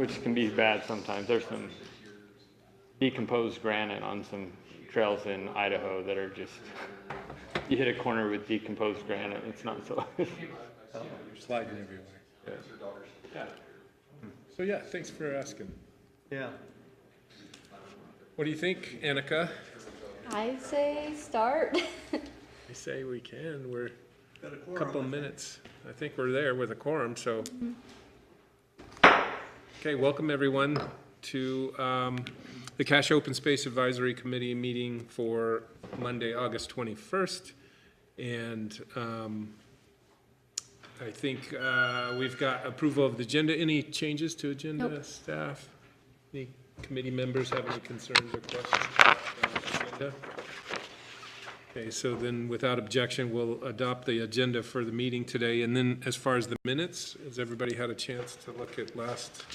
which can be bad sometimes. There's some decomposed granite on some trails in Idaho that are just, you hit a corner with decomposed granite, it's not so. You're sliding everywhere. Yeah. Yeah. So yeah, thanks for asking. Yeah. What do you think, Annika? I say start. I say we can. We're a couple minutes. I think we're there with a quorum, so. Okay, welcome everyone to the Cache Open Space Advisory Committee meeting for Monday, August 21st. And I think we've got approval of the agenda. Any changes to agenda, Nope. staff? Any committee members have any concerns or questions about the agenda? Okay, so then without objection, we'll adopt the agenda for the meeting today. And then as far as the minutes, has everybody had a chance to look at last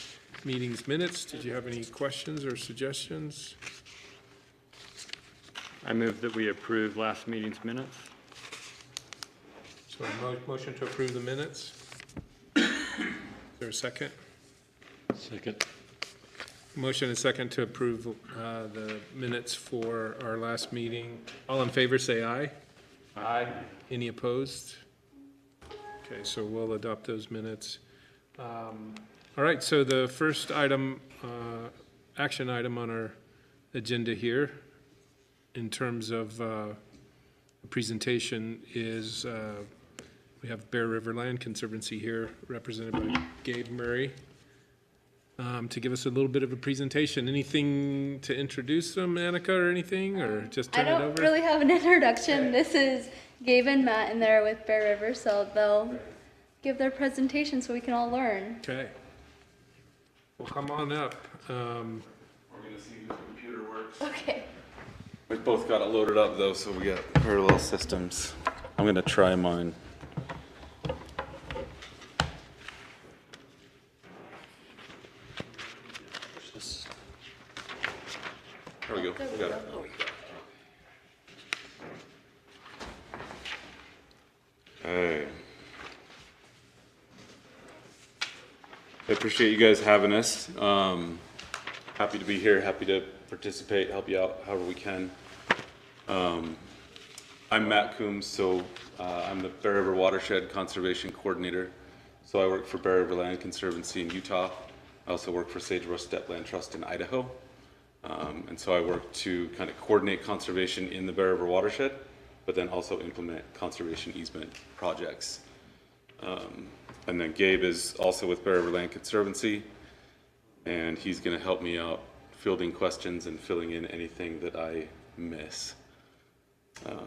meeting's minutes? Did you have any questions or suggestions? I move that we approve last meeting's minutes. So a motion to approve the minutes. Is there a second? Second. Motion and second to approve the minutes for our last meeting. All in favor, say aye. Aye. Any opposed? Okay, so we'll adopt those minutes. All right, so the first item, action item on our agenda here in terms of the presentation is we have Bear River Land Conservancy here represented by Gabe Murray. To give us a little bit of a presentation. Anything to introduce them, Annika, or anything, or just turn it over? I don't really have an introduction. Okay. This is Gabe and Matt in there with Bear River, so they'll give their presentation so we can all learn. Okay. Well, come on up. We're going to see whose computer works. Okay. We've both got it loaded up, though, so we got parallel systems. I'm going to try mine. There we go. We got it. Hey. I appreciate you guys having us. Happy to be here, happy to participate, help you out however we can. I'm Matt Coombs, so I'm the Bear River Watershed Conservation Coordinator. So I work for Bear River Land Conservancy in Utah. I also work for Sagebrush Steppe Land Trust in Idaho. And so I work to kind of coordinate conservation in the Bear River watershed, but then also implement conservation easement projects. And then Gabe is also with Bear River Land Conservancy, and he's going to help me out fielding questions and filling in anything that I miss.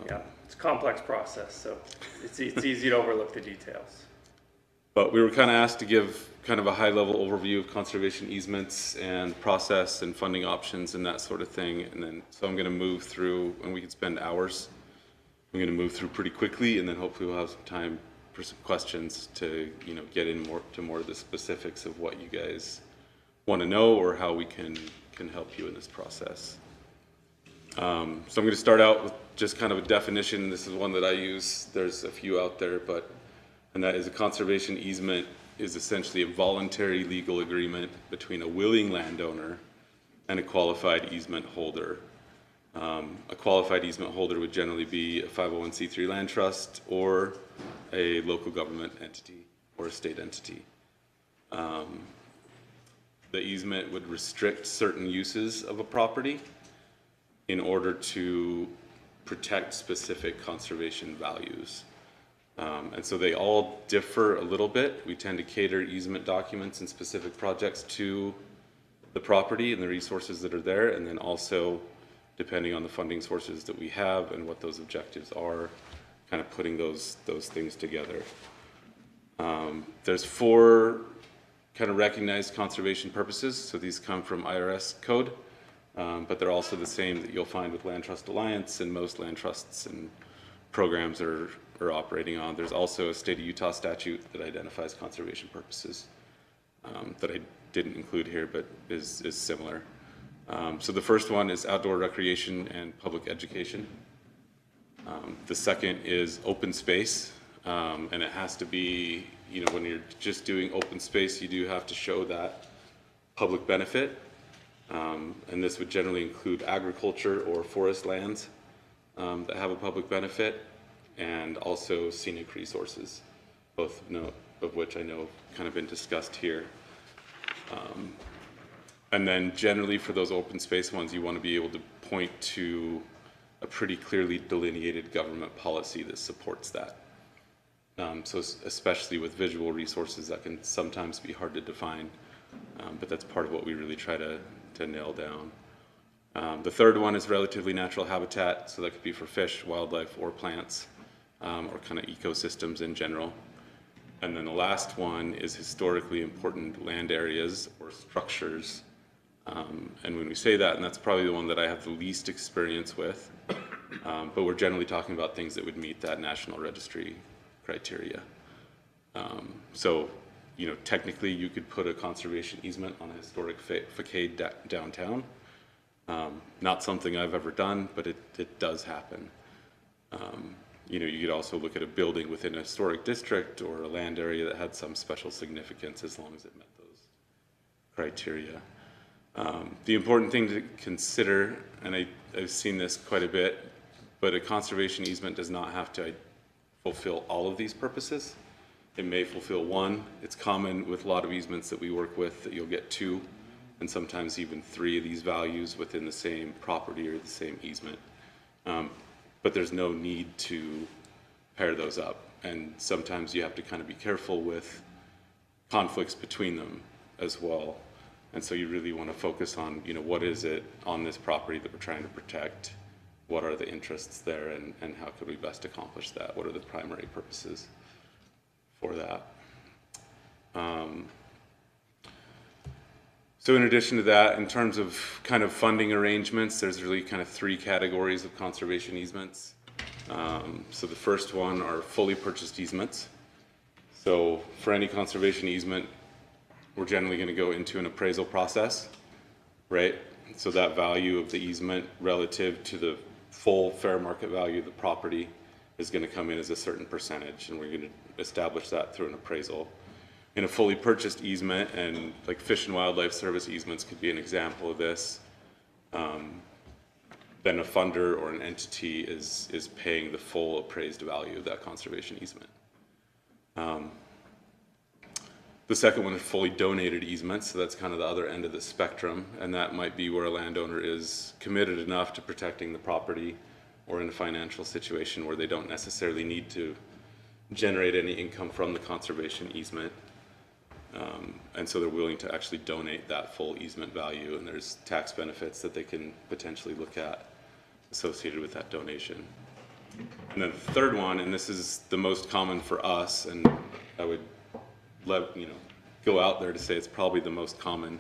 Yeah, it's a complex process, so it's easy to overlook the details. But we were kind of asked to give kind of a high-level overview of conservation easements and process and funding options and that sort of thing. And then, so I'm going to move through, and we could spend hours. I'm going to move through pretty quickly, and then hopefully we'll have some time for some questions to, you know, get in more of the specifics of what you guys want to know or how we can help you in this process. So I'm going to start out with just kind of a definition. This is one that I use. There's a few out there, and that is a conservation easement is essentially a voluntary legal agreement between a willing landowner and a qualified easement holder. A qualified easement holder would generally be a 501c3 land trust or a local government entity or a state entity. The easement would restrict certain uses of a property in order to protect specific conservation values. And so they all differ a little bit. We tend to cater easement documents and specific projects to the property and the resources that are there, and then also, depending on the funding sources that we have and what those objectives are, kind of putting those things together. There's 4 kind of recognized conservation purposes, so these come from IRS code, but they're also the same that you'll find with Land Trust Alliance and most land trusts and programs are operating on. There's also a state of Utah statute that identifies conservation purposes that I didn't include here, but is similar. So the first one is outdoor recreation and public education. The second is open space, and it has to be, you know, when you're just doing open space, you do have to show that public benefit, and this would generally include agriculture or forest lands that have a public benefit, and also scenic resources, both of which I know have kind of been discussed here. And then generally for those open space ones, you want to be able to point to a pretty clearly delineated government policy that supports that. So especially with visual resources, that can sometimes be hard to define, but that's part of what we really try to nail down. The third one is relatively natural habitat, so that could be for fish, wildlife, or plants, or kind of ecosystems in general. And then the last one is historically important land areas or structures. And when we say that, and that's probably the one that I have the least experience with, but we're generally talking about things that would meet that National Registry criteria. So, you know, technically you could put a conservation easement on a historic facade downtown. Not something I've ever done, but it does happen. You know, you could also look at a building within a historic district or a land area that had some special significance as long as it met those criteria. The important thing to consider, and I've seen this quite a bit, but a conservation easement does not have to fulfill all of these purposes. It may fulfill one. It's common with a lot of easements that we work with that you'll get 2 and sometimes even 3 of these values within the same property or the same easement. But there's no need to pair those up. And sometimes you have to kind of be careful with conflicts between them as well. And so you really want to focus on, you know, what is it on this property that we're trying to protect? What are the interests there, and how could we best accomplish that? What are the primary purposes for that? So in addition to that, in terms of kind of funding arrangements, there's really kind of 3 categories of conservation easements. So the first one are fully purchased easements. So for any conservation easement, we're generally going to go into an appraisal process, right? So that value of the easement relative to the full fair market value of the property is going to come in as a certain percentage, and we're going to establish that through an appraisal. In a fully purchased easement, and like Fish and Wildlife Service easements could be an example of this, then a funder or an entity is paying the full appraised value of that conservation easement. The second one is fully donated easements, so that's kind of the other end of the spectrum, and that might be where a landowner is committed enough to protecting the property or in a financial situation where they don't necessarily need to generate any income from the conservation easement. And so they're willing to actually donate that full easement value, and there's tax benefits that they can potentially look at associated with that donation. And then the third one, and this is the most common for us, and I would go out there to say it's probably the most common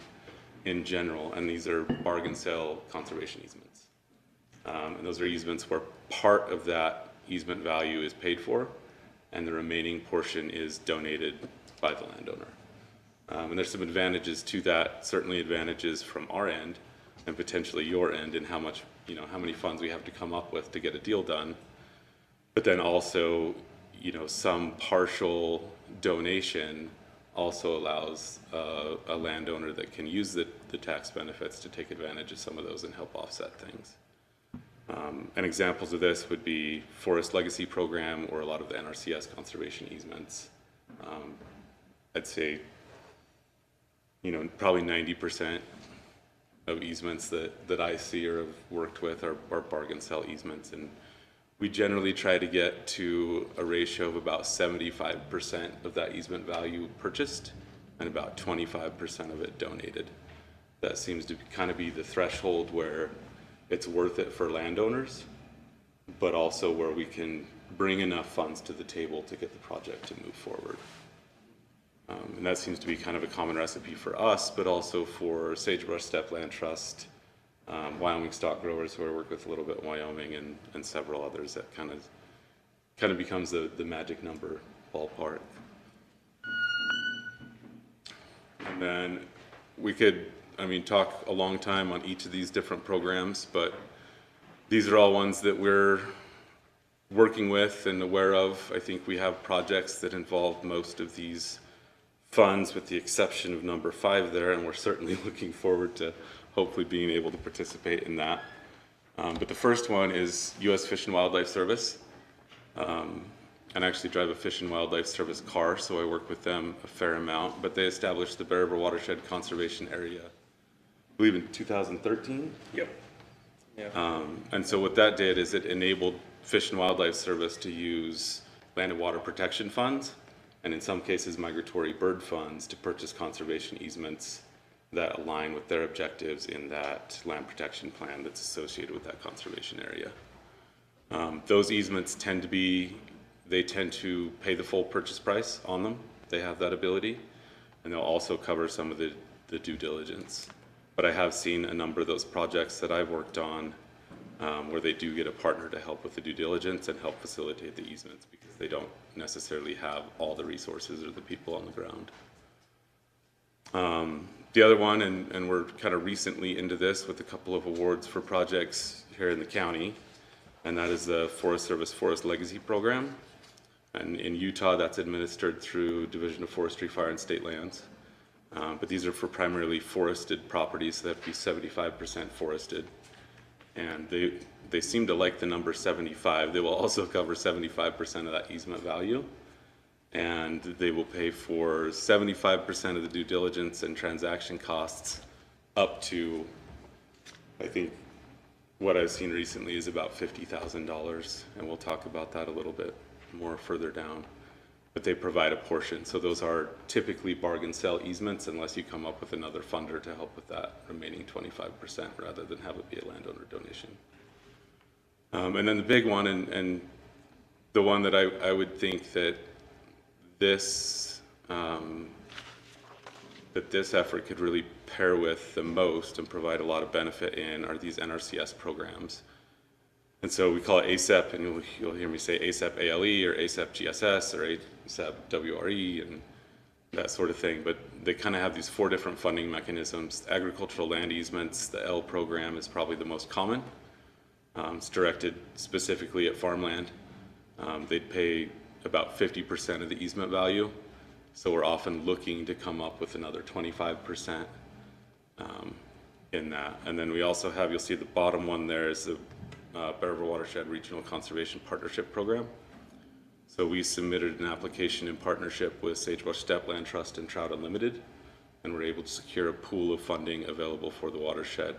in general, and these are bargain sale conservation easements. And those are easements where part of that easement value is paid for, and the remaining portion is donated by the landowner. And there's some advantages to that, certainly advantages from our end and potentially your end in how much, how many funds we have to come up with to get a deal done. But then also, some partial donation also allows a landowner that can use the tax benefits to take advantage of some of those and help offset things. And examples of this would be Forest Legacy Program or a lot of the NRCS conservation easements. I'd say, probably 90% of easements that I see or have worked with are bargain sale easements. And we generally try to get to a ratio of about 75% of that easement value purchased and about 25% of it donated. That seems to kind of be the threshold where it's worth it for landowners, but also where we can bring enough funds to the table to get the project to move forward. And that seems to be kind of a common recipe for us, but also for Sagebrush Steppe Land Trust, Wyoming Stock Growers, who I work with a little bit in Wyoming, and several others. That kind of becomes the magic number ballpark. And then we could, talk a long time on each of these different programs, but these are all ones that we're working with and aware of. I think we have projects that involve most of these funds with the exception of number 5 there, and we're certainly looking forward to hopefully being able to participate in that. But the first one is U.S. Fish and Wildlife Service. And I actually drive a Fish and Wildlife Service car, so I work with them a fair amount. But they established the Bear River Watershed Conservation Area, I believe in 2013. Yep. Yeah. And so what that did is it enabled Fish and Wildlife Service to use land and water protection funds, and in some cases migratory bird funds, to purchase conservation easements that align with their objectives in that land protection plan that's associated with that conservation area. Those easements tend to pay the full purchase price on them. They have that ability, and they'll also cover some of the due diligence. But I have seen a number of those projects that I've worked on where they do get a partner to help with the due diligence and help facilitate the easements because they don't necessarily have all the resources or the people on the ground. The other one, and we're kind of recently into this with a couple of awards for projects here in the county, and that is the Forest Service Forest Legacy Program. And in Utah, that's administered through Division of Forestry, Fire, and State Lands. But these are for primarily forested properties, so they have to be 75% forested. And they seem to like the number 75. They will also cover 75% of that easement value. And they will pay for 75% of the due diligence and transaction costs up to, I think, what I've seen recently is about $50,000. And we'll talk about that a little bit more further down. But they provide a portion. So those are typically bargain sale easements unless you come up with another funder to help with that remaining 25% rather than have it be a landowner donation. And then the big one, and the one that I would think that this effort could really pair with the most and provide a lot of benefit in are these NRCS programs. And so we call it ASAP, and you'll hear me say ASAP ALE or ASAP GSS or ASAP WRE and that sort of thing. But they kind of have these 4 different funding mechanisms. Agricultural land easements, the L program is probably the most common. It's directed specifically at farmland. They'd pay about 50% of the easement value. So we're often looking to come up with another 25% in that. And then we also have, you'll see the bottom one there is the Bear River Watershed Regional Conservation Partnership Program. So we submitted an application in partnership with Sagebrush Steppe Land Trust and Trout Unlimited, and we're able to secure a pool of funding available for the watershed.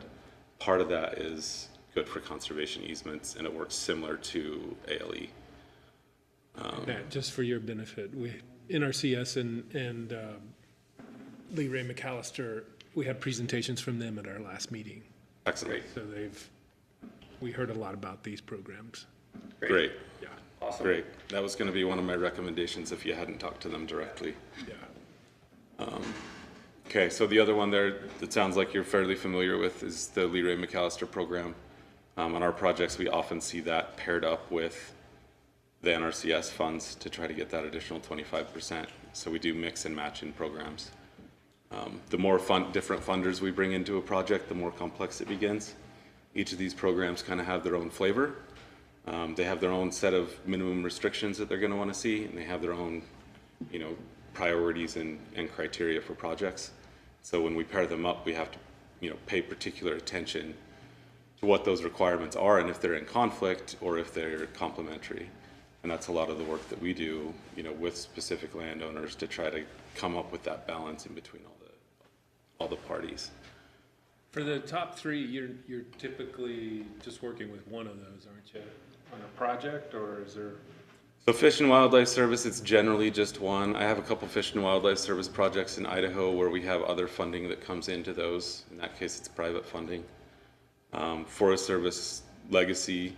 Part of that is good for conservation easements, and it works similar to ALE. Matt, just for your benefit, NRCS and Lee Ray McAllister, we had presentations from them at our last meeting. Excellent. So we heard a lot about these programs. Great. Yeah. Awesome. Great. That was going to be one of my recommendations if you hadn't talked to them directly. Yeah. Okay, so the other one there that sounds like you're fairly familiar with is the Lee Ray McAllister program. On our projects, we often see that paired up with the NRCS funds to try to get that additional 25%. So we do mix and match in programs. The more different funders we bring into a project, the more complex it begins. Each of these programs kind of have their own flavor. They have their own set of minimum restrictions that they're going to want to see, and they have their own, priorities and criteria for projects. So when we pair them up, we have to, pay particular attention to what those requirements are and if they're in conflict or if they're complementary. And that's a lot of the work that we do, with specific landowners to try to come up with that balance in between all the parties. For the top 3, you're typically just working with one of those, aren't you, on a project, or is there? So Fish and Wildlife Service, it's generally just one. I have a couple Fish and Wildlife Service projects in Idaho where we have other funding that comes into those. In that case, it's private funding. Forest Service Legacy,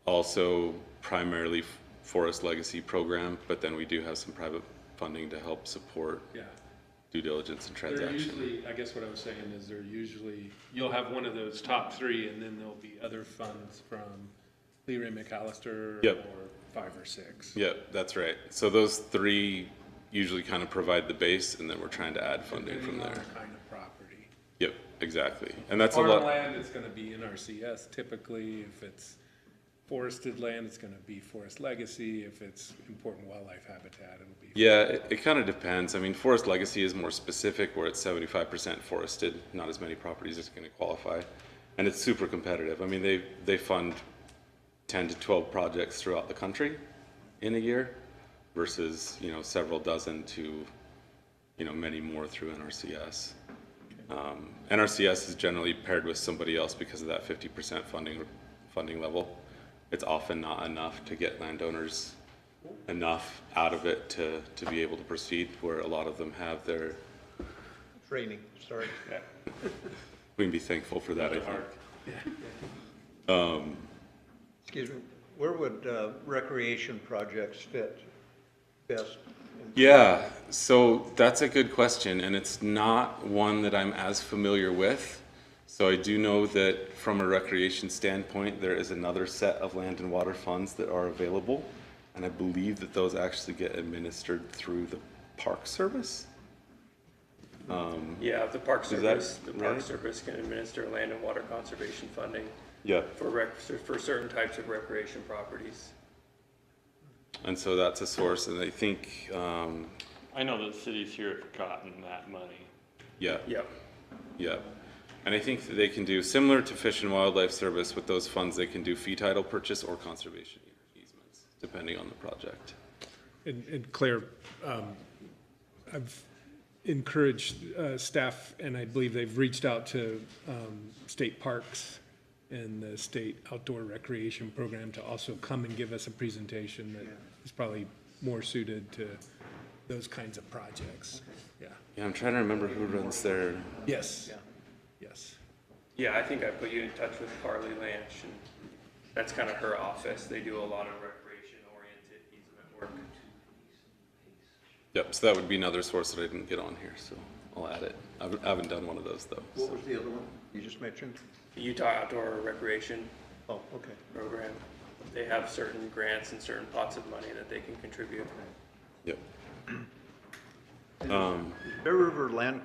also primarily Forest Legacy program, but then we do have some private funding to help support due diligence and transaction. Usually, I guess what I was saying is you'll have one of those top 3, and then there'll be other funds from Lee Ray McAllister or 5 or 6. Yep, that's right. So those 3 usually kind of provide the base, and then we're trying to add funding from there. Depending on the kind of property. Yep, exactly. And that's a lot. Farmland, it's going to be NRCS typically. If it's forested land, it's gonna be forest legacy. If it's important wildlife habitat, it'll be. Yeah, it kind of depends. I mean, forest legacy is more specific, where it's 75% forested, not as many properties is going to qualify. And it's super competitive. I mean, they fund 10 to 12 projects throughout the country in a year versus, you know, several dozen to, you know, many more through NRCS. NRCS is generally paired with somebody else because of that 50% funding level. It's often not enough to get landowners enough out of it to be able to proceed, where a lot of them have their. Training, sorry. We can be thankful for that, I think. Excuse me, where would recreation projects fit best? Yeah, so that's a good question, and it's not one that I'm as familiar with. So I do know that from a recreation standpoint, there is another set of land and water funds that are available, and I believe that those actually get administered through the Park Service. Yeah, the Park Is that Service, right? can administer land and water conservation funding Yeah, for certain types of recreation properties. and so that's a source, and I think, I know that cities here have gotten that money. yeah. Yep. Yeah, and I think that they can do, similar to Fish and Wildlife Service, with those funds, they can do fee title purchase or conservation easements, depending on the project. And Claire, I've encouraged staff, and I believe they've reached out to state parks and the state outdoor recreation program to also come and give us a presentation that is probably more suited to those kinds of projects. Yeah. Yeah, I'm trying to remember who runs their, Yes. Yes. Yeah, I think I put you in touch with Carly Lanch, and that's kind of her office. They do a lot of recreation-oriented easement work. yep, so that would be another source that I didn't get on here, so I'll add it. I haven't done one of those, though. What was the other one you just mentioned? The Utah Outdoor Recreation Oh, okay. Program. They have certain grants and certain pots of money that they can contribute. Yep. Bear River Land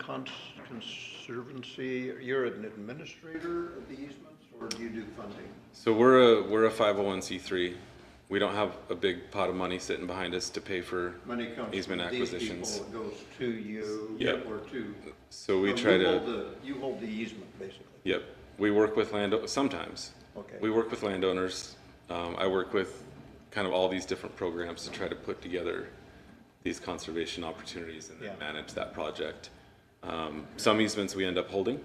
Conservancy, you're an administrator of the easements, or do you do funding? So we're a 501c3. We don't have a big pot of money sitting behind us to pay for Money comes easement from these acquisitions. people, it goes to you, Yep. or to. So we Oh, try you to. hold you hold the easement, basically. Yep, we work with sometimes. Okay. We work with landowners. I work with kind of all these different programs to try to put together these conservation opportunities and then Yeah. manage that project. Some easements we end up holding,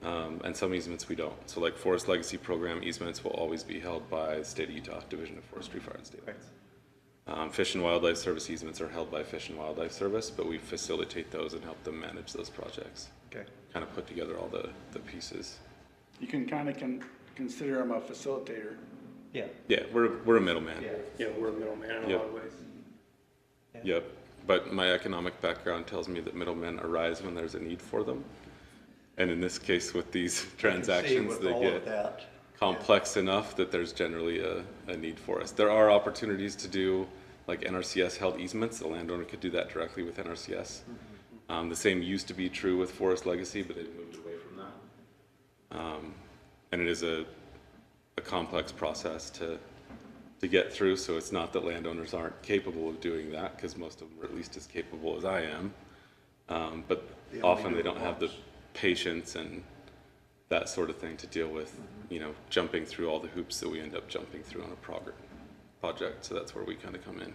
and some easements we don't. So like Forest Legacy Program easements will always be held by the State of Utah Division of Forestry, Fire and State Lands. Fish and Wildlife Service easements are held by Fish and Wildlife Service, but we facilitate those and help them manage those projects. Okay. Kind of put together all the pieces. You can kind of consider him a facilitator. Yeah. Yeah, we're a middleman. Yeah, we're a middleman in a Yep. lot of ways. Yep, but my economic background tells me that middlemen arise when there's a need for them. And in this case, with these transactions, with they all of get that. complex enough that there's generally a need for us. There are opportunities to do like NRCS held easements. The landowner could do that directly with NRCS. The same used to be true with Forest Legacy, but they've moved away from that. And it is a complex process to get through, so it's not that landowners aren't capable of doing that, because most of them are at least as capable as I am. But They only often do they it don't have the once. patience and that sort of thing to deal with, you know, jumping through all the hoops that we end up jumping through on a project, so that's where we kind of come in.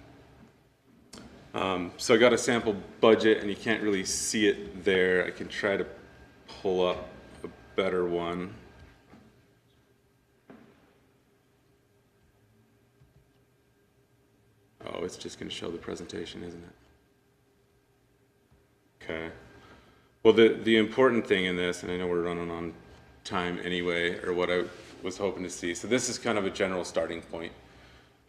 So I got a sample budget, and you can't really see it there. I can try to pull up a better one. Oh, it's just gonna show the presentation, isn't it? Okay. Well, the important thing in this, and I know we're running on time anyway, or what I was hoping to see. So this is kind of a general starting point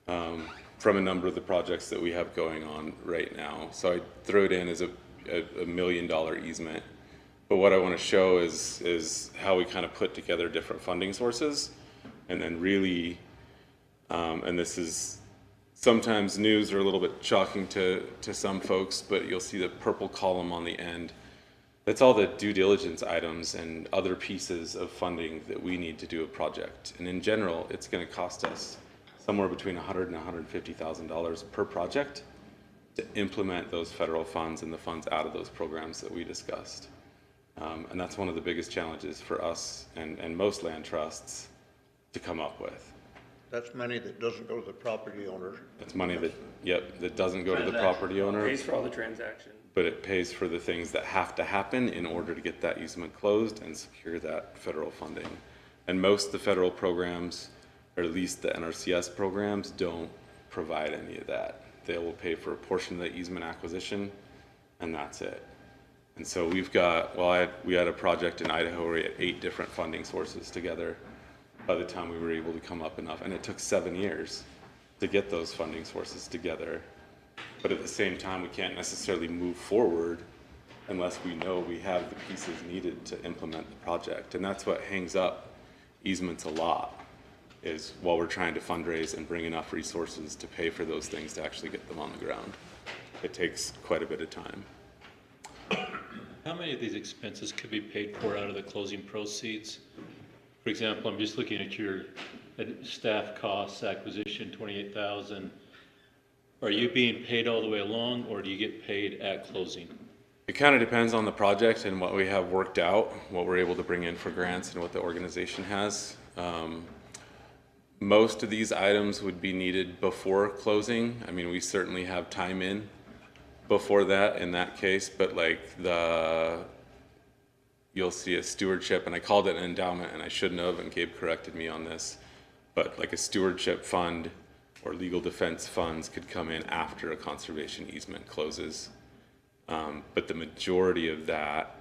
from a number of the projects that we have going on right now. So I threw it in as a $1 million easement. But what I want to show is how we kind of put together different funding sources, and then really, and this is sometimes news are a little bit shocking to some folks, but you'll see the purple column on the end. That's all the due diligence items and other pieces of funding that we need to do a project. And in general, it's going to cost us somewhere between $100,000 and $150,000 per project to implement those federal funds and the funds out of those programs that we discussed. And that's one of the biggest challenges for us and most land trusts to come up with. That's money that doesn't go to the property owner. It's money that, yep, that doesn't go to the property owner, Pays for all the transactions. but it pays for the things that have to happen in order to get that easement closed and secure that federal funding. And most of the federal programs, or at least the NRCS programs, don't provide any of that. They will pay for a portion of the easement acquisition, and that's it. And so we've got, we had a project in Idaho where we had 8 different funding sources together by the time we were able to come up enough. And it took 7 years to get those funding sources together. But at the same time, we can't necessarily move forward unless we know we have the pieces needed to implement the project. And that's what hangs up easements a lot, is while we're trying to fundraise and bring enough resources to pay for those things to actually get them on the ground. It takes quite a bit of time. How many of these expenses could be paid for out of the closing proceeds? For example, I'm just looking at your staff costs, acquisition, 28,000. Are you being paid all the way along, or do you get paid at closing? It kind of depends on the project and what we have worked out, what we're able to bring in for grants and what the organization has. Most of these items would be needed before closing. I mean, we certainly have time in before that in that case, but like you'll see a stewardship, and I called it an endowment and I shouldn't have, and Gabe corrected me on this, but like a stewardship fund or legal defense funds could come in after a conservation easement closes. But the majority of that,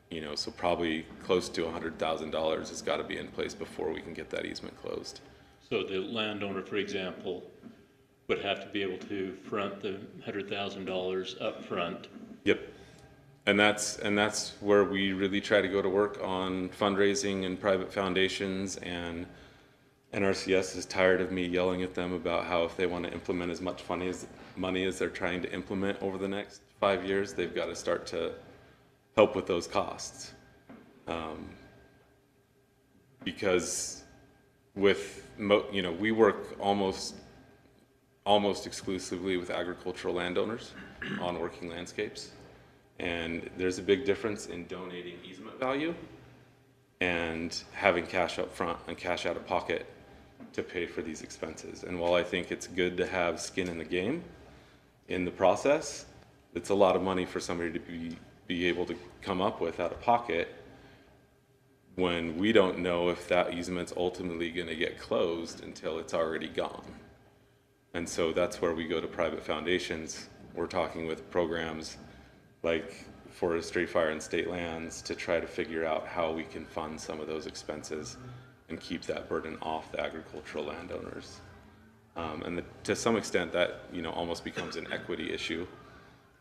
you know, so probably close to $100,000 has got to be in place before we can get that easement closed. So the landowner, for example, would have to be able to front the $100,000 up front. Yep. And that's where we really try to go to work on fundraising and private foundations, and NRCS is tired of me yelling at them about how if they want to implement as much money as they're trying to implement over the next 5 years, they've got to start to help with those costs. Because we work almost exclusively with agricultural landowners on working landscapes. And there's a big difference in donating easement value and having cash up front and cash out of pocket to pay for these expenses. And while I think it's good to have skin in the game in the process, it's a lot of money for somebody to be able to come up with out of pocket when we don't know if that easement's ultimately going to get closed until it's already gone. And so that's where we go to private foundations. We're talking with programs like forestry, fire, and state lands to try to figure out how we can fund some of those expenses and keep that burden off the agricultural landowners. To some extent, that almost becomes an equity issue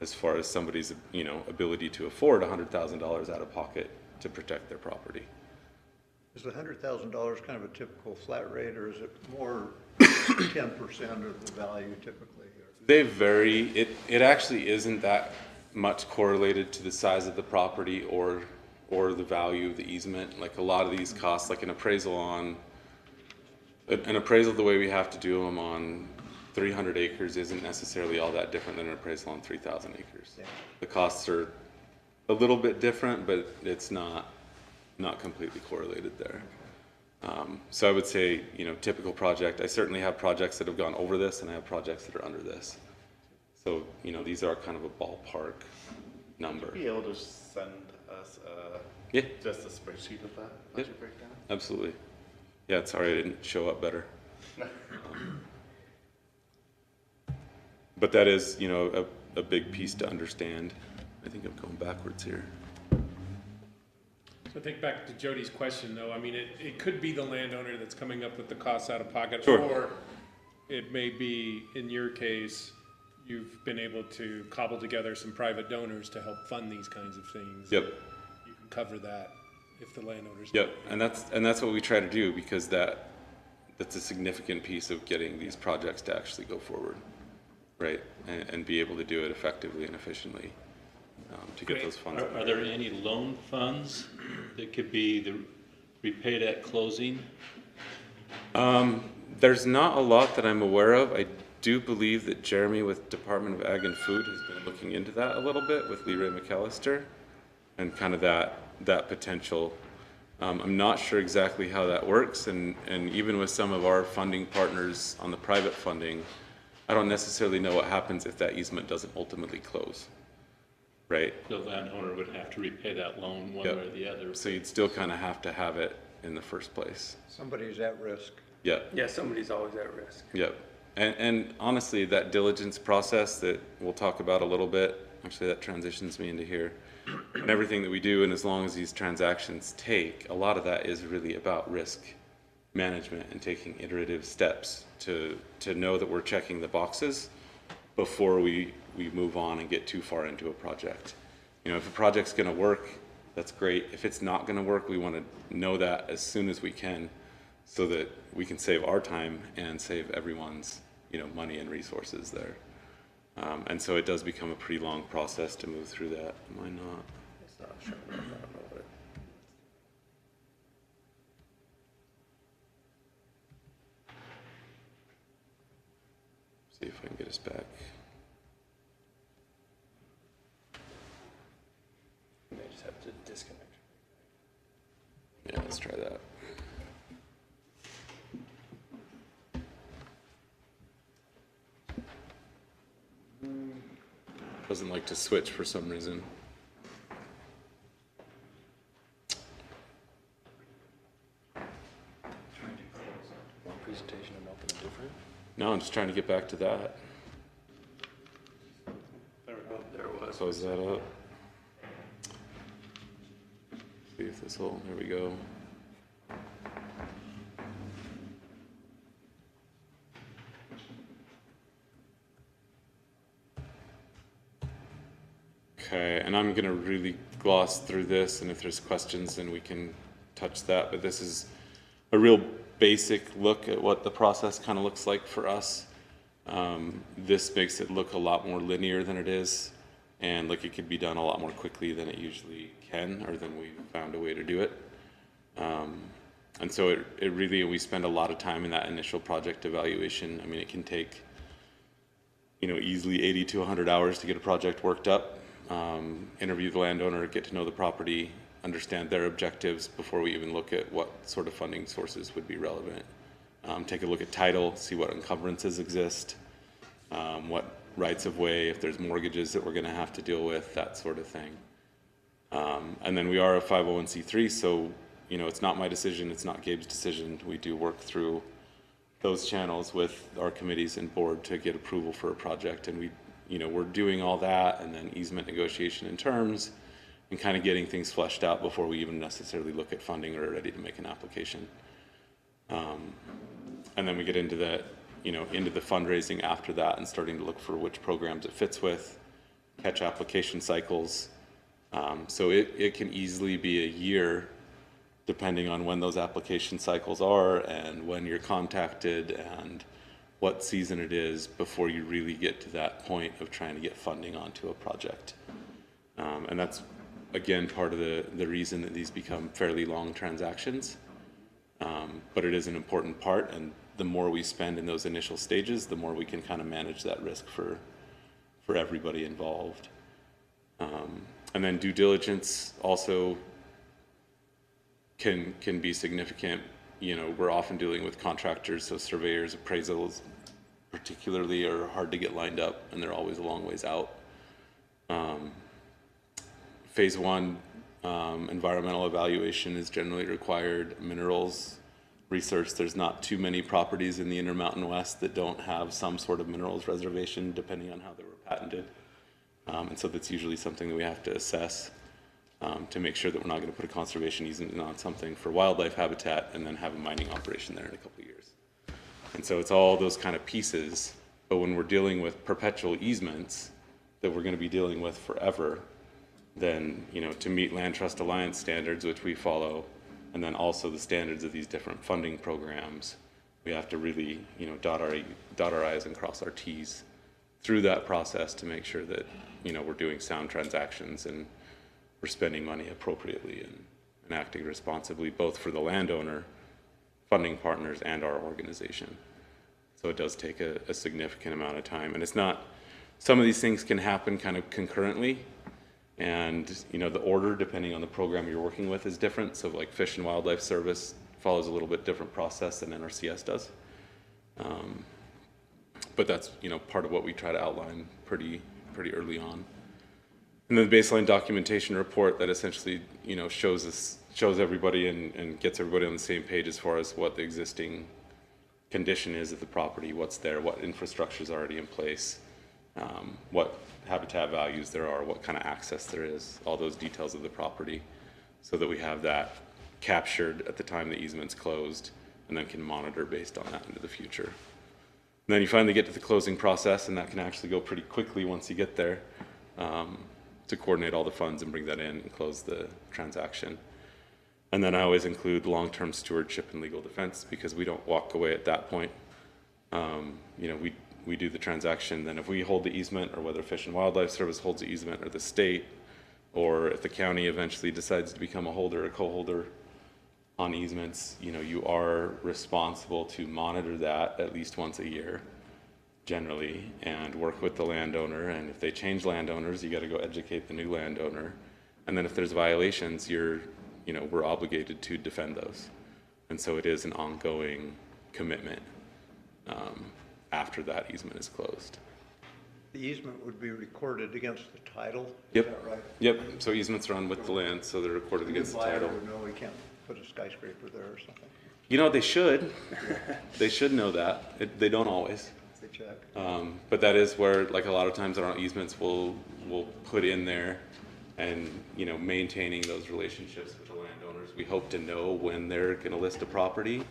as far as somebody's ability to afford $100,000 out of pocket to protect their property. Is the $100,000 kind of a typical flat rate, or is it more 10% of the value typically? They vary. It actually isn't that much correlated to the size of the property or the value of the easement. Like a lot of these costs, like an appraisal the way we have to do them on 300 acres isn't necessarily all that different than an appraisal on 3,000 acres. Yeah. The costs are a little bit different, but it's not completely correlated there. So I would say, typical project, I certainly have projects that have gone over this, and I have projects that are under this. So, these are kind of a ballpark number. Be able to send us just a spreadsheet of that budget breakdown? Absolutely. Yeah, sorry I didn't show up better. But that is, a big piece to understand. I think I'm going backwards here. So I think back to Jody's question, though, I mean, it could be the landowner that's coming up with the costs out of pocket. Sure. Or it may be, in your case, you've been able to cobble together some private donors to help fund these kinds of things. Yep. You can cover that if the landowner's. Yep, and that's what we try to do, because that's a significant piece of getting these projects to actually go forward, right? And be able to do it effectively and efficiently. to get those funds. Are there any loan funds that could be repaid at closing? There's not a lot that I'm aware of. I do believe that Jeremy with Department of Ag and Food has been looking into that a little bit with Leroy McAllister and kind of that potential. I'm not sure exactly how that works, and even with some of our funding partners on the private funding, I don't necessarily know what happens if that easement doesn't ultimately close, right? The landowner would have to repay that loan one way or the other. So you'd still kind of have to have it in the first place. Somebody's at risk. Yep. Yeah, somebody's always at risk. Yep. And honestly, that diligence process that we'll talk about a little bit, actually that transitions me into here, and everything that we do, and as long as these transactions take, a lot of that is really about risk management and taking iterative steps to know that we're checking the boxes before we move on and get too far into a project. You know, if a project's gonna work, that's great. If it's not gonna work, we wanna know that as soon as we can so that we can save our time and save everyone's, you know, money and resources there. And so it does become a pretty long process to move through that. Am I not? It's not showing up, I don't know what it. See if I can get us back. They just have to disconnect. Yeah, let's try that. Doesn't like to switch for some reason. One presentation and open a different. No, I'm just trying to get back to that. There we go. There it was. Close that up. See if this will, there we go. Okay, and I'm gonna really gloss through this, and if there's questions, then we can touch that, but this is a real basic look at what the process kind of looks like for us. This makes it look a lot more linear than it is, and like it could be done a lot more quickly than it usually can, or than we found a way to do it. And so it really, we spend a lot of time in that initial project evaluation. I mean, it can take, you know, easily 80 to 100 hours to get a project worked up. Interview the landowner, get to know the property, understand their objectives before we even look at what sort of funding sources would be relevant. Take a look at title, see what encumbrances exist, what rights of way, if there's mortgages that we're gonna have to deal with, that sort of thing. And then we are a 501c3, so, you know, it's not my decision, it's not Gabe's decision. We do work through those channels with our committees and board to get approval for a project, and we, you know, we're doing all that, and then easement negotiation and terms, and kind of getting things fleshed out before we even necessarily look at funding or are ready to make an application. And then we get into the, you know, into the fundraising after that and starting to look for which programs it fits with, catch application cycles. So it can easily be a year depending on when those application cycles are and when you're contacted and what season it is before you really get to that point of trying to get funding onto a project. And that's, again, part of the reason that these become fairly long transactions. But it is an important part, and the more we spend in those initial stages, the more we can kind of manage that risk for everybody involved. And then due diligence also can be significant. You know, we're often dealing with contractors, so surveyors, appraisals particularly are hard to get lined up, and they're always a long ways out. Phase one environmental evaluation is generally required. Minerals research, there's not too many properties in the Intermountain West that don't have some sort of minerals reservation, depending on how they were patented. And so that's usually something that we have to assess to make sure that we're not going to put a conservation easement on something for wildlife habitat and then have a mining operation there in a couple of years. And so it's all those kind of pieces, but when we're dealing with perpetual easements that we're going to be dealing with forever, then, you know, to meet Land Trust Alliance standards, which we follow, and then also the standards of these different funding programs, we have to really, you know, dot our I's and cross our T's through that process to make sure that, you know, we're doing sound transactions and we're spending money appropriately and acting responsibly, both for the landowner, funding partners, and our organization. So it does take a significant amount of time. And it's not, some of these things can happen kind of concurrently. And, you know, the order, depending on the program you're working with, is different. So like Fish and Wildlife Service follows a little bit different process than NRCS does. But that's, you know, part of what we try to outline pretty early on. And then the baseline documentation report that essentially, you know, shows everybody and gets everybody on the same page as far as what the existing condition is of the property, what's there, what infrastructure is already in place, what habitat values there are, what kind of access there is, all those details of the property, so that we have that captured at the time the easement's closed, and then can monitor based on that into the future. And then you finally get to the closing process, and that can actually go pretty quickly once you get there, to coordinate all the funds and bring that in and close the transaction. And then I always include long-term stewardship and legal defense, because we don't walk away at that point. You know, we do the transaction, then if we hold the easement, or whether Fish and Wildlife Service holds the easement, or the state, or if the county eventually decides to become a holder or co-holder on easements, you know, you are responsible to monitor that at least once a year, generally, and work with the landowner. And if they change landowners, you got to go educate the new landowner. And then if there's violations, you know, we're obligated to defend those. And so it is an ongoing commitment after that easement is closed. The easement would be recorded against the title? Yep. Is that right? Yep. So easements run with the land, so they're recorded against the title. No, we can't put a skyscraper there or something. You know, they should. They should know that. They don't always. They check. But that is where, like, a lot of times our easements we'll put in there, and, you know, maintaining those relationships with the landowners. We hope to know when they're going to list a property,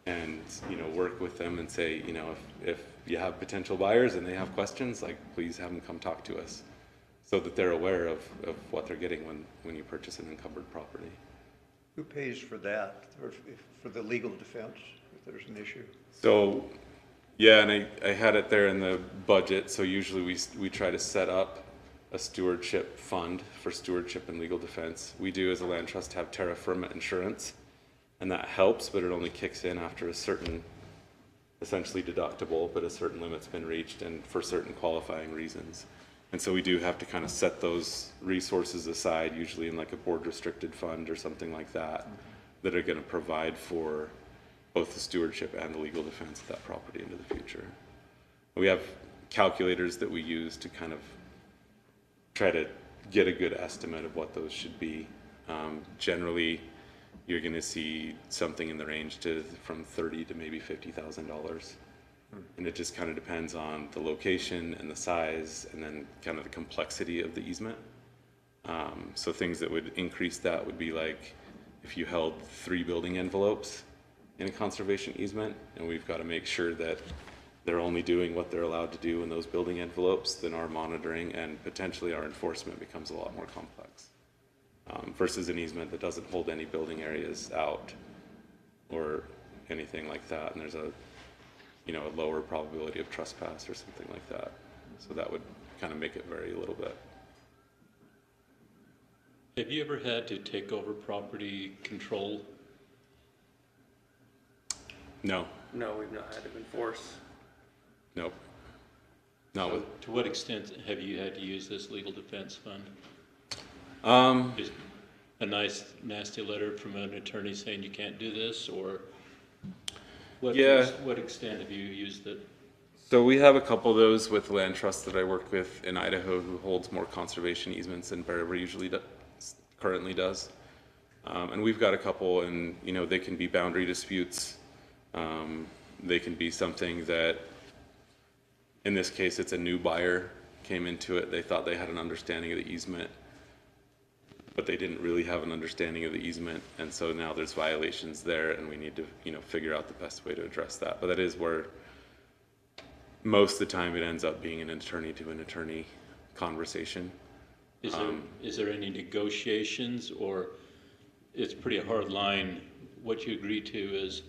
and, you know, work with them and say, you know, if you have potential buyers and they have questions, like, please have them come talk to us, so that they're aware of what they're getting when you purchase an encumbered property. Who pays for that, or for the legal defense, if there's an issue? So, yeah, and I had it there in the budget. So usually we try to set up a stewardship fund for stewardship and legal defense. We do, as a land trust, have terra firma insurance, and that helps, but it only kicks in after a certain, essentially deductible, but a certain limit's been reached, and for certain qualifying reasons. And so we do have to kind of set those resources aside, usually in like a board restricted fund or something like that, that are going to provide for both the stewardship and the legal defense of that property into the future. We have calculators that we use to kind of try to get a good estimate of what those should be. Generally, you're going to see something in the range from $30,000 to maybe $50,000. And it just kind of depends on the location and the size, and then kind of the complexity of the easement. So things that would increase that would be like if you held 3 building envelopes in a conservation easement, and we've got to make sure that they're only doing what they're allowed to do in those building envelopes, then our monitoring and potentially our enforcement becomes a lot more complex. Versus an easement that doesn't hold any building areas out or anything like that, and there's a lower probability of trespass or something like that. So that would kind of make it vary a little bit. Have you ever had to take over property control? No, No, we've not had to enforce. nope. Not with, To what extent have you had to use this legal defense fund? Just a nice nasty letter from an attorney saying you can't do this, or what extent have you used it? So we have a couple of those with land trusts that I work with in Idaho, who holds more conservation easements than Bear River currently does. And we've got a couple, and they can be boundary disputes. They can be something that, in this case, it's a new buyer came into it. They thought they had an understanding of the easement, but they didn't really have an understanding of the easement, and so now there's violations there, and we need to figure out the best way to address that. But that is where most of the time it ends up being an attorney to an attorney conversation. Is there any negotiations, or it's pretty hard line? What you agree to is?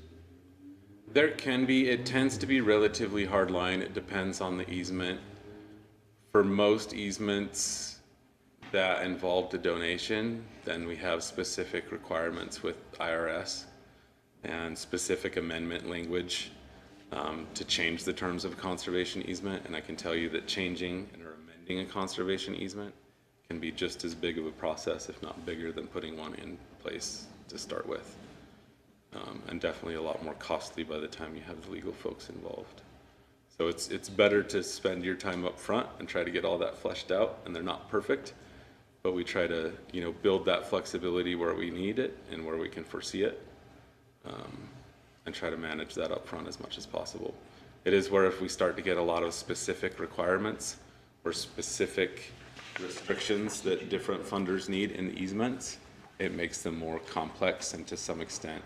There can be. It tends to be relatively hard line. It depends on the easement. For most easements that involved a donation, then we have specific requirements with IRS and specific amendment language to change the terms of a conservation easement. And I can tell you that changing or amending a conservation easement can be just as big of a process, if not bigger, than putting one in place to start with. And definitely a lot more costly by the time you have the legal folks involved. So it's better to spend your time up front and try to get all that fleshed out, and they're not perfect, but we try to, you know, build that flexibility where we need it and where we can foresee it, and try to manage that up front as much as possible. It is where if we start to get a lot of specific requirements or specific restrictions that different funders need in the easements, it makes them more complex and to some extent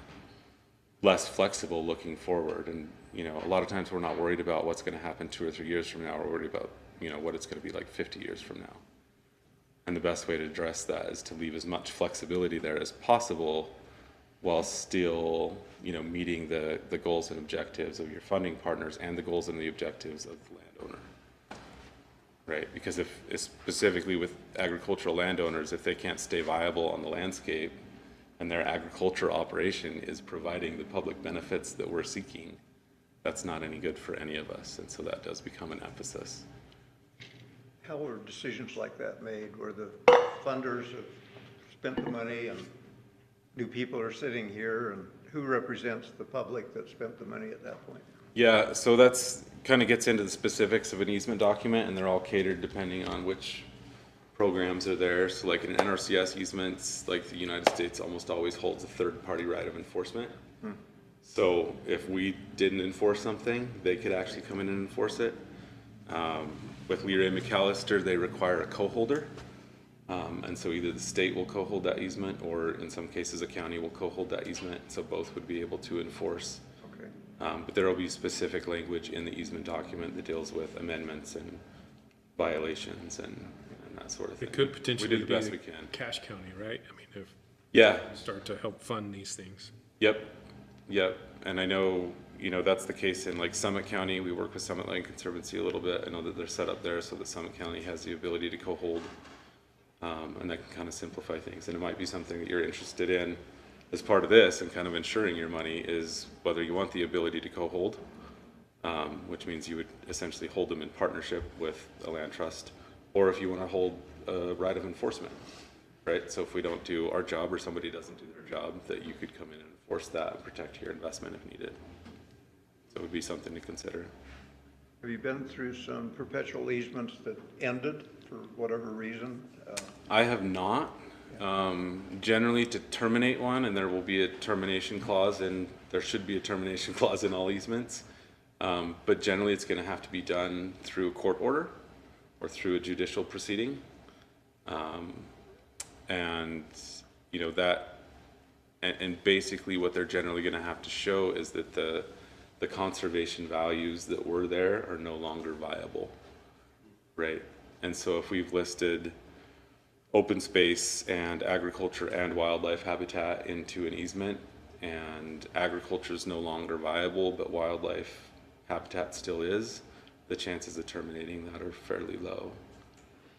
less flexible looking forward. And you know, a lot of times we're not worried about what's going to happen 2 or 3 years from now. We're worried about, you know, what it's going to be like 50 years from now. And the best way to address that is to leave as much flexibility there as possible while still, you know, meeting the goals and objectives of your funding partners and the goals and the objectives of the landowner. Right? Because if specifically with agricultural landowners, if they can't stay viable on the landscape and their agriculture operation is providing the public benefits that we're seeking, that's not any good for any of us. And so that does become an emphasis. How were decisions like that made, where the funders have spent the money and new people are sitting here, and who represents the public that spent the money at that point? Yeah, so that's kind of gets into the specifics of an easement document, and they're all catered depending on which programs are there. So like in NRCS easements, like the United States almost always holds a third-party right of enforcement. So if we didn't enforce something, they could actually come in and enforce it. With Leroy McAllister, they require a co-holder. And so either the state will co-hold that easement, or in some cases a county will co-hold that easement. So both would be able to enforce. Okay. But there will be specific language in the easement document that deals with amendments and violations and that sort of thing. It could potentially we do be the best the we can. Cash County, right? I mean, if Yeah. start to help fund these things. Yep. Yep. And I know, you know, that's the case in like Summit County. We work with Summit Land Conservancy a little bit. I know that they're set up there so that Summit County has the ability to co-hold, and that can kind of simplify things. And it might be something that you're interested in as part of this and kind of ensuring your money is whether you want the ability to co-hold, which means you would essentially hold them in partnership with a land trust, or if you want to hold a right of enforcement, right? So if we don't do our job or somebody doesn't do their job, that you could come in and enforce that and protect your investment if needed. So it would be something to consider. Have you been through some perpetual easements that ended for whatever reason? I have not. Generally to terminate one, and there will be a termination clause, and there should be a termination clause in all easements. But generally it's going to have to be done through a court order or through a judicial proceeding. And you know that, and basically what they're generally going to have to show is that the conservation values that were there are no longer viable, right? And so if we've listed open space and agriculture and wildlife habitat into an easement, and agriculture is no longer viable, but wildlife habitat still is, the chances of terminating that are fairly low.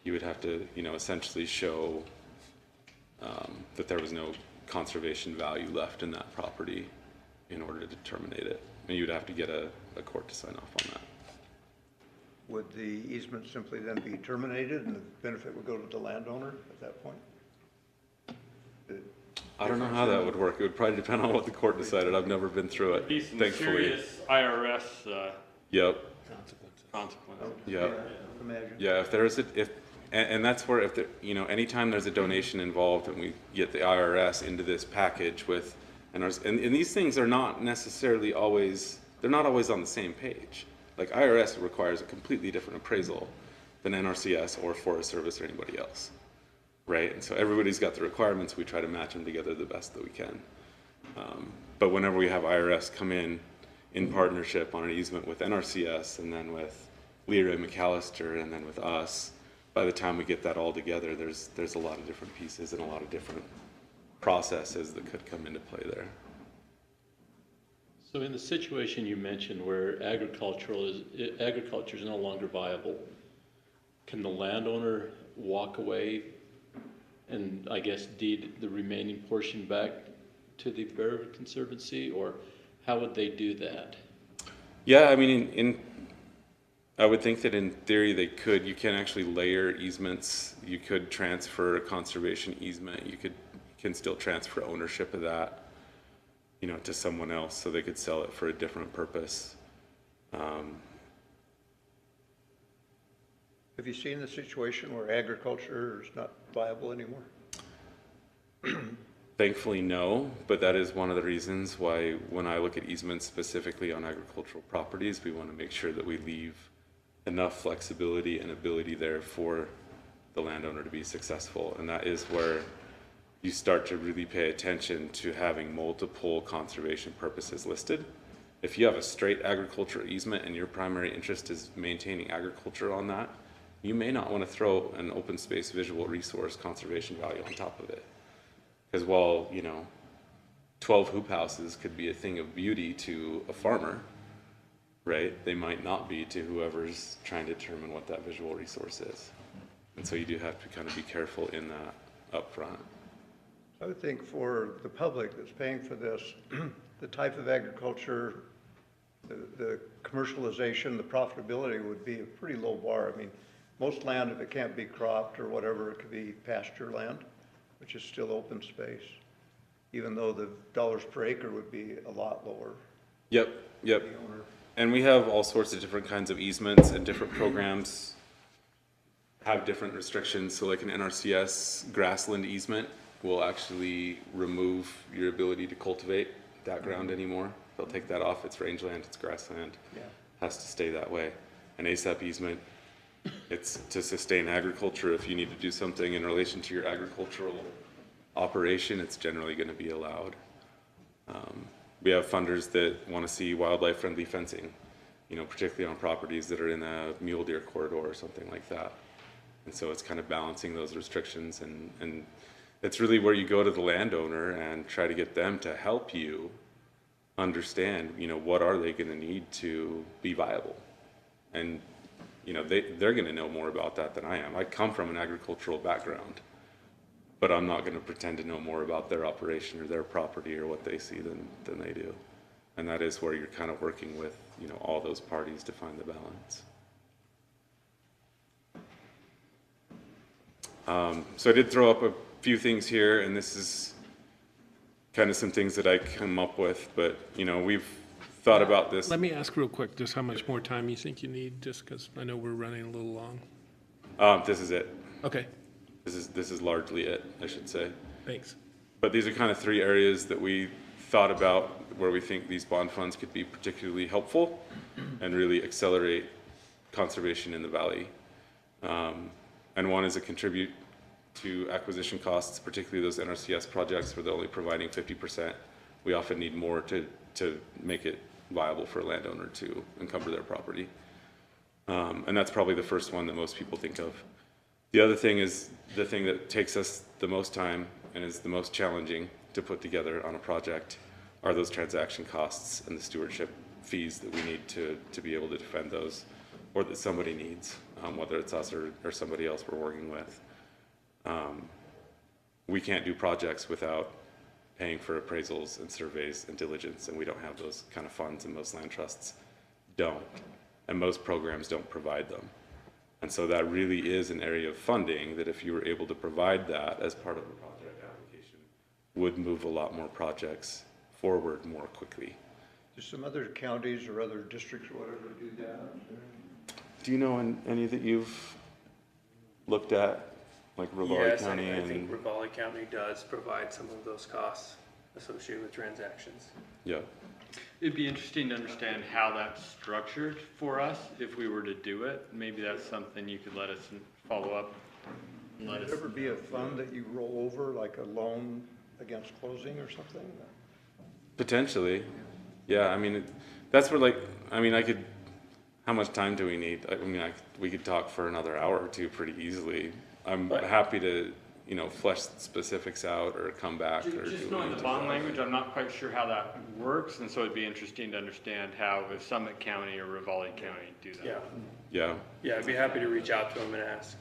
You would have to, you know, essentially show that there was no conservation value left in that property in order to terminate it. And you'd have to get a court to sign off on that. Would the easement simply then be terminated and the benefit would go to the landowner at that point? I don't know how that would work. It would probably depend on what the court decided. I've never been through it, Be some thankfully. serious IRS Yep, consequences. yep. Imagine. Yeah, if there is and that's where if there, you know, anytime there's a donation involved and we get the IRS into this package with, and these things are not necessarily always, they're not always on the same page. Like IRS requires a completely different appraisal than NRCS or Forest Service or anybody else, right? And so everybody's got the requirements. We try to match them together the best that we can. But whenever we have IRS come in partnership on an easement with NRCS and then with Leroy McAllister and then with us, by the time we get that all together, there's a lot of different pieces and a lot of different processes that could come into play there. So in the situation you mentioned where agriculture is no longer viable, can the landowner walk away and I guess deed the remaining portion back to the Bear River Conservancy, or how would they do that? Yeah, I mean, I would think that in theory they could. You can actually layer easements. You could transfer a conservation easement. You can still transfer ownership of that, you know, to someone else, so they could sell it for a different purpose. Have you seen the situation where agriculture is not viable anymore? Thankfully, no, but that is one of the reasons why when I look at easements specifically on agricultural properties, we want to make sure that we leave enough flexibility and ability there for the landowner to be successful. And that is where you start to really pay attention to having multiple conservation purposes listed. If you have a straight agriculture easement and your primary interest is maintaining agriculture on that, you may not want to throw an open space visual resource conservation value on top of it. Because while, you know, 12 hoop houses could be a thing of beauty to a farmer, right? They might not be to whoever's trying to determine what that visual resource is. And so you do have to kind of be careful in that up front. I would think for the public that's paying for this, the type of agriculture, the commercialization, the profitability would be a pretty low bar. I mean, most land, if it can't be cropped or whatever, it could be pasture land, which is still open space, even though the dollars per acre would be a lot lower. Yep. And we have all sorts of different kinds of easements, and different programs have different restrictions. So like an NRCS grassland easement will actually remove your ability to cultivate that ground anymore. They'll take that off. It's rangeland, it's grassland. Yeah. Has to stay that way. An ASAP easement, it's to sustain agriculture. If you need to do something in relation to your agricultural operation, it's generally going to be allowed. We have funders that want to see wildlife friendly fencing, you know, particularly on properties that are in a mule deer corridor or something like that. And so it's kind of balancing those restrictions, and it's really where you go to the landowner and try to get them to help you understand, you know, what are they going to need to be viable. And you know, they're going to know more about that than I am. I come from an agricultural background, but I'm not going to pretend to know more about their operation or their property or what they see than they do. And that is where you're kind of working with, you know, all those parties to find the balance. So I did throw up a few things here, and this is kind of some things that I come up with, but you know, we've thought about this. Let me ask real quick, just how much more time you think you need, just because I know we're running a little long. This is it. Okay, This is largely it, I should say. thanks. But these are kind of three areas that we thought about where we think these bond funds could be particularly helpful and really accelerate conservation in the valley. And one is to contribute to acquisition costs, particularly those NRCS projects where they're only providing 50%. We often need more to make it viable for a landowner to encumber their property. And that's probably the first one that most people think of. The other thing is the thing that takes us the most time and is the most challenging to put together on a project are those transaction costs and the stewardship fees that we need to be able to defend those, or that somebody needs, whether it's us or somebody else we're working with. We can't do projects without paying for appraisals and surveys and diligence, and we don't have those kind of funds, and most land trusts don't, and most programs don't provide them. And so that really is an area of funding that if you were able to provide that as part of a project application, would move a lot more projects forward more quickly. Do some other counties or other districts or whatever do that? Do you know any that you've looked at, like Ravalli Yes, County? I think Ravalli County does provide some of those costs associated with transactions. Yeah. It'd be interesting to understand how that's structured for us if we were to do it. Maybe that's something you could let us follow up. And let Would us. there ever be a fund that you roll over, like a loan against closing or something? Potentially. Yeah, I mean, that's where, like, I mean, how much time do we need? I mean, we could talk for another hour or two pretty easily. I'm happy to, you know, flesh specifics out or come back or Just do knowing we- the bond language, I'm not quite sure how that works, and so it'd be interesting to understand how if Summit County or Raleigh County do that. Yeah, Yeah. yeah, I'd be happy to reach out to them and ask.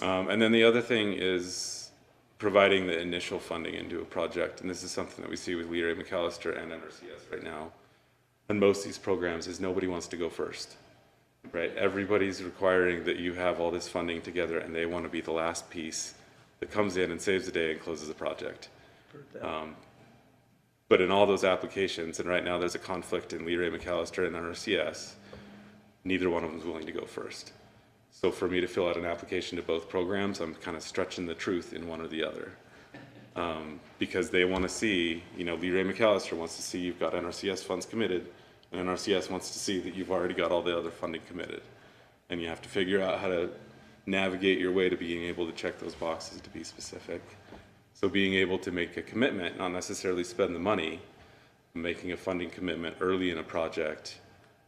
And then the other thing is providing the initial funding into a project, and this is something that we see with Leroy McAllister and NRCS right now. And most of these programs is nobody wants to go first, right? Everybody's requiring that you have all this funding together, and they want to be the last piece that comes in and saves the day and closes the project. But in all those applications, and right now there's a conflict in Leroy McAllister and NRCS, neither one of them is willing to go first. So for me to fill out an application to both programs, I'm kind of stretching the truth in one or the other. Because they want to see, you know, Leroy McAllister wants to see you've got NRCS funds committed, and NRCS wants to see that you've already got all the other funding committed. And you have to figure out how to navigate your way to being able to check those boxes to be specific. So being able to make a commitment, not necessarily spend the money, making a funding commitment early in a project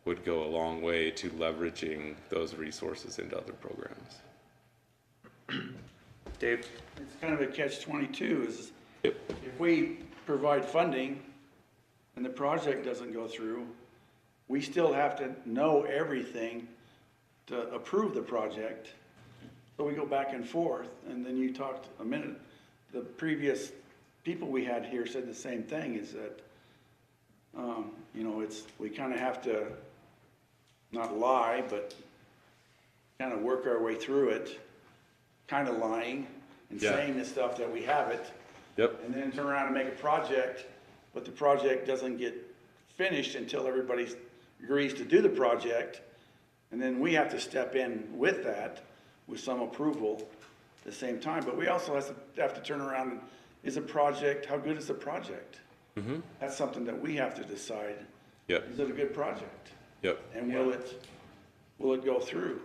would go a long way to leveraging those resources into other programs. Dave? It's kind of a catch-22 is Yep. if we provide funding and the project doesn't go through, we still have to know everything to approve the project. So we go back and forth, and then you talked a minute, the previous people we had here said the same thing, is that, you know, we kind of have to not lie, but kind of work our way through it, kind of lying and Yeah. saying the stuff that we have it, Yep. and then turn around and make a project, but the project doesn't get finished until everybody agrees to do the project. And then we have to step in with that, with some approval at the same time. But we also have to turn around and, is a project, how good is the project? Mm-hmm. That's something that we have to decide. Yep. Is it a good project? Yep. And will it go through?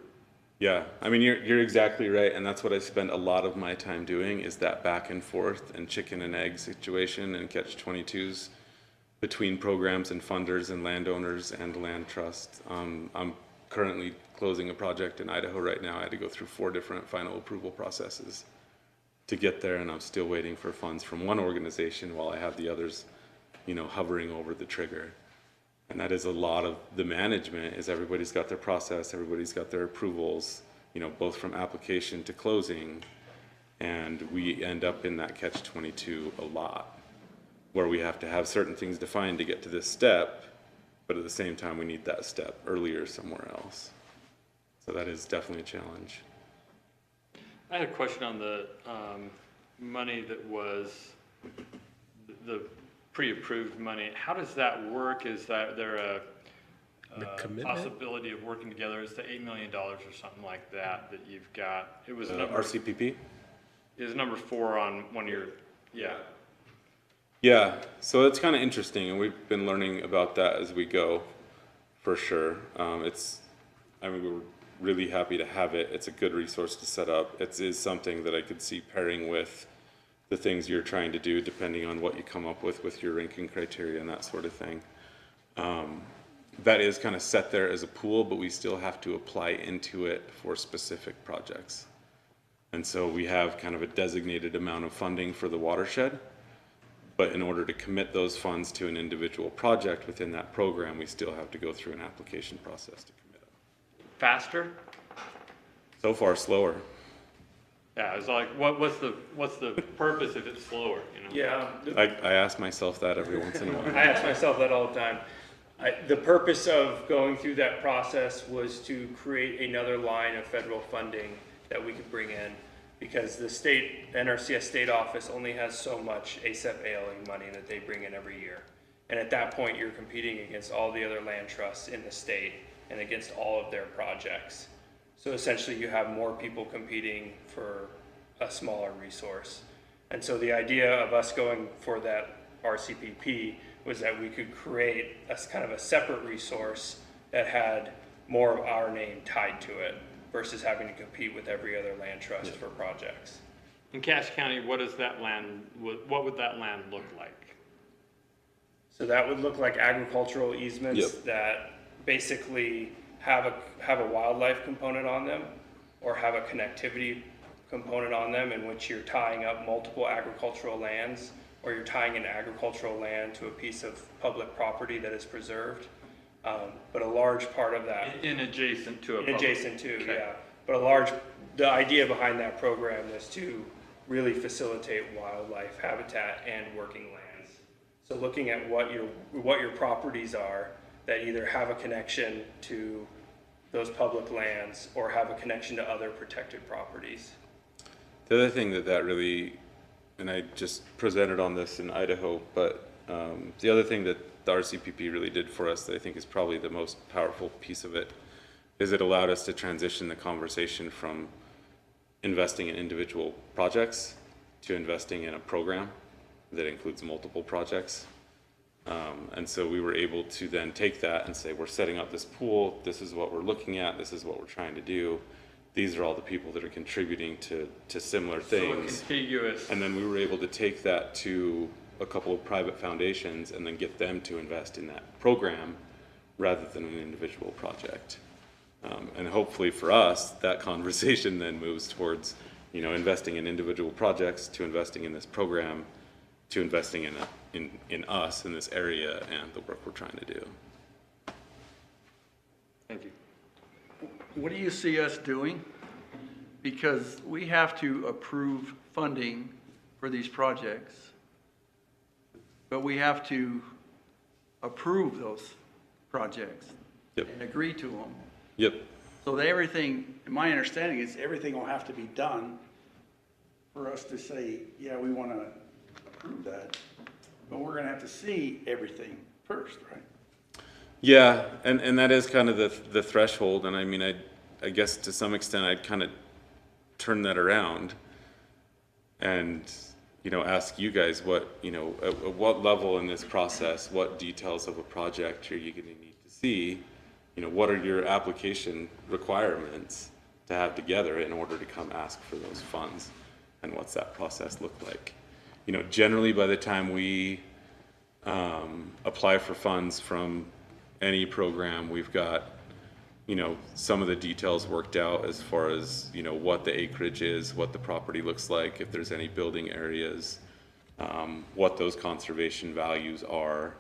Yeah, I mean, you're exactly right, and that's what I spend a lot of my time doing, is that back and forth and chicken and egg situation and catch-22s between programs and funders and landowners and land trust. I'm currently closing a project in Idaho right now. I had to go through 4 different final approval processes to get there, and I'm still waiting for funds from one organization while I have the others, you know, hovering over the trigger. And that is a lot of the management, is everybody's got their process, everybody's got their approvals, you know, both from application to closing. And we end up in that catch-22 a lot, where we have to have certain things defined to get to this step, but at the same time, we need that step earlier somewhere else. So that is definitely a challenge. I had a question on the money that was the pre-approved money. How does that work? Is there a commitment? possibility of working together? It's the $8 million or something like that that you've got. It was RCPP? It was number 4 on one of your, yeah. Yeah, so it's kind of interesting, and we've been learning about that as we go, for sure. I mean, we're really happy to have it. It's a good resource to set up. It is something that I could see pairing with the things you're trying to do, depending on what you come up with your ranking criteria and that sort of thing. That is kind of set there as a pool, but we still have to apply into it for specific projects. And so we have kind of a designated amount of funding for the watershed, but in order to commit those funds to an individual project within that program, we still have to go through an application process to commit them. Faster? So far, slower. Yeah, it's like, what's the purpose if it's slower, you know? Yeah, I ask myself that every once in a I while. ask myself that all the time. The purpose of going through that process was to create another line of federal funding that we could bring in, because the state, NRCS state office only has so much ASAP ailing money that they bring in every year. And at that point, you're competing against all the other land trusts in the state and against all of their projects. So essentially, you have more people competing for a smaller resource. And so the idea of us going for that RCPP was that we could create a kind of a separate resource that had more of our name tied to it versus having to compete with every other land trust for projects. In Cache County, what would that land look like? So that would look like agricultural easements Yep. that basically have a wildlife component on them, or have a connectivity component on them in which you're tying up multiple agricultural lands, or you're tying an agricultural land to a piece of public property that is preserved. But a large part of that. In adjacent to a public. Adjacent to, Okay. yeah. But the idea behind that program is to really facilitate wildlife habitat and working lands. So looking at what your properties are that either have a connection to those public lands or have a connection to other protected properties. The other thing that really, and I just presented on this in Idaho, but the other thing that the RCPP really did for us that I think is probably the most powerful piece of it is it allowed us to transition the conversation from investing in individual projects to investing in a program that includes multiple projects. And so we were able to then take that and say, we're setting up this pool, this is what we're looking at, this is what we're trying to do. These are all the people that are contributing to similar things. So contiguous. And then we were able to take that to a couple of private foundations and then get them to invest in that program rather than an individual project. And hopefully for us, that conversation then moves towards, you know, investing in individual projects to investing in this program to investing in us in this area and the work we're trying to do. Thank you. What do you see us doing? Because we have to approve funding for these projects, but we have to approve those projects Yep. and agree to them. Yep. So that everything, my understanding is everything will have to be done for us to say, yeah, we want to approve that. But we're going to have to see everything first, right? Yeah, and that is kind of the threshold, and I mean, I guess to some extent I'd kind of turn that around and, you know, ask you guys what, you know, at what level in this process, what details of a project are you going to need to see? You know, what are your application requirements to have together in order to come ask for those funds? And what's that process look like? You know, generally by the time we apply for funds from any program, we've got, you know, some of the details worked out as far as, you know, what the acreage is, what the property looks like, if there's any building areas, what those conservation values are.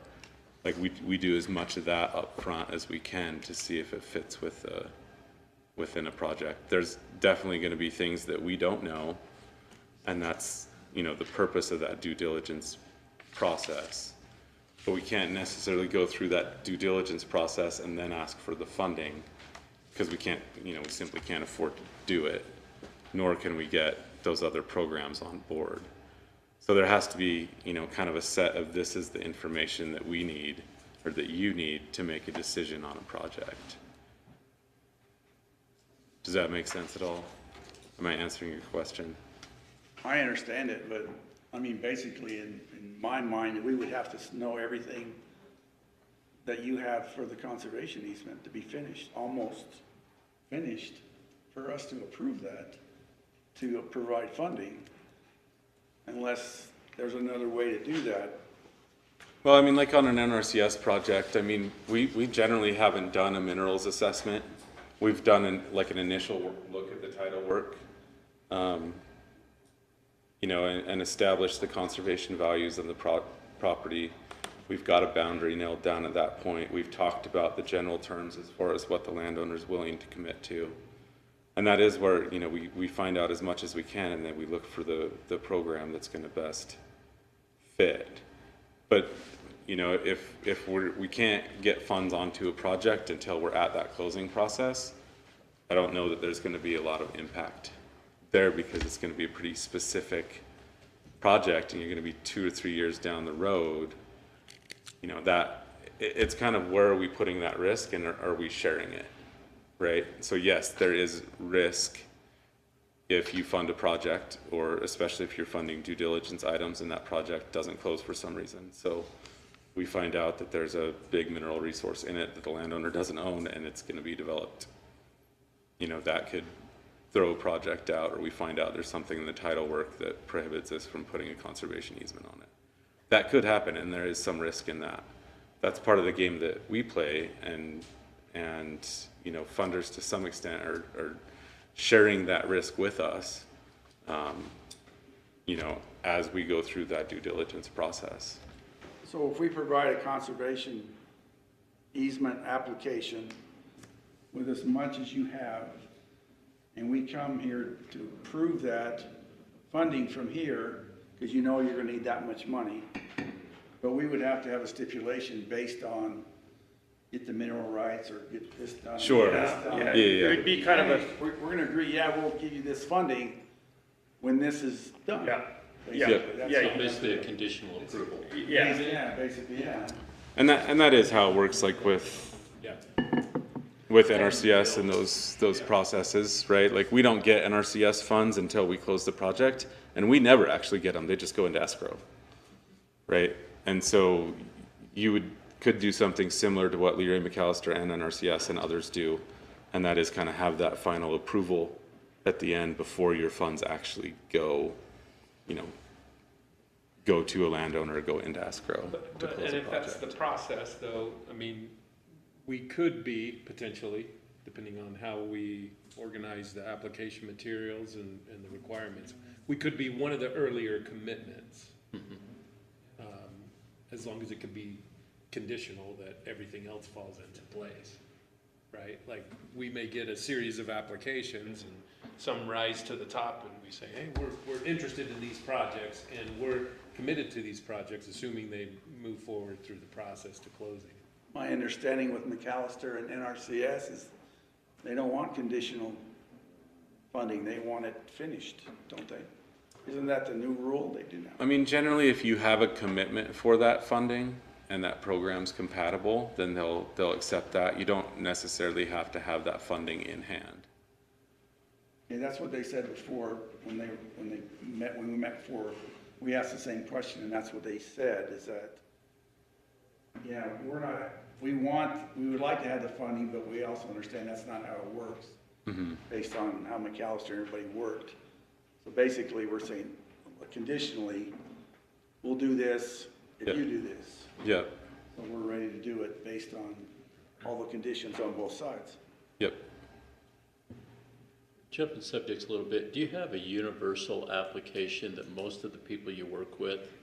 Like we do as much of that up front as we can to see if it fits with within a project. There's definitely going to be things that we don't know, and that's, you know, the purpose of that due diligence process. But we can't necessarily go through that due diligence process and then ask for the funding, because we can't, you know, we simply can't afford to do it, nor can we get those other programs on board. So there has to be, you know, kind of a set of this is the information that we need or that you need to make a decision on a project. Does that make sense at all? Am I answering your question? I understand it, but I mean, basically in my mind, we would have to know everything that you have for the conservation easement to be finished, almost finished, for us to approve that, to provide funding, unless there's another way to do that. Well, I mean, like on an NRCS project, I mean, we generally haven't done a minerals assessment. We've done like an initial look at the title work, you know, and established the conservation values of the property. We've got a boundary nailed down at that point. We've talked about the general terms as far as what the landowner's willing to commit to. And that is where, you know, we find out as much as we can, and then we look for the program that's going to best fit. But, you know, if we can't get funds onto a project until we're at that closing process, I don't know that there's going to be a lot of impact there, because it's going to be a pretty specific project, and you're going to be 2 or 3 years down the road. You know, that it's kind of, where are we putting that risk, and are we sharing it? Right? So yes, there is risk if you fund a project, or especially if you're funding due diligence items and that project doesn't close for some reason. So we find out that there's a big mineral resource in it that the landowner doesn't own, and it's going to be developed. You know, that could throw a project out, or we find out there's something in the title work that prohibits us from putting a conservation easement on it. That could happen, and there is some risk in that. That's part of the game that we play, and you know, funders to some extent are sharing that risk with us you know, as we go through that due diligence process. So if we provide a conservation easement application with as much as you have, and we come here to approve that funding from here, because you know you're gonna need that much money, but we would have to have a stipulation based on get the mineral rights or get this done. Sure. Get this done. Yeah. It would be kind of a, We're gonna agree, yeah, we'll give you this funding when this is done. yeah, Basically, yeah, that's yeah, all. So basically a conditional approval. yeah. Yeah, basically, yeah. And that is how it works, like Yeah. with NRCS and those processes, right? Like, we don't get NRCS funds until we close the project, and we never actually get them, they just go into escrow, right? And so you could do something similar to what Leroy McAllister and NRCS and others do, and that is kind of have that final approval at the end before your funds actually go, you know, go to a landowner, go into escrow to close And a if that's the project. process, though, I mean, we could be potentially, depending on how we organize the application materials and the requirements, we could be one of the earlier commitments. As long as it could be conditional that everything else falls into place, right? Like, we may get a series of applications and some rise to the top and we say, hey, we're interested in these projects and we're committed to these projects, assuming they move forward through the process to closing. My understanding with McAllister and NRCS is they don't want conditional funding, they want it finished, don't they? Isn't that the new rule they do now? I mean, generally, if you have a commitment for that funding and that program's compatible, then they'll accept that. You don't necessarily have to have that funding in hand. Yeah, that's what they said before, when we met before, we asked the same question, and that's what they said, is that, yeah, we would like to have the funding, but we also understand that's not how it works, based on how McAllister and everybody worked. So basically, we're saying, conditionally, we'll do this if you do this. Yep, So we're ready to do it based on all the conditions on both sides. yep. Jumping subjects a little bit, do you have a universal application that most of the people you work with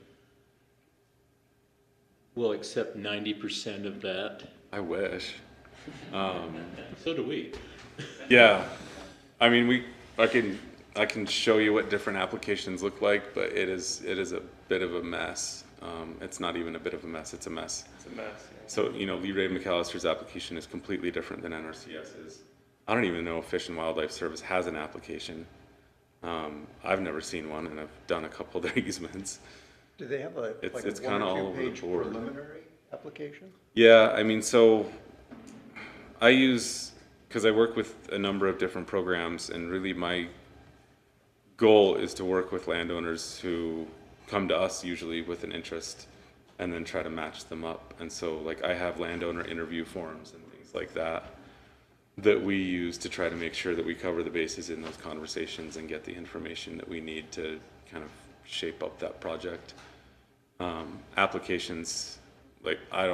will accept 90% of that? I wish. So do we. Yeah, I mean, I can show you what different applications look like, but it is a bit of a mess. It's not even a bit of a mess, it's a mess. It's a mess. So, you know, Leroy McAllister's application is completely different than NRCS's. I don't even know if Fish and Wildlife Service has an application. I've never seen one, and I've done a couple of their easements. Do they have a, It's- like it's a one kinda all or over two the page board. preliminary application? Yeah, I mean, so I use, because I work with a number of different programs, and really my goal is to work with landowners who come to us usually with an interest and then try to match them up. And so, like, I have landowner interview forms and things like that we use to try to make sure that we cover the bases in those conversations and get the information that we need to kind of shape up that project. Applications, like, I'd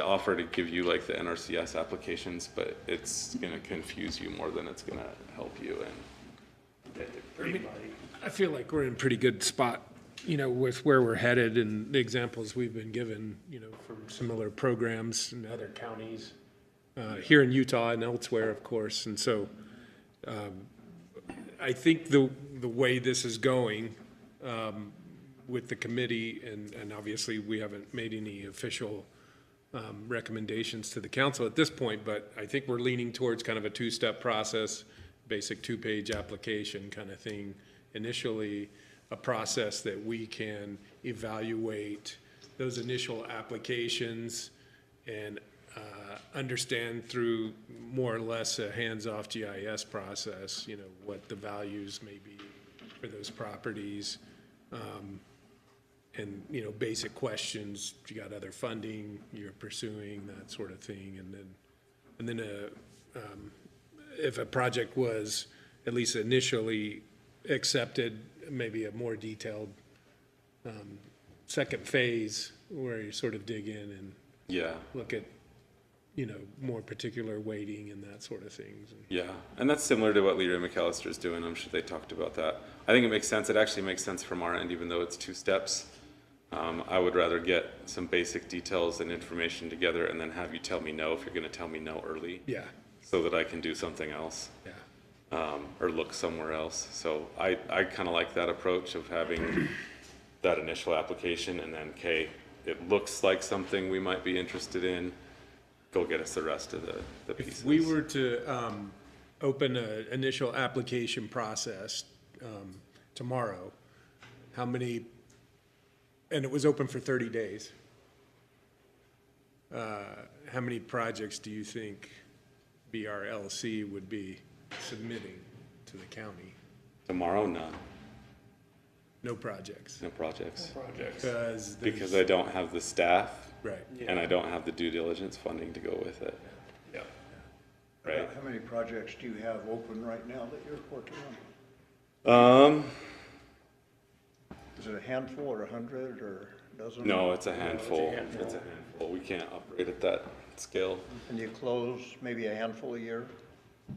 offer to give you like the NRCS applications, but it's gonna confuse you more than it's gonna help you. And Pretty muddy. I feel like we're in a pretty good spot, you know, with where we're headed and the examples we've been given, you know, from similar programs in other counties, here in Utah and elsewhere, of course. And so, I think the way this is going, with the committee, and obviously we haven't made any official, recommendations to the council at this point, but I think we're leaning towards kind of a two-step process, basic two-page application kind of thing. Initially, a process that we can evaluate those initial applications and understand through more or less a hands-off GIS process, you know, what the values may be for those properties. And, you know, basic questions, you got other funding you're pursuing, that sort of thing. And then if a project was at least initially accepted, maybe a more detailed second phase where you sort of dig in and yeah, look at more particular weighting and that sort of things. Yeah, and that's similar to what Leroy McAllister's doing. I'm sure they talked about that. I think it makes sense. It actually makes sense from our end, even though it's 2 steps. I would rather get some basic details and information together and then have you tell me no if you're going to tell me no early. Yeah, So that I can do something else. yeah. Or look somewhere else. So I kind of like that approach of having that initial application and then, okay, it looks like something we might be interested in. Go get us the rest of the pieces. If we were to open an initial application process tomorrow, how many, and it was open for 30 days, how many projects do you think BRLC would be submitting to the county? Tomorrow, none. No projects? No projects. Because I don't have the staff. Right. And I don't have the due diligence funding to go with it. Yeah. Right. How many projects do you have open right now that you're working on? Is it a handful or 100 or a dozen? No, it's a handful. It's a handful. We can't operate at that scale. And you close maybe a handful a year?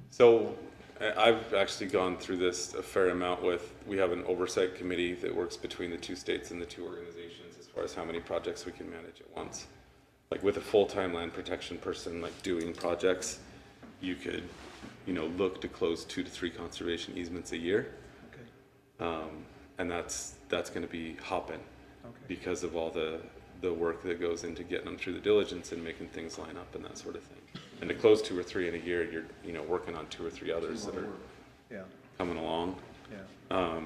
So I've actually gone through this a fair amount we have an oversight committee that works between the 2 states and the 2 organizations as far as how many projects we can manage at once. Like with a full-time land protection person, like doing projects, you could, look to close 2 to 3 conservation easements a year. Okay. And that's going to be hopping Okay. because of all the work that goes into getting them through the diligence and making things line up and that sort of thing. And to close 2 or 3 in a year, you're working on 2 or 3 others that are Yeah, coming along. yeah.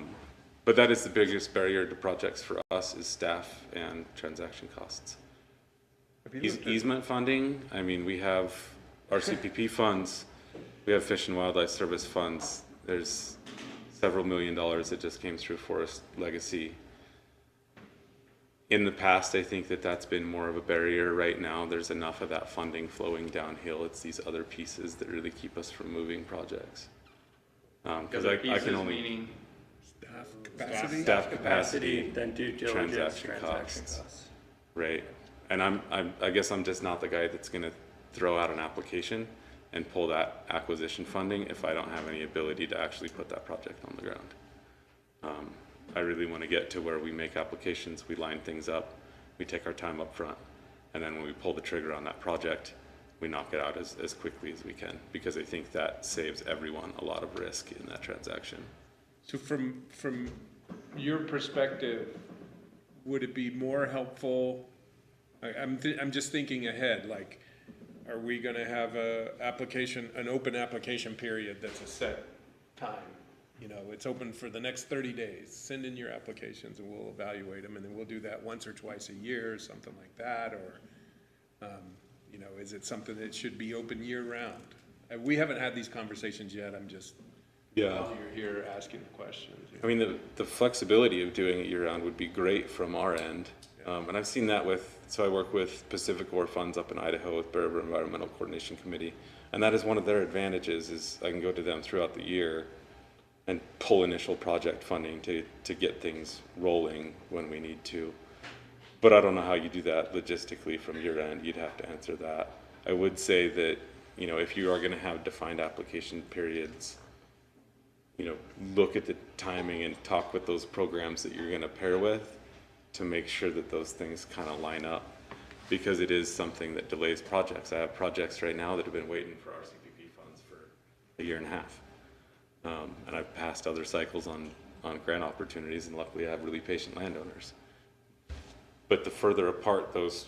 But that is the biggest barrier to projects for us is staff and transaction costs. Have you looked at- Easement funding, I mean, we have our CPP funds, we have Fish and Wildlife Service funds. There's several $1 million that just came through Forest Legacy. In the past, I think that's been more of a barrier. Right now, there's enough of that funding flowing downhill. It's these other pieces that really keep us from moving projects. Because I can only Meaning staff capacity, Then due diligence, transaction costs. Right, and I guess I'm just not the guy that's gonna throw out an application and pull that acquisition funding if I don't have any ability to actually put that project on the ground. I really wanna get to where we make applications, we line things up, we take our time up front, and then when we pull the trigger on that project, we knock it out as quickly as we can, because I think that saves everyone a lot of risk in that transaction. So from your perspective, would it be more helpful, I'm just thinking ahead, like, are we gonna have an open application period that's a set time? It's open for the next 30 days, send in your applications and we'll evaluate them, and then we'll do that once or twice a year, or something like that, or, is it something that should be open year-round? We haven't had these conversations yet, I'm just, Yeah. you're here asking the questions. I mean, the flexibility of doing it year-round would be great from our end. And I've seen that so I work with Pacific Ore Funds up in Idaho with Bear River Environmental Coordination Committee. And that is one of their advantages is I can go to them throughout the year and pull initial project funding to get things rolling when we need to. But I don't know how you do that logistically from your end. You'd have to answer that. I would say that, if you are gonna have defined application periods, look at the timing and talk with those programs that you're gonna pair with to make sure that those things kind of line up, because it is something that delays projects. I have projects right now that have been waiting for our CPP funds for 1.5 years. And I've passed other cycles on grant opportunities, and luckily I have really patient landowners. But the further apart those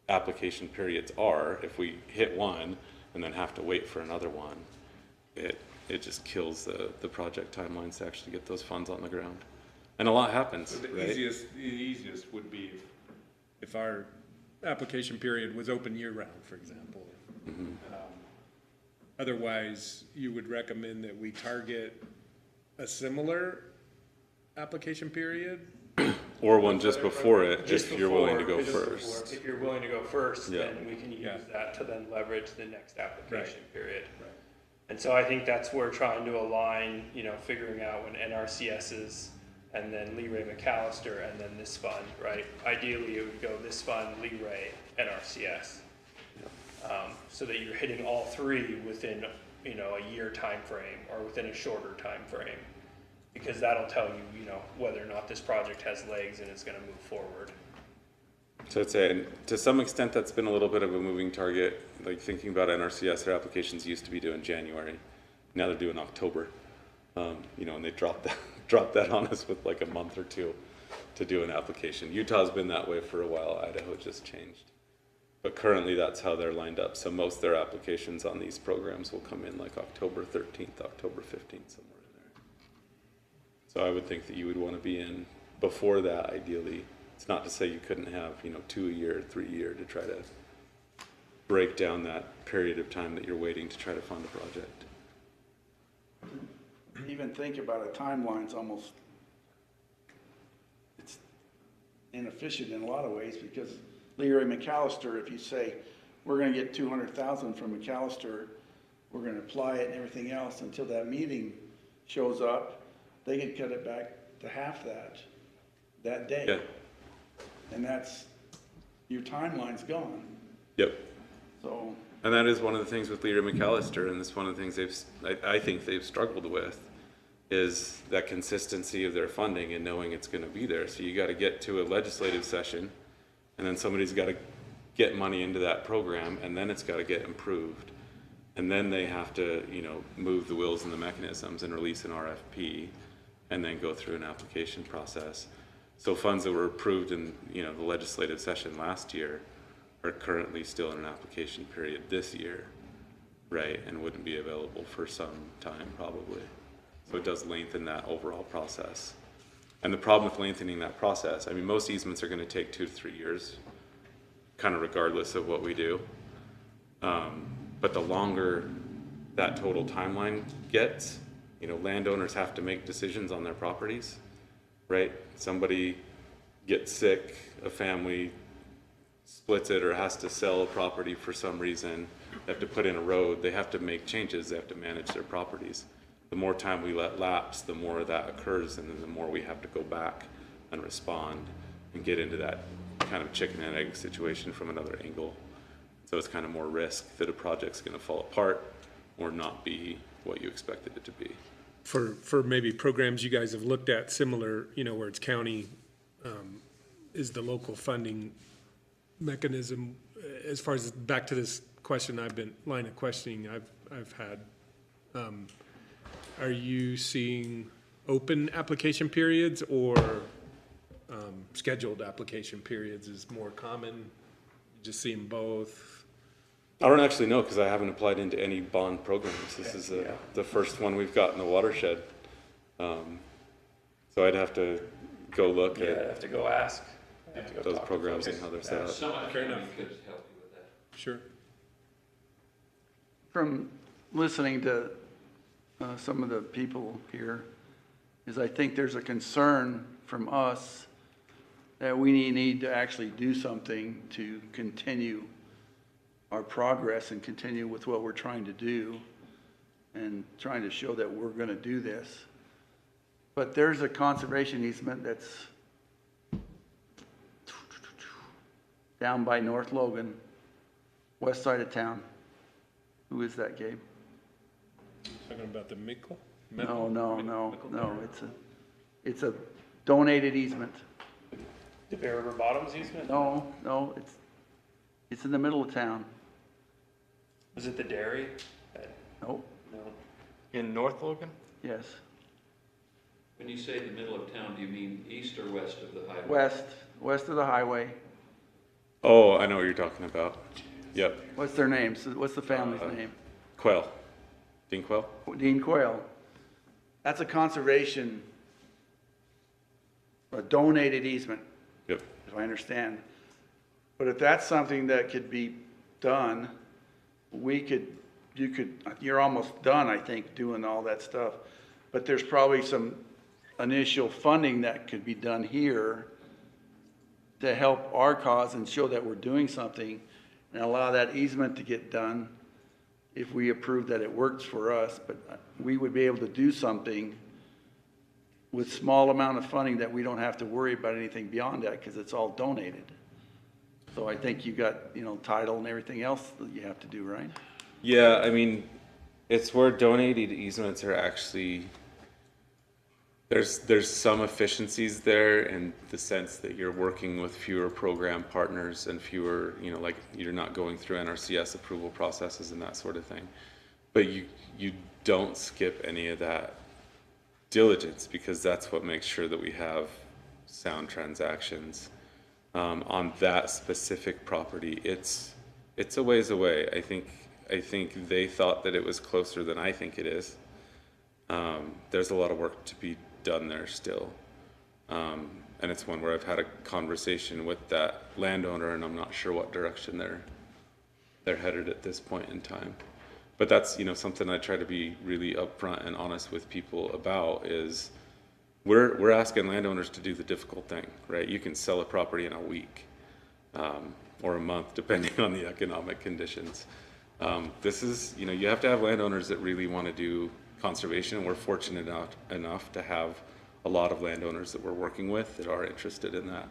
application periods are, if we hit one and then have to wait for another one, it just kills the project timelines to actually get those funds on the ground. And a lot happens, So the right? easiest would be if our application period was open year-round, for example. Otherwise, you would recommend that we target a similar application period? Or one just before it, if you're willing to go Just before. first. If you're willing to go first, Yeah. then we can use Yeah. that to then leverage the next application period. Right. And so I think that's where trying to align, figuring out when NRCS's and then Leroy McAllister and then this fund, right? Ideally, it would go this fund, Leroy, NRCS. so that you're hitting all three within, you know, a year time frame or within a shorter time frame. Because that'll tell you, you know, whether or not this project has legs and it's gonna move forward. So I'd say, and to some extent, that's been a little bit of a moving target. Like thinking about NRCS, their applications used to be due in January. Now they're due in October. You know, and they dropped that on us with like a month or two to do an application. Utah's been that way for a while. Idaho just changed. But currently that's how they're lined up. So most of their applications on these programs will come in like October 13th, October 15th, somewhere in there. So I would think that you would want to be in before that, ideally. It's not to say you couldn't have, you know, 2 a year, 3 a year to try to break down that period of time that you're waiting to try to fund a project. Even think about a timeline's almost, it's inefficient in a lot of ways, because Leroy McAllister, if you say, we're gonna get 200,000 from McAllister, we're gonna apply it and everything else until that meeting shows up, they could cut it back to half that day. Yeah. And that's, your timeline's gone, Yep. so. And that is one of the things with Leader McAllister, and it's one of the things I think they've struggled with, is that consistency of their funding and knowing it's going to be there. So you got to get to a legislative session, and then somebody's got to get money into that program, and then it's got to get improved. And then they have to, you know, move the wheels and the mechanisms and release an RFP, and then go through an application process. So funds that were approved in, you know, the legislative session last year are currently still in an application period this year, right? And wouldn't be available for some time probably. So it does lengthen that overall process. And the problem with lengthening that process, I mean, most easements are gonna take 2 to 3 years, kind of regardless of what we do. But the longer that total timeline gets, you know, landowners have to make decisions on their properties, right? Somebody gets sick, a family splits it or has to sell a property for some reason, they have to put in a road, they have to make changes, they have to manage their properties. The more time we let lapse, the more that occurs, and then the more we have to go back and respond and get into that kind of chicken and egg situation from another angle. So it's kind of more risk that a project's going to fall apart or not be what you expected it to be. For maybe programs you guys have looked at similar, you know, where it's county, is the local funding mechanism, as far as back to this question line of questioning I've had, are you seeing open application periods or scheduled application periods is more common? Just seeing both? I don't actually know because I haven't applied into any bond programs. This is the first one we've got in the watershed. So I'd have to go look I'd at have to go ask. I'd have to go those talk to programs folks. and how they're set up. Fair enough. Could help you with that. Sure. From listening to some of the people here, is I think there's a concern from us that we need to actually do something to continue our progress and continue with what we're trying to do and trying to show that we're going to do this. But there's a conservation easement that's down by North Logan, west side of town. Who is that, Gabe? Talking about the Mickle? No. It's a donated easement. The Bear River Bottoms easement? No, it's in the middle of town. Was it the dairy? Nope, No. In North Logan? yes, When you say the middle of town, do you mean east or west of the highway? west of the highway. Oh, I know what you're talking about. Yep, What's their name? What's the family's name? Quail. Dean Quail? Dean Quayle. That's a conservation, a donated easement, Yep. if I understand. But if that's something that could be done, you're almost done, I think, doing all that stuff. But there's probably some initial funding that could be done here to help our cause and show that we're doing something and allow that easement to get done if we approve that it works for us. But we would be able to do something with small amount of funding that we don't have to worry about anything beyond that because it's all donated. So I think you got, title and everything else that you have to do, right? Yeah, I mean, it's where donated easements are actually, there's some efficiencies there in the sense that you're working with fewer program partners and fewer, like you're not going through NRCS approval processes and that sort of thing. But you don't skip any of that diligence, because that's what makes sure that we have sound transactions. On that specific property, it's a ways away. I think they thought that it was closer than I think it is. There's a lot of work to be done there still. And it's one where I've had a conversation with that landowner, and I'm not sure what direction they're headed at this point in time. But that's, something I try to be really upfront and honest with people about is we're asking landowners to do the difficult thing, right? You can sell a property in a week, or a month, depending on the economic conditions. This is, you have to have landowners that really want to do conservation. We're fortunate enough to have a lot of landowners that we're working with that are interested in that.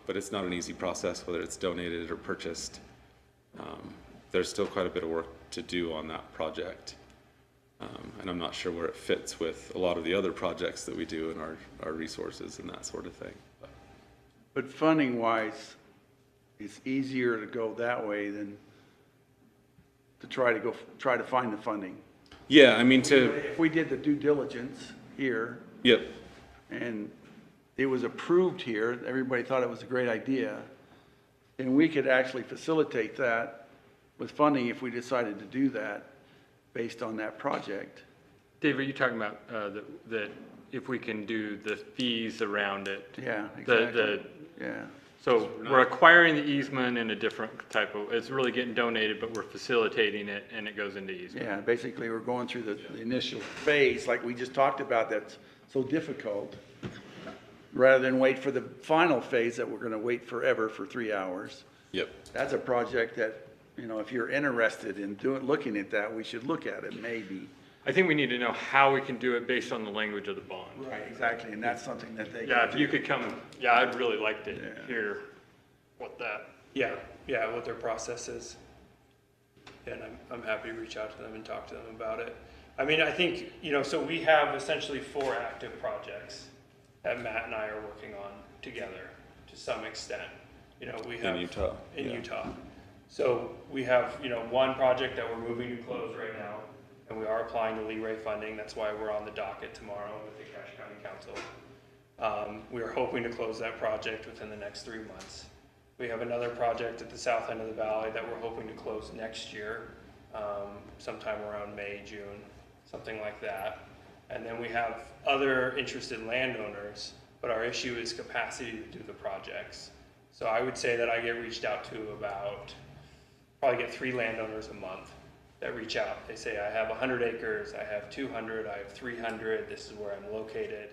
But it's not an easy process, whether it's donated or purchased. There's still quite a bit of work to do on that project. And I'm not sure where it fits with a lot of the other projects that we do and our resources and that sort of thing. But funding wise, it's easier to go that way than to try to find the funding. Yeah, I mean If we did the due diligence here. Yep. And it was approved here, everybody thought it was a great idea, and we could actually facilitate that with funding if we decided to do that based on that project. Dave, are you talking about that if we can do the fees around it? Yeah, exactly. Yeah. So we're acquiring the easement in a different type of, it's really getting donated, but we're facilitating it and it goes into easement. Yeah, basically we're going through the initial phase, like we just talked about, that's so difficult, rather than wait for the final phase that we're gonna wait forever for 3 hours. Yep. That's a project that, if you're interested in looking at that, we should look at it, maybe. I think we need to know how we can do it based on the language of the bond. Right, exactly, and that's something that they. Yeah, if you could come, yeah, I'd really like to hear what that. What their process is. And I'm happy to reach out to them and talk to them about it. I mean, I think, so we have essentially 4 active projects that Matt and I are working on together to some extent. We have. In Utah. In Utah. So we have, one project that we're moving to close right now, and we are applying to Lee Ray funding. That's why we're on the docket tomorrow with the Cache County Council. We are hoping to close that project within the next 3 months. We have another project at the south end of the valley that we're hoping to close next year, sometime around May, June, something like that. And then we have other interested landowners, but our issue is capacity to do the projects. So I would say that I get reached out to probably get 3 landowners a month that reach out. They say, I have 100 acres, I have 200, I have 300, this is where I'm located.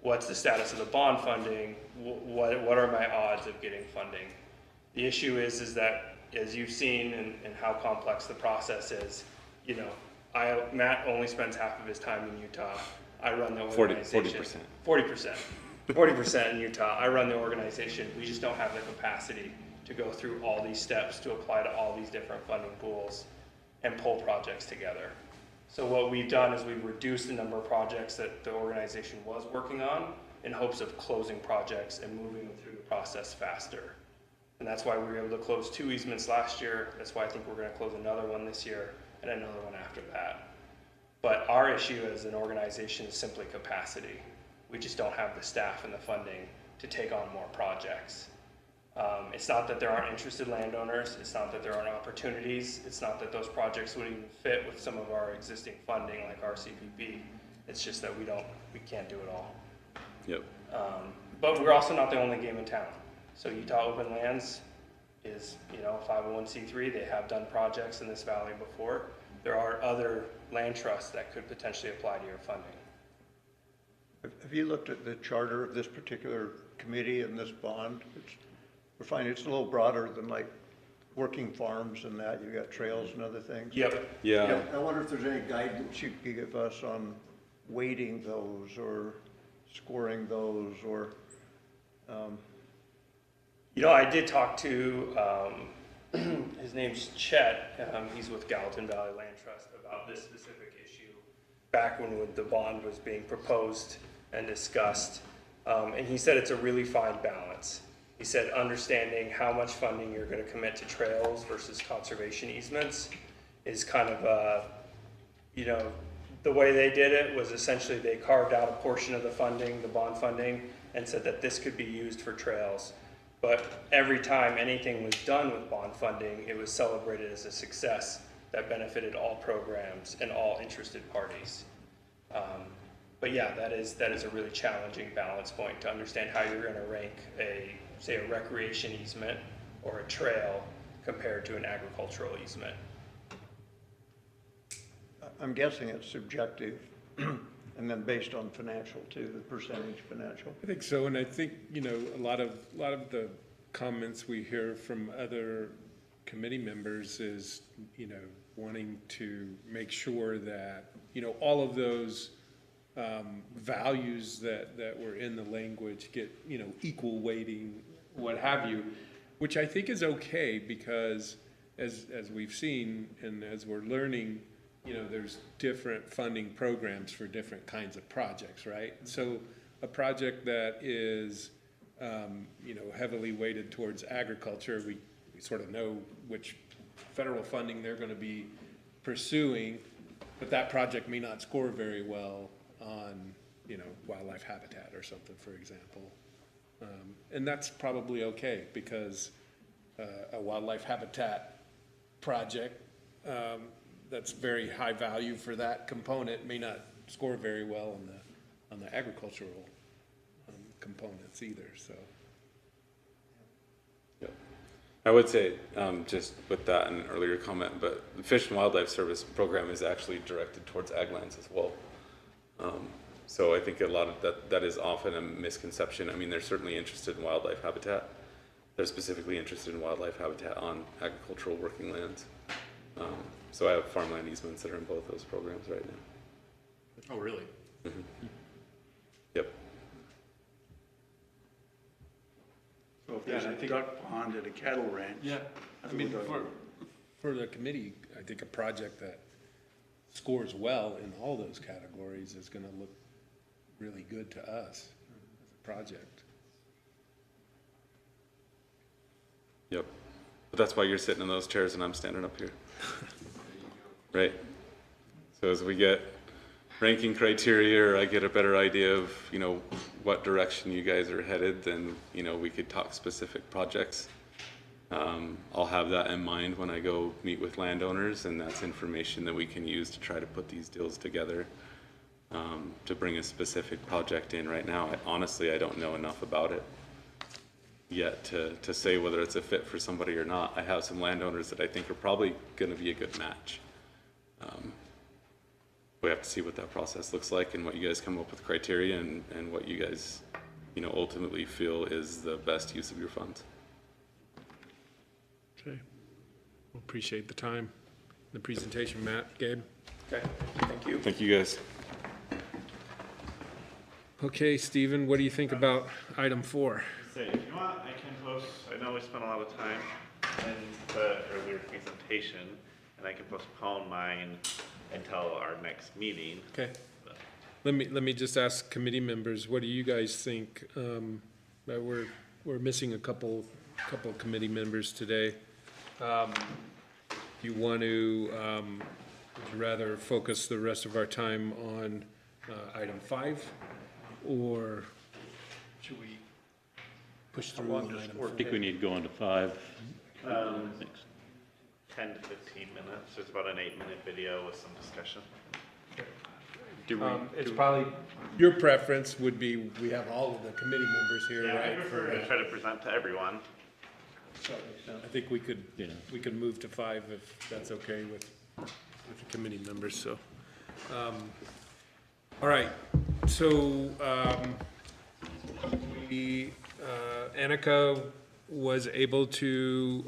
What's the status of the bond funding? What are my odds of getting funding? The issue is that, as you've seen and how complex the process is, Matt only spends half of his time in Utah. I run the organization. 40%. 40% in Utah. I run the organization. We just don't have the capacity to go through all these steps to apply to all these different funding pools and pull projects together. So what we've done is we've reduced the number of projects that the organization was working on in hopes of closing projects and moving them through the process faster. And that's why we were able to close 2 easements last year. That's why I think we're going to close another one this year and another one after that. But our issue as an organization is simply capacity. We just don't have the staff and the funding to take on more projects. It's not that there aren't interested landowners. It's not that there aren't opportunities. It's not that those projects would even fit with some of our existing funding like RCPP. It's just that we can't do it all. Yep. But we're also not the only game in town. So Utah Open Lands is, a 501c3. They have done projects in this valley before. There are other land trusts that could potentially apply to your funding. Have you looked at the charter of this particular committee and this bond? We're finding it's a little broader than like working farms and that. You've got trails and other things. Yep. Yeah. I wonder if there's any guidance you could give us on weighting those or scoring those or You know, I did talk to, his name's Chet, he's with Gallatin Valley Land Trust, about this specific issue back when the bond was being proposed and discussed. And he said it's a really fine balance. He said understanding how much funding you're gonna commit to trails versus conservation easements is kind of a, you know, the way they did it was essentially they carved out a portion of the funding, the bond funding, and said that this could be used for trails. But every time anything was done with bond funding, it was celebrated as a success that benefited all programs and all interested parties. But yeah, that is a really challenging balance point to understand how you're gonna rank say a recreation easement or a trail compared to an agricultural easement. I'm guessing it's subjective, and then based on financial too, the percentage financial. I think so, and I think, you know, a lot of the comments we hear from other committee members is, you know, wanting to make sure that, you know, all of those values that were in the language get, you know, equal weighting, what have you, which I think is okay, because as we've seen and as we're learning, you know, there's different funding programs for different kinds of projects, right? So a project that is, you know, heavily weighted towards agriculture, we sort of know which federal funding they're gonna be pursuing, but that project may not score very well on, you know, wildlife habitat or something, for example. And that's probably okay, because a wildlife habitat project that's very high value for that component may not score very well on the agricultural components either, so. Yep. I would say, just with that and an earlier comment, but the Fish and Wildlife Service program is actually directed towards ag lands as well. So I think a lot of that is often a misconception. I mean, they're certainly interested in wildlife habitat. They're specifically interested in wildlife habitat on agricultural working lands. So I have farmland easements that are in both those programs right now. Oh, really? Mm-hmm. Yep. So if there's a duck pond at a cattle ranch. Yeah, I mean, for the committee, I think a project that scores well in all those categories is gonna look really good to us as a project. Yep. But that's why you're sitting in those chairs and I'm standing up here. Right. So as we get ranking criteria, or I get a better idea of, you know, what direction you guys are headed, then, you know, we could talk specific projects. I'll have that in mind when I go meet with landowners, and that's information that we can use to try to put these deals together, to bring a specific project in. Right now, honestly, I don't know enough about it yet to say whether it's a fit for somebody or not. I have some landowners that I think are probably going to be a good match. We have to see what that process looks like and what you guys come up with criteria, and what you guys, you know, ultimately feel is the best use of your funds. Okay. Well, appreciate the time, the presentation, Matt, Gabe. Okay, thank you. Thank you guys. Okay, Stephen, what do you think about item 4? Say, if you want, I can post, I know we spent a lot of time in the earlier presentation, and I can postpone mine until our next meeting. Okay. Let me just ask committee members, what do you guys think? That we're missing a couple committee members today. Do you want to, would you rather focus the rest of our time on item 5, or should we push through on item 4? I think we need to go on to 5. 10 to 15 minutes, just about an 8-minute video with some discussion. It's probably, your preference would be, we have all of the committee members here, Yeah, I right? prefer to try to present to everyone. I think we could move to 5 if that's okay with the committee members, so. All right, so, Annika was able to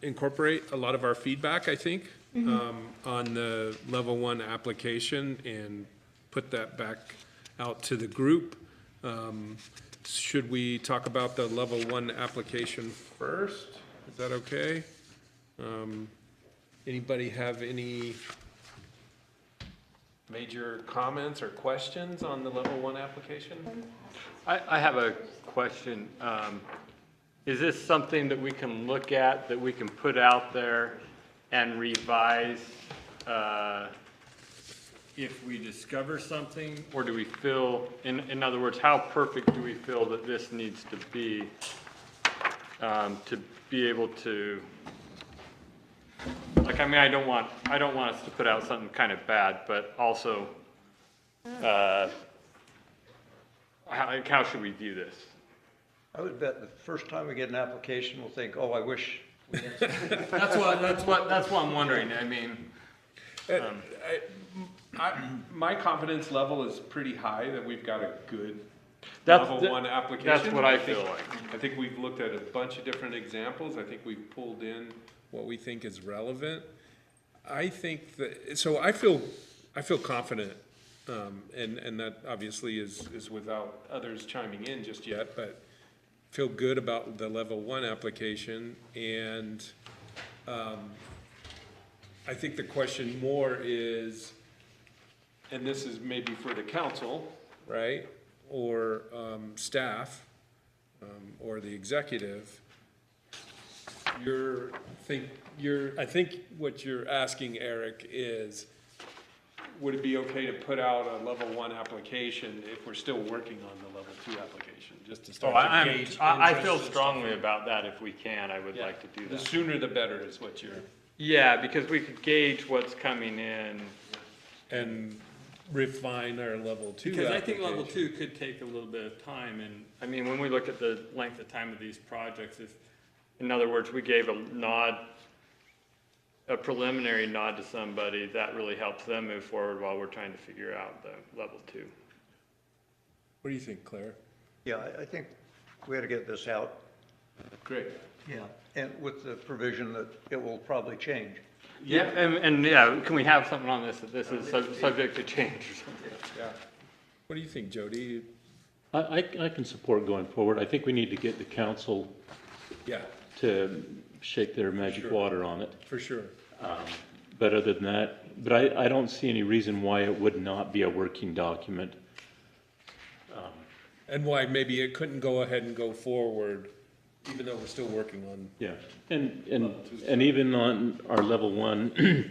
incorporate a lot of our feedback, I think, on the level 1 application, and put that back out to the group. should we talk about the level 1 application first? Is that okay? Anybody have any major comments or questions on the level 1 application? I have a question. Is this something that we can look at, that we can put out there and revise if we discover something? Or do we feel, in other words, how perfect do we feel that this needs to be able to, like, I mean, I don't want us to put out something kind of bad, but also, how should we view this? I would bet the first time we get an application, we'll think, oh, I wish we had something. That's what I'm wondering. I mean, My confidence level is pretty high that we've got a good That's- level 1 application. that's what I think- feel like. I think we've looked at a bunch of different examples. I think we've pulled in what we think is relevant. I think that, so I feel confident, and that obviously is without others chiming in just yet, but feel good about the level 1 application. And I think the question more is, and this is maybe for the council, right, or staff, or the executive, I think what you're asking, Eric, is, would it be okay to put out a level 1 application if we're still working on the level 2 application, just to start to gauge I feel interest and strongly stuff? about that. If we can, I would Yeah. like to do The that. sooner the better is what you're, Yeah, because we could gauge what's coming in. and refine our level 2 Because I think level application. 2 could take a little bit of time, and, I mean, when we look at the length of time of these projects, if, in other words, we gave a preliminary nod to somebody, that really helps them move forward while we're trying to figure out the level 2. What do you think, Claire? Yeah, I think we ought to get this out. Great. Yeah. And with the provision that it will probably change. Yeah, and yeah, can we have something on this, that this is subject to change or something? Yeah. What do you think, Jody? I can support going forward. I think we need to get the council Yeah, to shake their magic Sure. water on it. for sure. But other than that, but I don't see any reason why it would not be a working document. And why maybe it couldn't go ahead and go forward, even though we're still working on. Yeah, and even on our level 1,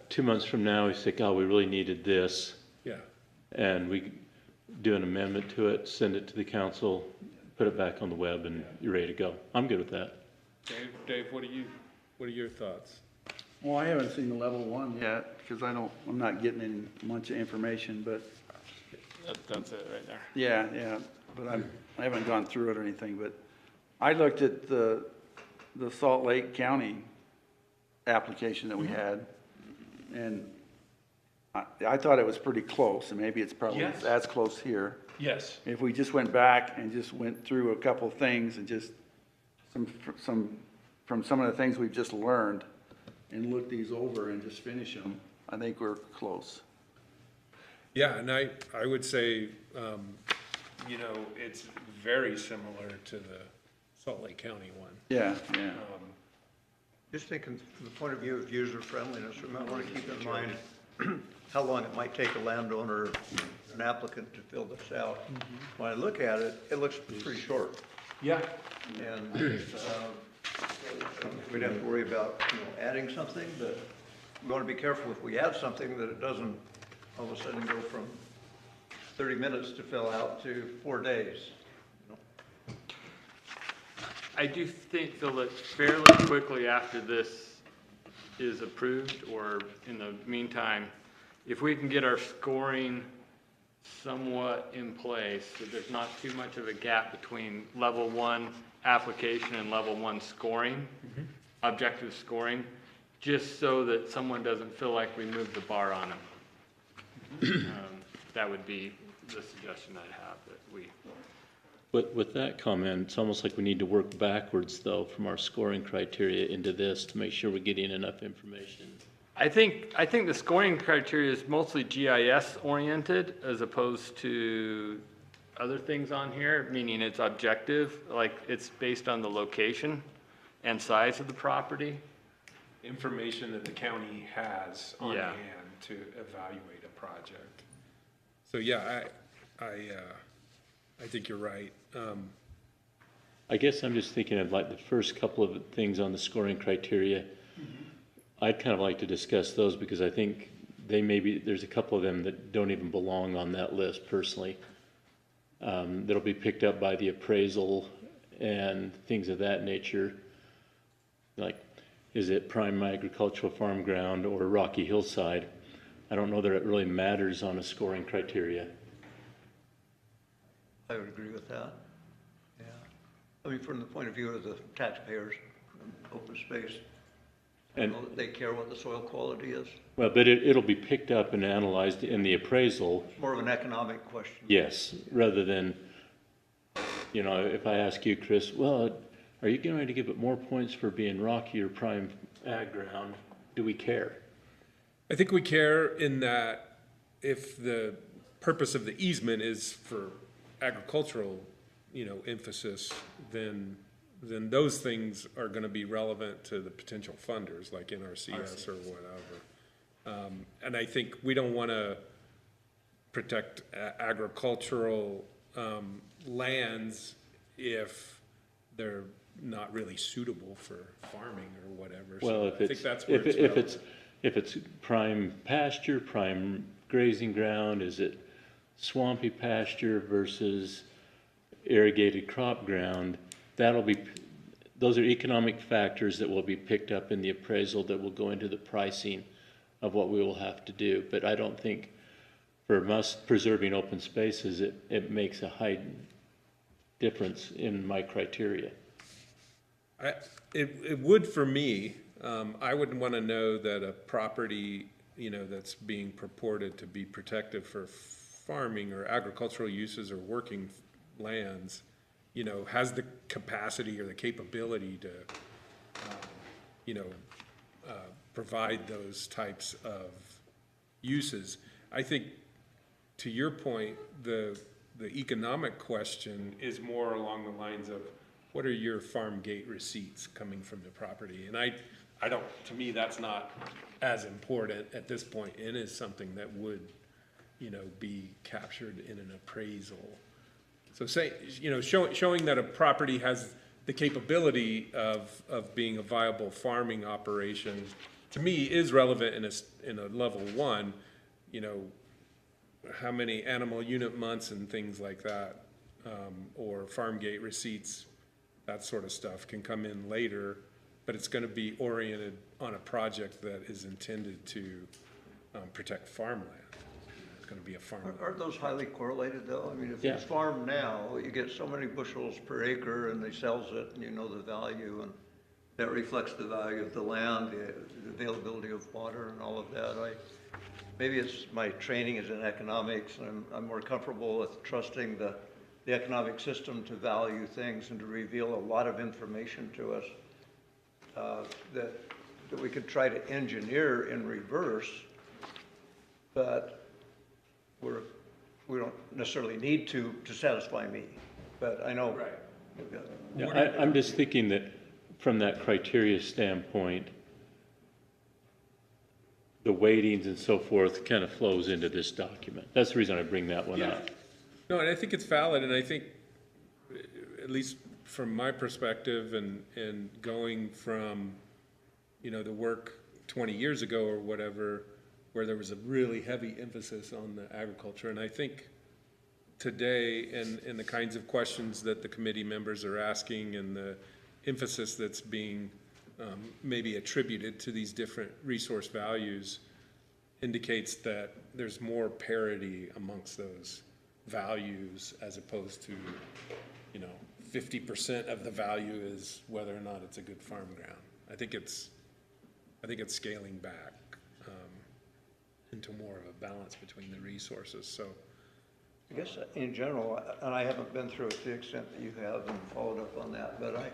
2 months from now, we say, God, we really needed this, Yeah. and we do an amendment to it, send it to the council, put it back on the web, and you're ready to go. I'm good with that. Dave, what are your thoughts? Well, I haven't seen the level 1 yet, because I'm not getting any much information, but, That's it right there. yeah, but I haven't gone through it or anything, but I looked at the Salt Lake County application that we had, and I thought it was pretty close, and maybe it's probably Yes. as close here. Yes. If we just went back and just went through a couple things and just from some of the things we've just learned and look these over and just finish them, I think we're close. Yeah, and I would say, it's very similar to the Salt Lake County one. Yeah. Just thinking from the point of view of user friendliness, we might want to keep in mind how long it might take a landowner, an applicant to fill this out. When I look at it, it looks pretty short. Yeah. And we'd have to worry about, adding something, but we want to be careful if we add something that it doesn't all of a sudden go from 30 minutes to fill out to 4 days. I do think, though, that fairly quickly after this is approved, or in the meantime, if we can get our scoring somewhat in place, that there's not too much of a gap between level 1 application and level 1 scoring, objective scoring, just so that someone doesn't feel like we moved the bar on them. That would be the suggestion I'd have, that we. With that comment, it's almost like we need to work backwards, though, from our scoring criteria into this to make sure we're getting enough information. I think the scoring criteria is mostly GIS oriented as opposed to other things on here, meaning it's objective, like it's based on the location and size of the property. Information that the county has on Yeah. hand to evaluate a project. So, yeah, I think you're right. I guess I'm just thinking of like the first couple of things on the scoring criteria. I'd kind of like to discuss those because I think there's a couple of them that don't even belong on that list personally. That'll be picked up by the appraisal and things of that nature. Like, is it prime agricultural farm ground or rocky hillside? I don't know that it really matters on a scoring criteria. I would agree with that. Yeah. I mean, from the point of view of the taxpayers, open space, And they care what the soil quality is. well, but it'll be picked up and analyzed in the appraisal. It's more of an economic question. Yes, rather than, you know, if I ask you, Chris, well, are you going to give it more points for being rocky or prime ag ground? Do we care? I think we care in that if the purpose of the easement is for agricultural, emphasis, then those things are gonna be relevant to the potential funders, like NRCS or whatever. And I think we don't wanna protect agricultural, lands if they're not really suitable for farming or whatever. So Well, I if think it's, that's where if it's it- relevant. if it's prime pasture, prime grazing ground, is it swampy pasture versus irrigated crop ground? Those are economic factors that will be picked up in the appraisal that will go into the pricing of what we will have to do. But I don't think for us preserving open spaces, it makes a high difference in my criteria. It would for me. I would want to know that a property, that's being purported to be protected for farming or agricultural uses or working lands, has the capacity or the capability to, provide those types of uses. I think, to your point, the economic question is more along the lines of, what are your farm gate receipts coming from the property? And I don't, to me, that's not as important at this point, and is something that would, be captured in an appraisal. So showing that a property has the capability of being a viable farming operation, to me, is relevant in a level one, how many animal unit months and things like that, or farm gate receipts, that sort of stuff can come in later, but it's gonna be oriented on a project that is intended to protect farmland. It's gonna be a farm. Aren't those highly correlated though? I mean, if Yeah. it's farmed now, you get so many bushels per acre and they sells it and you know the value, and that reflects the value of the land, the availability of water and all of that. Maybe it's my training is in economics, and I'm more comfortable with trusting the economic system to value things and to reveal a lot of information to us that we could try to engineer in reverse, but we don't necessarily need to satisfy me. But I know. Right. Yeah, I'm just thinking that from that criteria standpoint, the weightings and so forth kind of flows into this document. That's the reason I bring that one up. No, and I think it's valid, and I think, at least from my perspective, and going from, the work 20 years ago or whatever, where there was a really heavy emphasis on the agriculture, and I think today, and the kinds of questions that the committee members are asking, and the emphasis that's being maybe attributed to these different resource values, indicates that there's more parity amongst those values, as opposed to, 50% of the value is whether or not it's a good farm ground. I think it's scaling back into more of a balance between the resources. So I guess in general, and I haven't been through it to the extent that you have and followed up on that, but I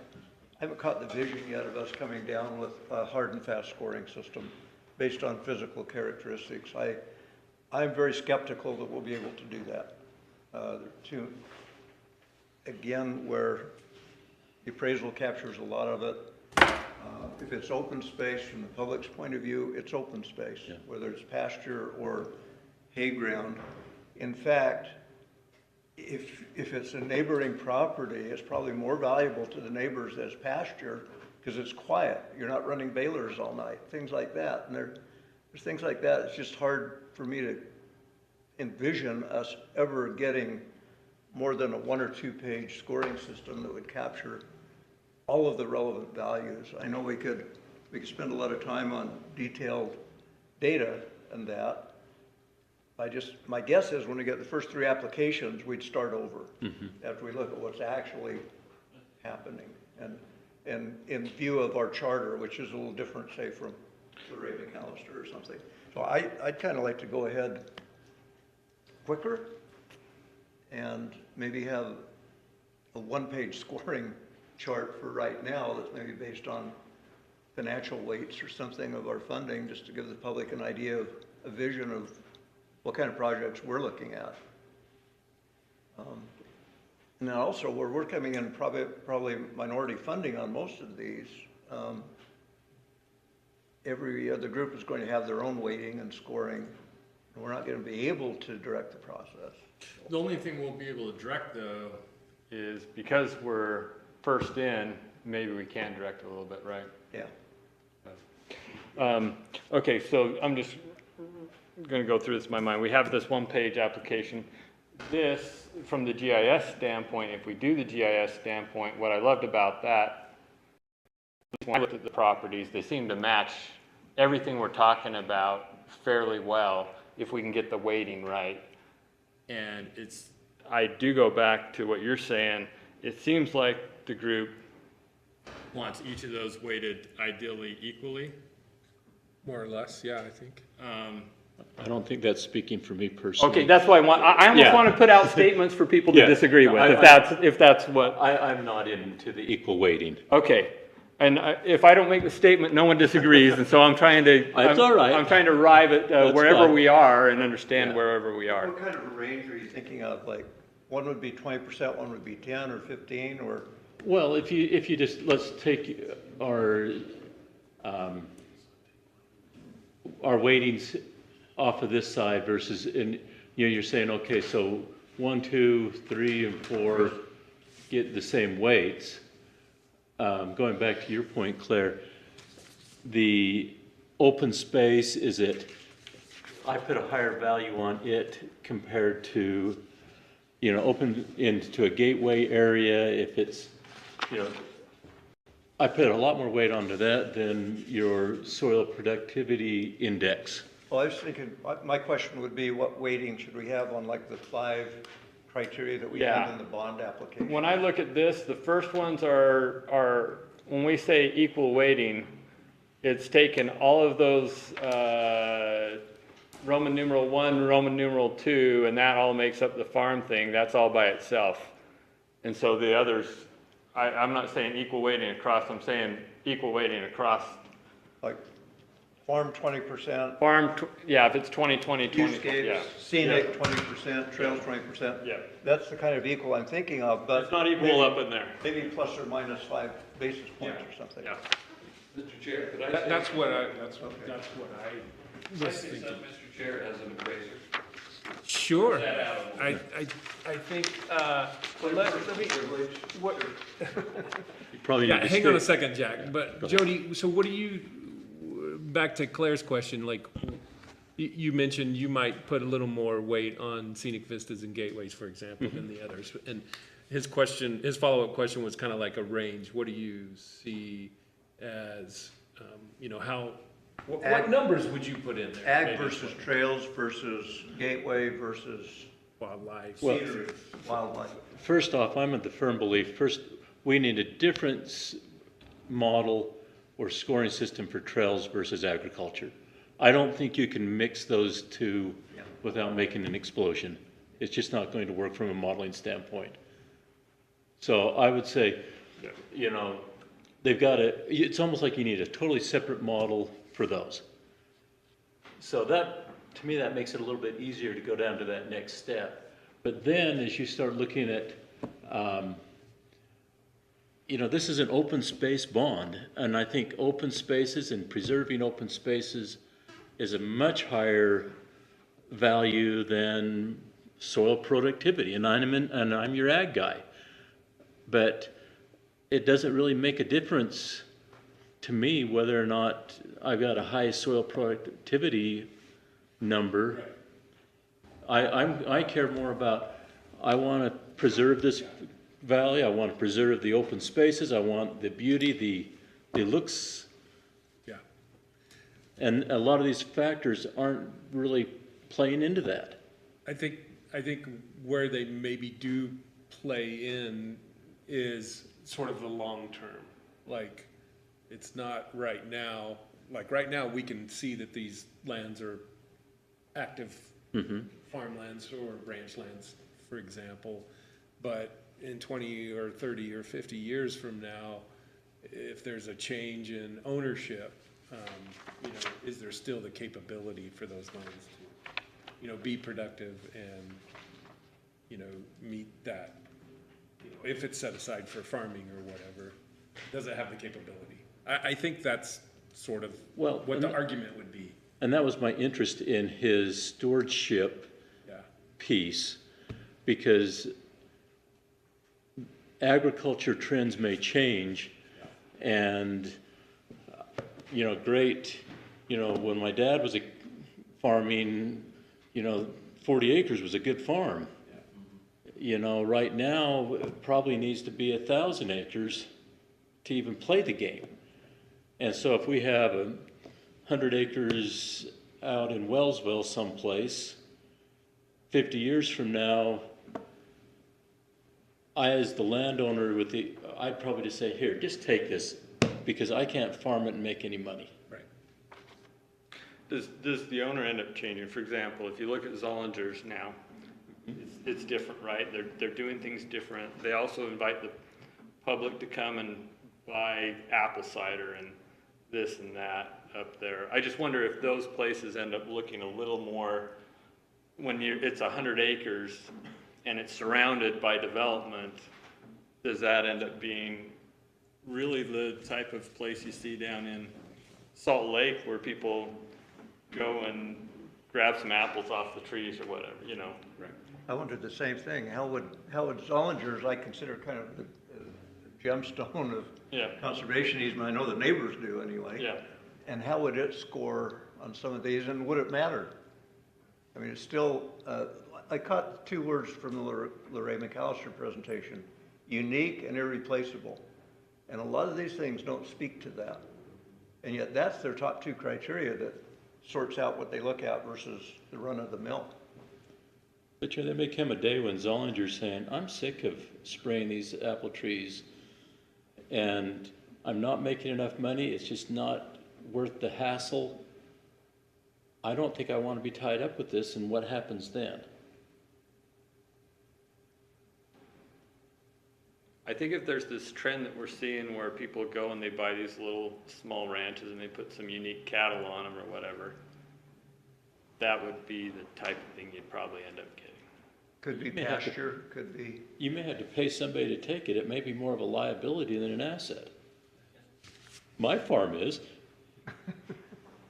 haven't caught the vision yet of us coming down with a hard and fast scoring system based on physical characteristics. I'm very skeptical that we'll be able to do that. To, again, where the appraisal captures a lot of it. If it's open space from the public's point of view, it's open space, whether it's pasture or hay ground. In fact, if it's a neighboring property, it's probably more valuable to the neighbors as pasture because it's quiet. You're not running balers all night, things like that. And there's things like that. It's just hard for me to envision us ever getting more than a 1 or 2 page scoring system that would capture all of the relevant values. I know we could spend a lot of time on detailed data and that. My guess is when we get the first 3 applications, we'd start over after we look at what's actually happening. And in view of our charter, which is a little different, say, from the Ray McAllister or something. So I'd kind of like to go ahead quicker and maybe have a 1-page scoring chart for right now that's maybe based on financial weights or something of our funding, just to give the public an idea of a vision of what kind of projects we're looking at. And then also, where we're coming in probably minority funding on most of these, every other group is going to have their own weighting and scoring, and we're not going to be able to direct the process. The only thing we'll be able to direct, though, is because we're first in, maybe we can direct a little bit, right? Yeah. Okay, so I'm just going to go through this in my mind. We have this 1-page application. This, from the GIS standpoint, if we do the GIS standpoint, what I loved about that, when I looked at the properties, they seem to match everything we're talking about fairly well if we can get the weighting right. And I do go back to what you're saying. It seems like the group wants each of those weighted ideally equally. More or less, yeah, I think. I don't think that's speaking for me personally. Okay, that's why I almost want to put out statements for people to disagree with, if that's what. I'm not into the equal weighting. Okay, and if I don't make the statement, no one disagrees, and so I'm trying to. That's all right. I'm trying to arrive at wherever fine. we are and understand wherever we are. What kind of a range are you thinking of? Like, one would be 20%, one would be 10 or 15, or? Well, if you just, let's take our weightings off of this side versus, and you're saying, okay, so 1, 2, 3, and 4 get the same weights. Going back to your point, Claire, the open space, I put a higher value on it compared to, open into a gateway area. If it's, I put a lot more weight onto that than your soil productivity index. Well, I was thinking, my question would be, what weighting should we have on like the 5 criteria that we have in the bond application? When I look at this, the first ones are when we say equal weighting, it's taken all of those Roman numeral 1, Roman numeral 2, and that all makes up the farm thing. That's all by itself. And so the others, I'm not saying equal weighting across, I'm saying equal weighting across. Like farm 20%. Farm, if it's 20, 20, 20. Viewscapes, scenic 20%, trails 20%. Yeah. That's the kind of equal I'm thinking of, but. It's not equal up in there. Maybe plus or minus 5 basis points or something. Yeah. Mr. Chair, could I say? That's what I was thinking. Mr. Chair, as an appraiser. Sure. I think, let me, what, You probably need to hang on a stick- second, Jack, but Jody, so what do you, back to Claire's question, like, you mentioned you might put a little more weight on scenic vistas and gateways, for example, than the others. And his follow-up question was kind of like a range. What do you see as, what numbers would you put in there? Ag maybe? versus trails versus gateway versus Wildlife. scenery, wildlife. First off, I'm of the firm belief, we need a different model or scoring system for trails versus agriculture. I don't think you can mix those two without making an explosion. It's just not going to work from a modeling standpoint. So I would say, it's almost like you need a totally separate model for those. So that, to me, that makes it a little bit easier to go down to that next step. But then as you start looking at, this is an open space bond, and I think open spaces and preserving open spaces is a much higher value than soil productivity, and I'm your ag guy. But it doesn't really make a difference to me whether or not I've got a high soil productivity number. I care more about, I want to preserve this valley, I want to preserve the open spaces, I want the beauty, the looks. Yeah. And a lot of these factors aren't really playing into that. I think where they maybe do play in is sort of the long term. Like, it's not right now. Like right now, we can see that these lands are active farmlands or ranch lands, for example. But in 20 or 30 or 50 years from now, if there's a change in ownership, is there still the capability for those lands to, be productive and, meet that, if it's set aside for farming or whatever, does it have the capability? I think that's sort of what the argument would be. And that was my interest in his stewardship piece, because agriculture trends may change, and when my dad was farming, 40 acres was a good farm. Right now it probably needs to be 1,000 acres to even play the game. And so if we have 100 acres out in Wellsville someplace, 50 years from now, I, as the landowner I'd probably just say, here, just take this, because I can't farm it and make any money. Right. Does the owner end up changing? For example, if you look at Zollinger's now, it's different, right? They're doing things different. They also invite the public to come and buy apple cider and this and that up there. I just wonder if those places end up looking a little more, when it's 100 acres and it's surrounded by development, does that end up being really the type of place you see down in Salt Lake where people go and grab some apples off the trees or whatever, Right. I wondered the same thing. How would Zollinger's, I consider kind of the gemstone of conservation easement. I know the neighbors do anyway. Yeah. And how would it score on some of these, and would it matter? I mean, it's still, I caught two words from the Lorraine McAllister presentation: unique and irreplaceable. And a lot of these things don't speak to that. And yet that's their top two criteria that sorts out what they look at versus the run of the mill. But there may come a day when Zollinger's saying, I'm sick of spraying these apple trees and I'm not making enough money, it's just not worth the hassle. I don't think I want to be tied up with this, and what happens then? I think if there's this trend that we're seeing where people go and they buy these little small ranches and they put some unique cattle on them or whatever, that would be the type of thing you'd probably end up getting. Could be pasture, could be. You may have to pay somebody to take it. It may be more of a liability than an asset. My farm is.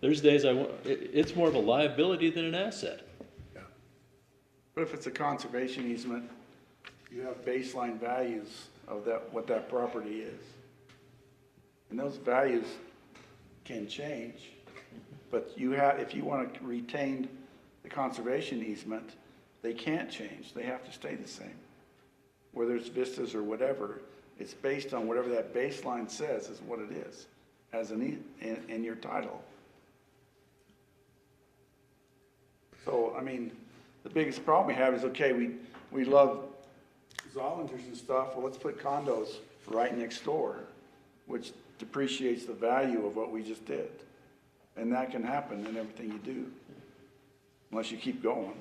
There's days it's more of a liability than an asset. Yeah. But if it's a conservation easement, you have baseline values of what that property is. And those values can change, but if you want to retain the conservation easement, they can't change. They have to stay the same. Whether it's vistas or whatever, it's based on whatever that baseline says is what it is, as in your title. So, I mean, the biggest problem we have is, okay, we love Zollinger's and stuff, well, let's put condos right next door, which depreciates the value of what we just did. And that can happen in everything you do, unless you keep going.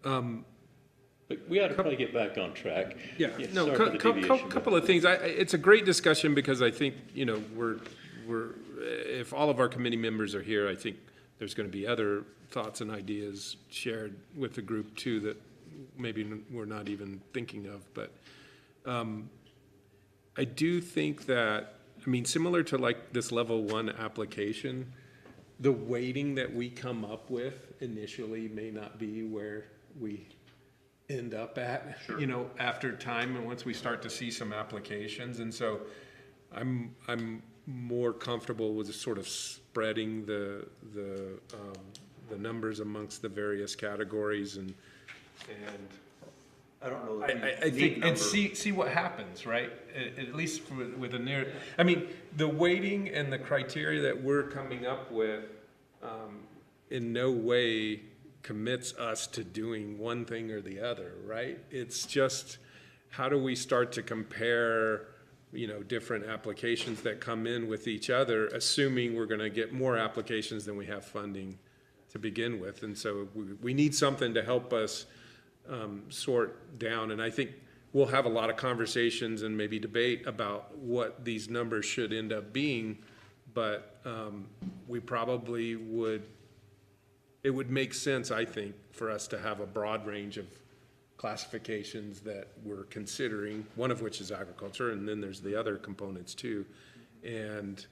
But we ought to probably get back on track. Yeah, no, sorry for the deviation, couple of things. It's a great discussion because I think, if all of our committee members are here, I think there's going to be other thoughts and ideas shared with the group too that maybe we're not even thinking of. But I do think that, I mean, similar to like this level 1 application, the weighting that we come up with initially may not be where we end up at, you know, after time and once we start to see some applications. And so I'm more comfortable with sort of spreading the numbers amongst the various categories and I don't know that we I need think, and numbers. see what happens, right? At least with a narrative. I mean, the weighting and the criteria that we're coming up with in no way commits us to doing one thing or the other, right? It's just, how do we start to compare, you know, different applications that come in with each other, assuming we're gonna get more applications than we have funding to begin with. And so we need something to help us sort down. And I think we'll have a lot of conversations and maybe debate about what these numbers should end up being, but we probably it would make sense, I think, for us to have a broad range of classifications that we're considering, one of which is agriculture, and then there's the other components too. And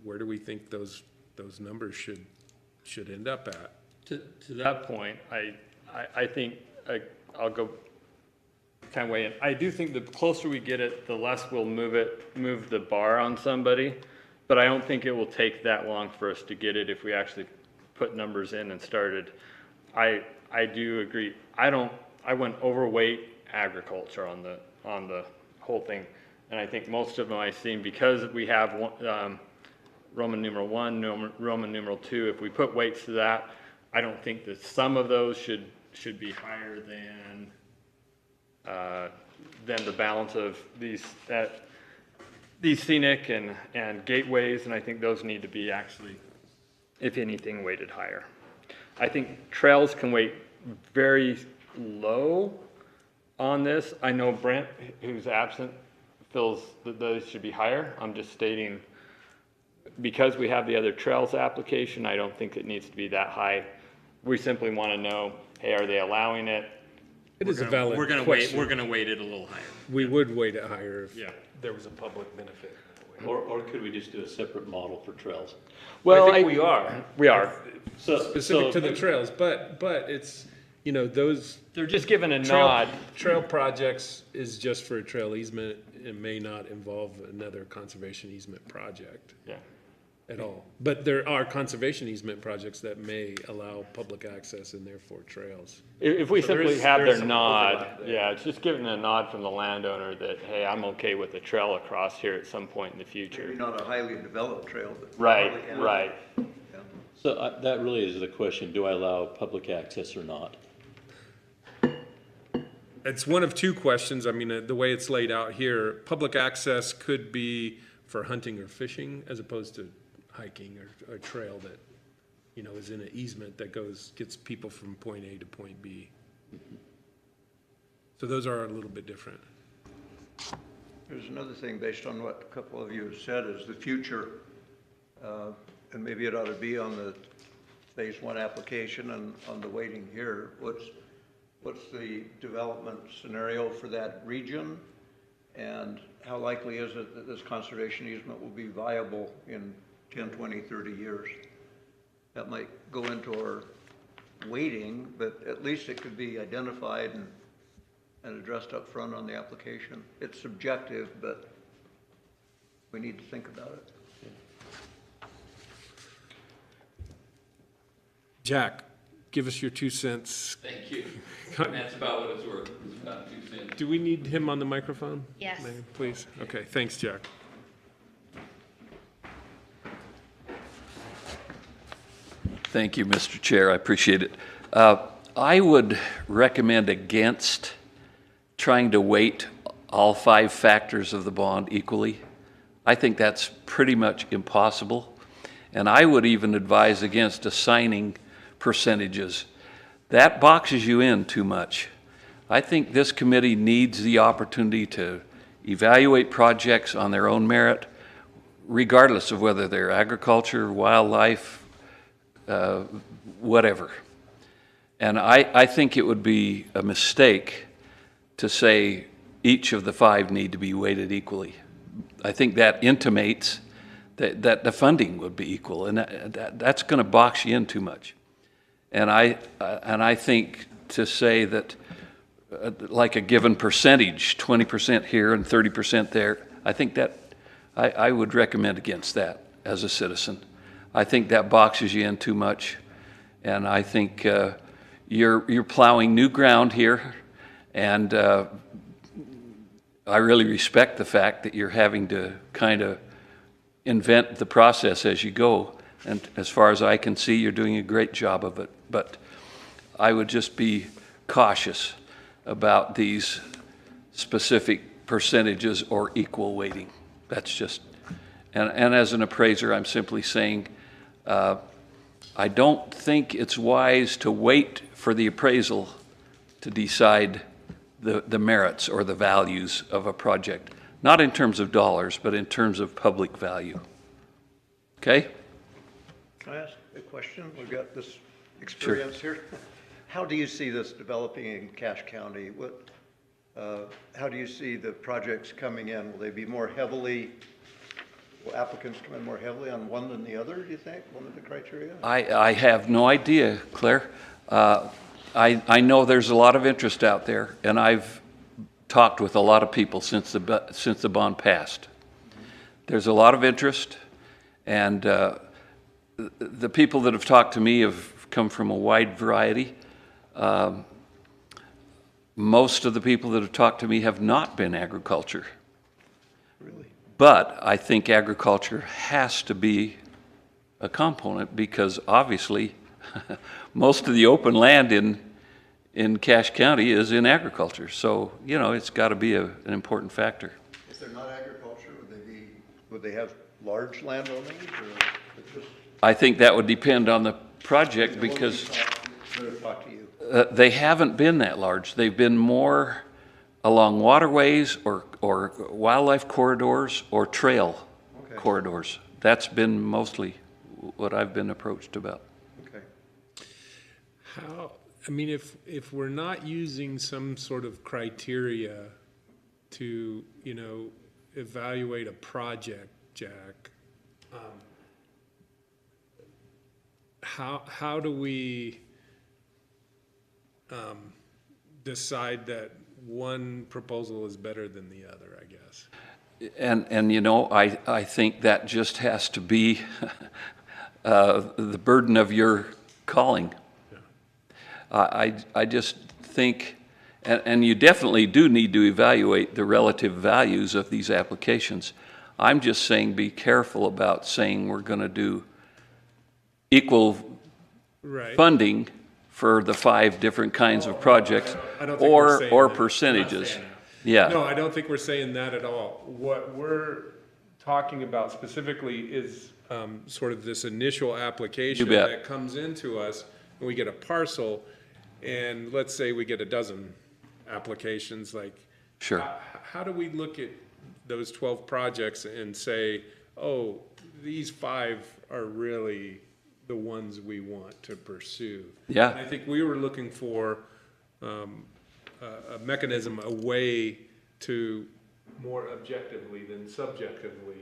where do we think those numbers should end up at? To that point, I think I'll go kind of weigh in. I do think the closer we get it, the less we'll move the bar on somebody. But I don't think it will take that long for us to get it if we actually put numbers in and started. I do agree. I went overweight agriculture on the whole thing, and I think most of them I've seen, because we have Roman numeral 1, Roman numeral 2. If we put weights to that, I don't think that some of those should be higher than the balance of these scenic and gateways, and I think those need to be actually, if anything, weighted higher. I think trails can weight very low on this. I know Brent, who's absent, feels that those should be higher. I'm just stating, because we have the other trails application, I don't think it needs to be that high. We simply want to know, hey, are they allowing it? It is a valid We're question. going to weight it a little higher. We would weight it higher if Yeah. there was a public benefit. Or could we just do a separate model for trails? Well, I think we are. We are. Specific to the trails, but it's, you know, those They're just giving a nod. trail projects is just for a trail easement. It may not involve another conservation easement project Yeah. at all. But there are conservation easement projects that may allow public access and therefore trails. If we So there simply is- have there's their some nod, overlap there. yeah, it's just giving a nod from the landowner that, hey, I'm okay with a trail across here at some point in the Maybe future. not a highly developed trail, but. Right, probably can. right. Yeah. So that really is the question, do I allow public access or not? It's one of two questions. I mean, the way it's laid out here, public access could be for hunting or fishing as opposed to hiking or a trail that, you know, is in an easement that gets people from point A to point B. So those are a little bit different. There's another thing based on what a couple of you have said is the future, and maybe it ought to be on the phase 1 application and on the waiting here. What's the development scenario for that region? And how likely is it that this conservation easement will be viable in 10, 20, 30 years? That might go into our waiting, but at least it could be identified and addressed up front on the application. It's subjective, but we need to think about it. Jack, give us your 2 cents. Thank you. And that's about what it's worth. It's about 2 cents. Do we need him on the microphone? Yes. Megan, please. Okay, thanks, Jack. Thank you, Mr. Chair. I appreciate it. I would recommend against trying to weight all 5 factors of the bond equally. I think that's pretty much impossible. And I would even advise against assigning percentages. That boxes you in too much. I think this committee needs the opportunity to evaluate projects on their own merit, regardless of whether they're agriculture, wildlife, whatever. And I think it would be a mistake to say each of the 5 need to be weighted equally. I think that intimates that the funding would be equal, and that's going to box you in too much. And I think to say that like a given percentage, 20% here and 30% there, I think that I would recommend against that as a citizen. I think that boxes you in too much, and I think you're plowing new ground here, and I really respect the fact that you're having to kind of invent the process as you go, and as far as I can see, you're doing a great job of it, but I would just be cautious about these specific percentages or equal weighting. That's just, and as an appraiser, I'm simply saying, I don't think it's wise to wait for the appraisal to decide the merits or the values of a project, not in terms of dollars, but in terms of public value. Okay? Can I ask a question? We've got this experience here. How do you see this developing in Cache County? How do you see the projects coming in? Will they be more heavily, will applicants come in more heavily on one than the other, do you think, one of the criteria? I have no idea, Claire. I know there's a lot of interest out there, and I've talked with a lot of people since the bond passed. There's a lot of interest, and the people that have talked to me have come from a wide variety. Most of the people that have talked to me have not been agriculture. Really? But I think agriculture has to be a component because obviously most of the open land in Cache County is in agriculture. So, you know, it's got to be an important factor. If they're not agriculture, would they have large landowners or just? I think that would depend on the project because Talk to you. they haven't been that large. They've been more along waterways or wildlife corridors or trail corridors. That's been mostly what I've been approached about. Okay. I mean, if we're not using some sort of criteria to, you know, evaluate a project, Jack, how do we decide that one proposal is better than the other, I guess? And you know, I think that just has to be the burden of your calling. Yeah. I just think, and you definitely do need to evaluate the relative values of these applications. I'm just saying be careful about saying we're going to do equal funding for the 5 different kinds of projects or percentages. Yeah. No, I don't think we're saying that at all. What we're talking about specifically is sort of this initial application that comes into us, and we get a parcel, and let's say we get a dozen applications. Like, sure. How do we look at those 12 projects and say, oh, these 5 are really the ones we want to pursue? Yeah. And I think we were looking for a mechanism, a way to more objectively than subjectively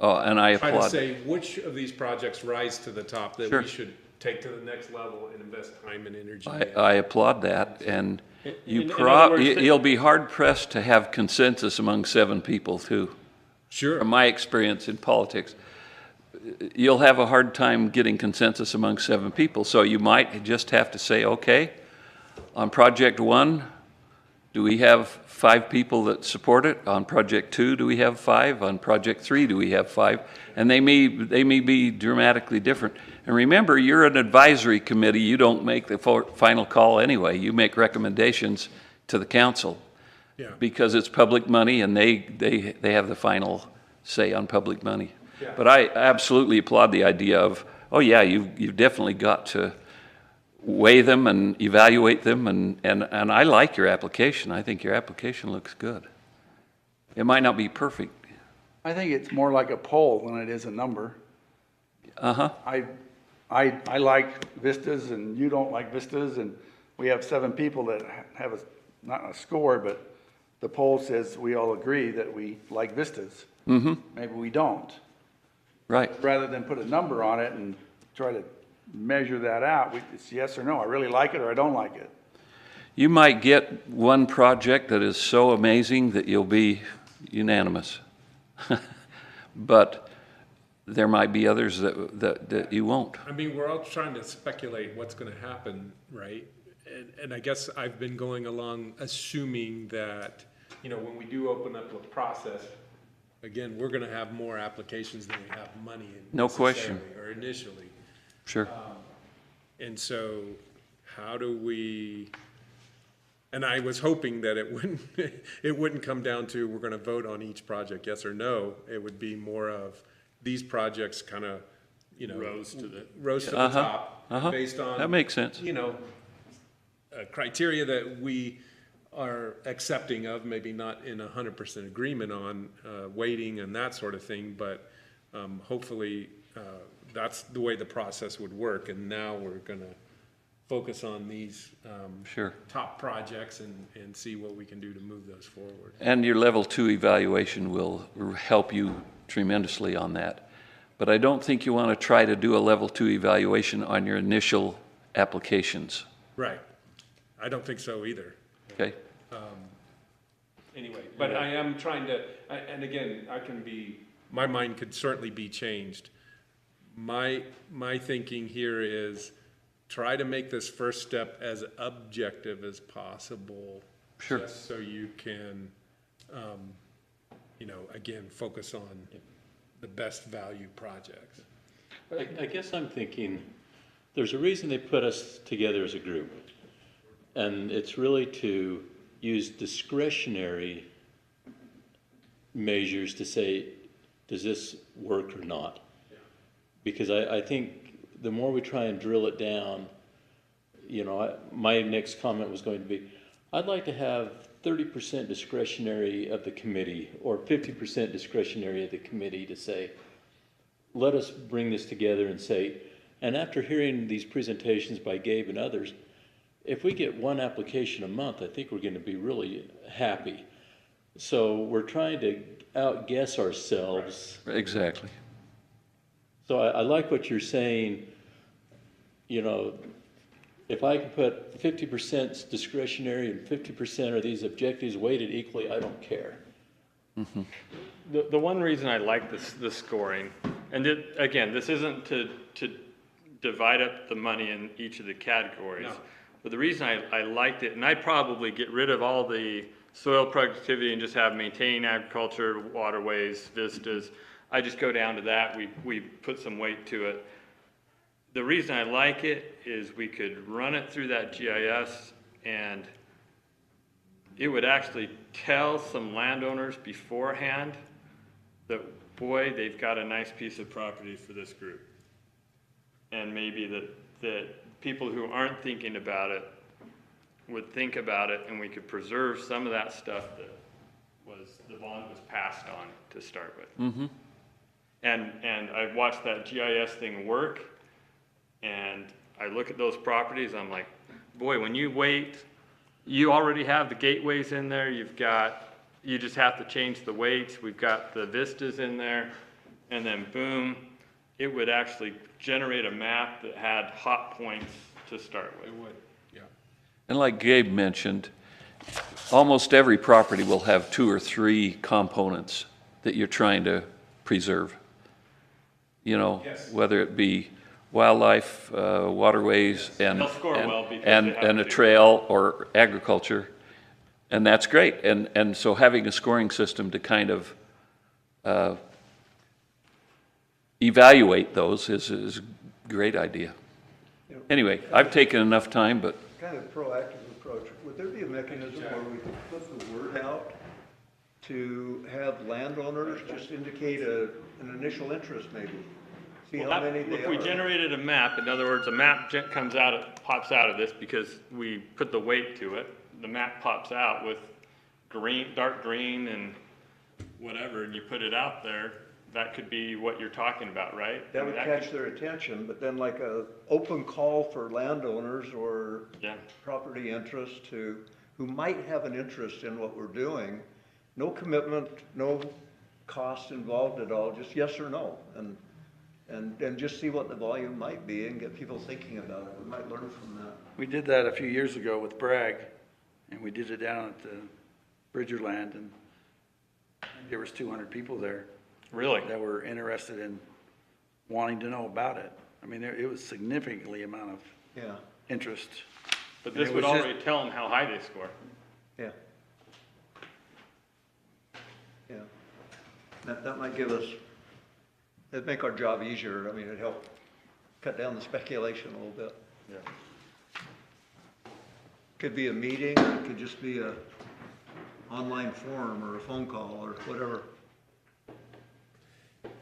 and I applaud try to say which of these projects rise to the top that we should take to the next level and invest time and energy in. I applaud that, and you'll be hard pressed to have consensus among 7 people too. Sure. From my experience in politics, you'll have a hard time getting consensus among 7 people. So you might just have to say, okay, on project 1, do we have 5 people that support it? On project 2, do we have 5? On project 3, do we have 5? And they may be dramatically different. And remember, you're an advisory committee. You don't make the final call anyway. You make recommendations to the council. Yeah. Because it's public money and they have the final say on public money. Yeah. But I absolutely applaud the idea of, oh yeah, you've definitely got to weigh them and evaluate them, and I like your application. I think your application looks good. It might not be perfect. I think it's more like a poll than it is a number. Uh-huh. I like vistas and you don't like vistas, and we have 7 people that have a, not a score, but the poll says we all agree that we like vistas. Mm-hmm. Maybe we don't. Right. Rather than put a number on it and try to measure that out, it's yes or no, I really like it or I don't like it. You might get one project that is so amazing that you'll be unanimous. But there might be others that you won't. I mean, we're all trying to speculate what's gonna happen, right? And I guess I've been going along assuming that, you know, when we do open up a process, again, we're gonna have more applications than we have money in. No question. necessarily, Or initially. Sure. And so how do we, and I was hoping that it wouldn't come down to, we're gonna vote on each project, yes or no. It would be more of, these projects kind of, you know. Rose to the- top, based on. That makes sense. You know, criteria that we are accepting of, maybe not in 100% agreement on, weighting and that sort of thing, but hopefully that's the way the process would work, and now we're gonna focus on these Sure. top projects and see what we can do to move those forward. And your level 2 evaluation will help you tremendously on that. But I don't think you want to try to do a level 2 evaluation on your initial applications. Right. I don't think so either. Okay? Anyway, but I am trying to, and again, my mind could certainly be changed. My thinking here is try to make this first step as objective as possible. Sure. Just so you can, you know, again, focus on the best value projects. I guess I'm thinking, there's a reason they put us together as a group. And it's really to use discretionary measures to say, does this work or not? Because I think the more we try and drill it down, you know, my next comment was going to be, I'd like to have 30% discretionary of the committee or 50% discretionary of the committee to say, let us bring this together and say, and after hearing these presentations by Gabe and others, if we get one application a month, I think we're going to be really happy. So we're trying to outguess ourselves. Exactly. So I like what you're saying, you know, if I can put 50% discretionary and 50% are these objectives weighted equally, I don't care. The one reason I like this scoring, and again, this isn't to divide up the money in each of the categories. No. But the reason I liked it, and I'd probably get rid of all the soil productivity and just have maintaining agriculture, waterways, vistas. I just go down to that, we put some weight to it. The reason I like it is we could run it through that GIS and it would actually tell some landowners beforehand that, boy, they've got a nice piece of property for this group. And maybe that people who aren't thinking about it would think about it, and we could preserve some of that stuff that the bond was passed on to start with. Mm-hmm. And I watched that GIS thing work, and I look at those properties, I'm like, boy, when you wait, you already have the gateways in there, you just have to change the weights, we've got the vistas in there, and then boom, it would actually generate a map that had hot points to start with. It would, yeah. And like Gabe mentioned, almost every property will have 2 or 3 components that you're trying to preserve. You know, Yes. whether it be wildlife, waterways, and They'll score well because and they have and a to. trail or agriculture, and that's great. And so having a scoring system to kind of evaluate those is a great idea. Anyway, I've taken enough time, but Kind of proactive approach. Would there be a mechanism where we could put the word out to have landowners just indicate an initial interest maybe? See how many they If we are. generated a map, in other words, a map pops out of this because we put the weight to it. The map pops out with green, dark green and whatever, and you put it out there. that could be what you're talking about, right? I That mean, would could- catch their attention, but then like a open call for landowners or Yeah. property interests who might have an interest in what we're doing, no commitment, no cost involved at all, just yes or no. And just see what the volume might be and get people thinking about it. We might learn from that. We did that a few years ago with Bragg, and we did it down at the Bridgerland, and there was 200 people there Really? that were interested in wanting to know about it. I mean, it was significantly amount of Yeah, interest. But And this it would was just- already tell them how high they score. yeah. Yeah. That might give us, it'd make our job easier. I mean, it'd help cut down the speculation a little bit. Yeah. Could be a meeting, or it could just be a online forum or a phone call or whatever.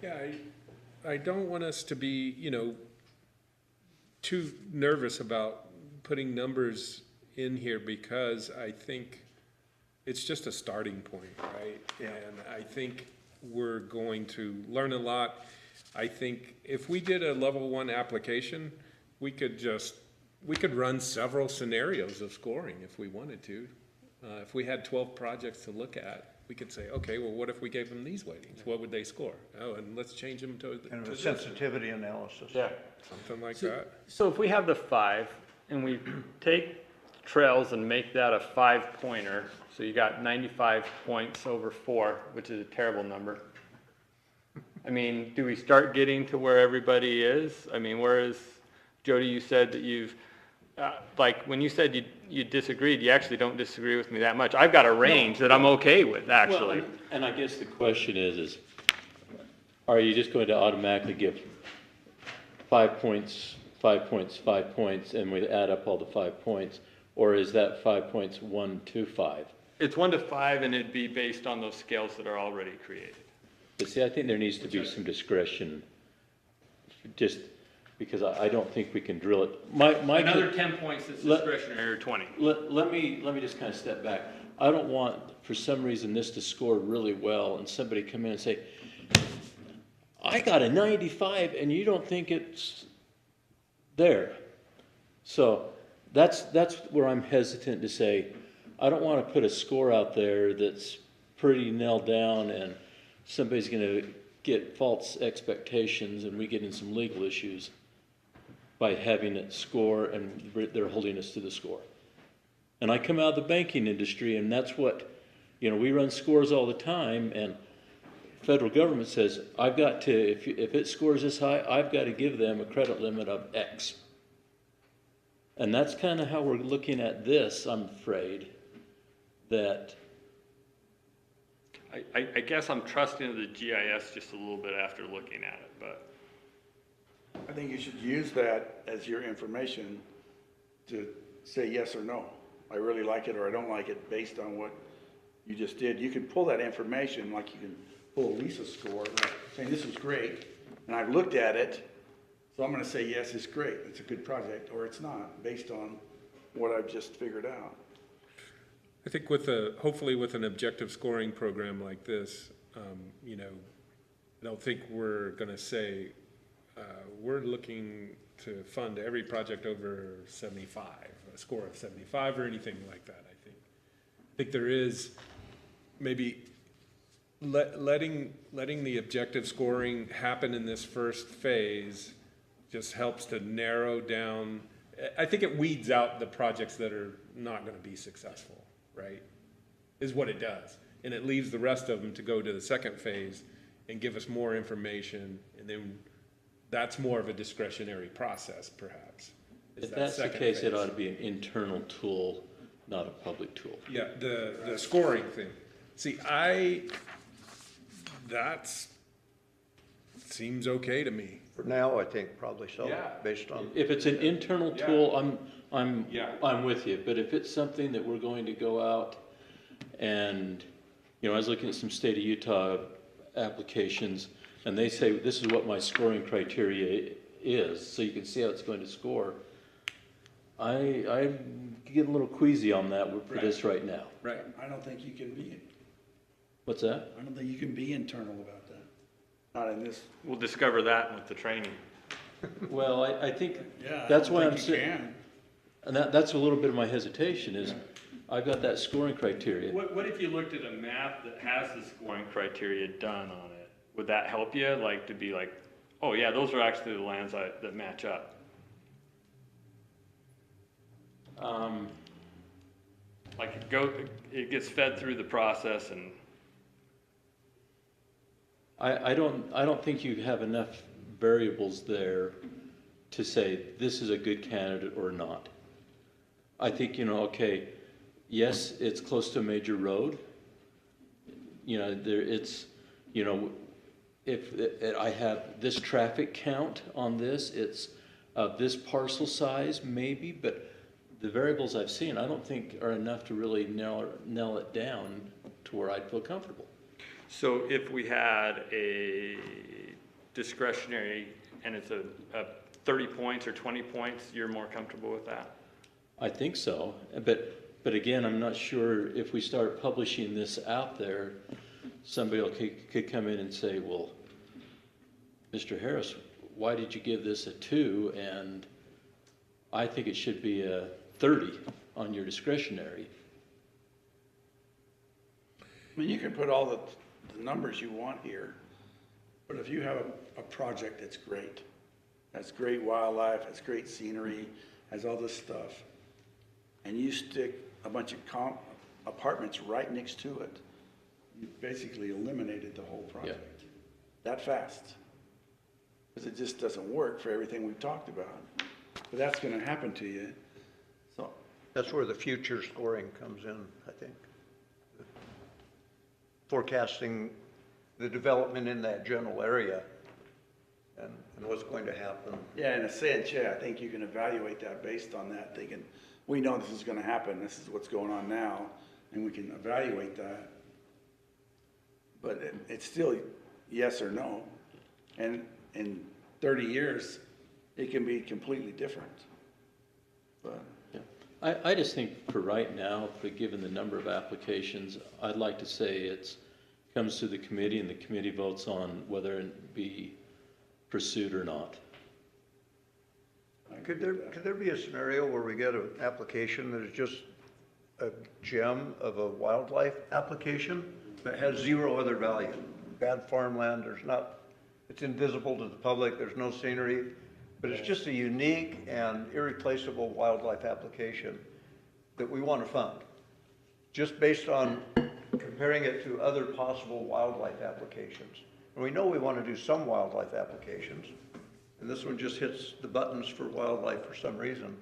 Yeah, I don't want us to be, too nervous about putting numbers in here because I think it's just a starting point, right? And I think we're going to learn a lot. I think if we did a level 1 application, we could run several scenarios of scoring if we wanted to. If we had 12 projects to look at, we could say, okay, well, what if we gave them these weightings? What would they score? Oh, and let's change them to Kind of a this, sensitivity analysis. Yeah. something like that. So if we have the 5 and we take trails and make that a 5-pointer, so you got 95 points over 4, which is a terrible number. I mean, do we start getting to where everybody is? I mean, whereas, Jody, you said that you've, like, when you said you disagreed, you actually don't disagree with me that much. I've got a range that I'm okay with, actually. Well, and I guess the question is, are you just going to automatically give 5 points, 5 points, 5 points, and we add up all the 5 points? Or is that 5 points 1 to 5? It's 1 to 5, and it'd be based on those scales that are already created. But see, I think there needs to be some discretion, just because I don't think we can drill it. My Another 10 points that's Let- discretionary, or 20. Let me just kind of step back. I don't want, for some reason, this to score really well and somebody come in and say, I got a 95 and you don't think it's there. So that's where I'm hesitant to say, I don't want to put a score out there that's pretty nailed down and somebody's going to get false expectations and we get in some legal issues by having it score and they're holding us to the score. And I come out of the banking industry and that's what, we run scores all the time and federal government says, I've got to, if it scores this high, I've got to give them a credit limit of X. And that's kind of how we're looking at this, I'm afraid, that. I guess I'm trusting the GIS just a little bit after looking at it, but. I think you should use that as your information to say yes or no. I really like it or I don't like it based on what you just did. You can pull that information like you can pull Lisa's score, like saying this is great, and I've looked at it, so I'm gonna say, yes, it's great, it's a good project, or it's not, based on what I've just figured out. I think hopefully with an objective scoring program like this, I don't think we're gonna say, we're looking to fund every project over 75, a score of 75 or anything like that, I think there is maybe letting the objective scoring happen in this first phase just helps to narrow down. I think it weeds out the projects that are not gonna be successful, right? Is what it does. And it leaves the rest of them to go to the second phase and give us more information, and then that's more of a discretionary process, perhaps. is If that that's the second case, it phase. ought to be an internal tool, not a public tool. Yeah, the scoring thing. See, that seems okay to me. For now, I think probably so, Yeah. based on, If it's an internal Yeah. tool, Yeah. I'm with you, but if it's something that we're going to go out and, I was looking at some state of Utah applications, and they say, this is what my scoring criteria is, so you can see how it's going to score. I'm getting a little queasy on that for this right now. Right. I don't think you can be, What's that? I don't think you can be internal about that. Not in this. We'll discover that with the training. Well, I think, Yeah, I that's don't why I'm think you saying, can. and that's a little bit of my hesitation is, I've got that scoring criteria. What if you looked at a map that has the scoring criteria done on it? Would that help you, like, to be like, oh yeah, those are actually the lands that match up? Like it gets fed through the process and. I don't think you have enough variables there to say this is a good candidate or not. I think, okay, yes, it's close to a major road. If I have this traffic count on this, it's of this parcel size maybe, but the variables I've seen, I don't think are enough to really nail it down to where I'd feel comfortable. So if we had a discretionary and it's a 30 points or 20 points, you're more comfortable with that? I think so, but again, I'm not sure if we start publishing this out there, somebody could come in and say, well, Mr. Harris, why did you give this a 2? And I think it should be a 30 on your discretionary. I mean, you can put all the numbers you want here, but if you have a project that's great, has great wildlife, has great scenery, has all this stuff, and you stick a bunch of apartments right next to it, you basically eliminated the whole project that fast. Because it just doesn't work for everything we've talked about. But that's going to happen to you. So That's where the future scoring comes in, I think. Forecasting the development in that general area and what's going to happen. yeah, in a sense, I think you can evaluate that based on that, thinking, we know this is going to happen, this is what's going on now, and we can evaluate that. But it's still yes or no. And in 30 years, it can be completely different. But I just think for right now, but given the number of applications, I'd like to say comes to the committee and the committee votes on whether it be pursued or not. Could there be a scenario where we get an application that is just a gem of a wildlife application that has zero other value? Bad farmland, it's invisible to the public, there's no scenery, but it's just a unique and irreplaceable wildlife application that we want to fund, just based on comparing it to other possible wildlife applications. And we know we want to do some wildlife applications, and this one just hits the buttons for wildlife for some reason.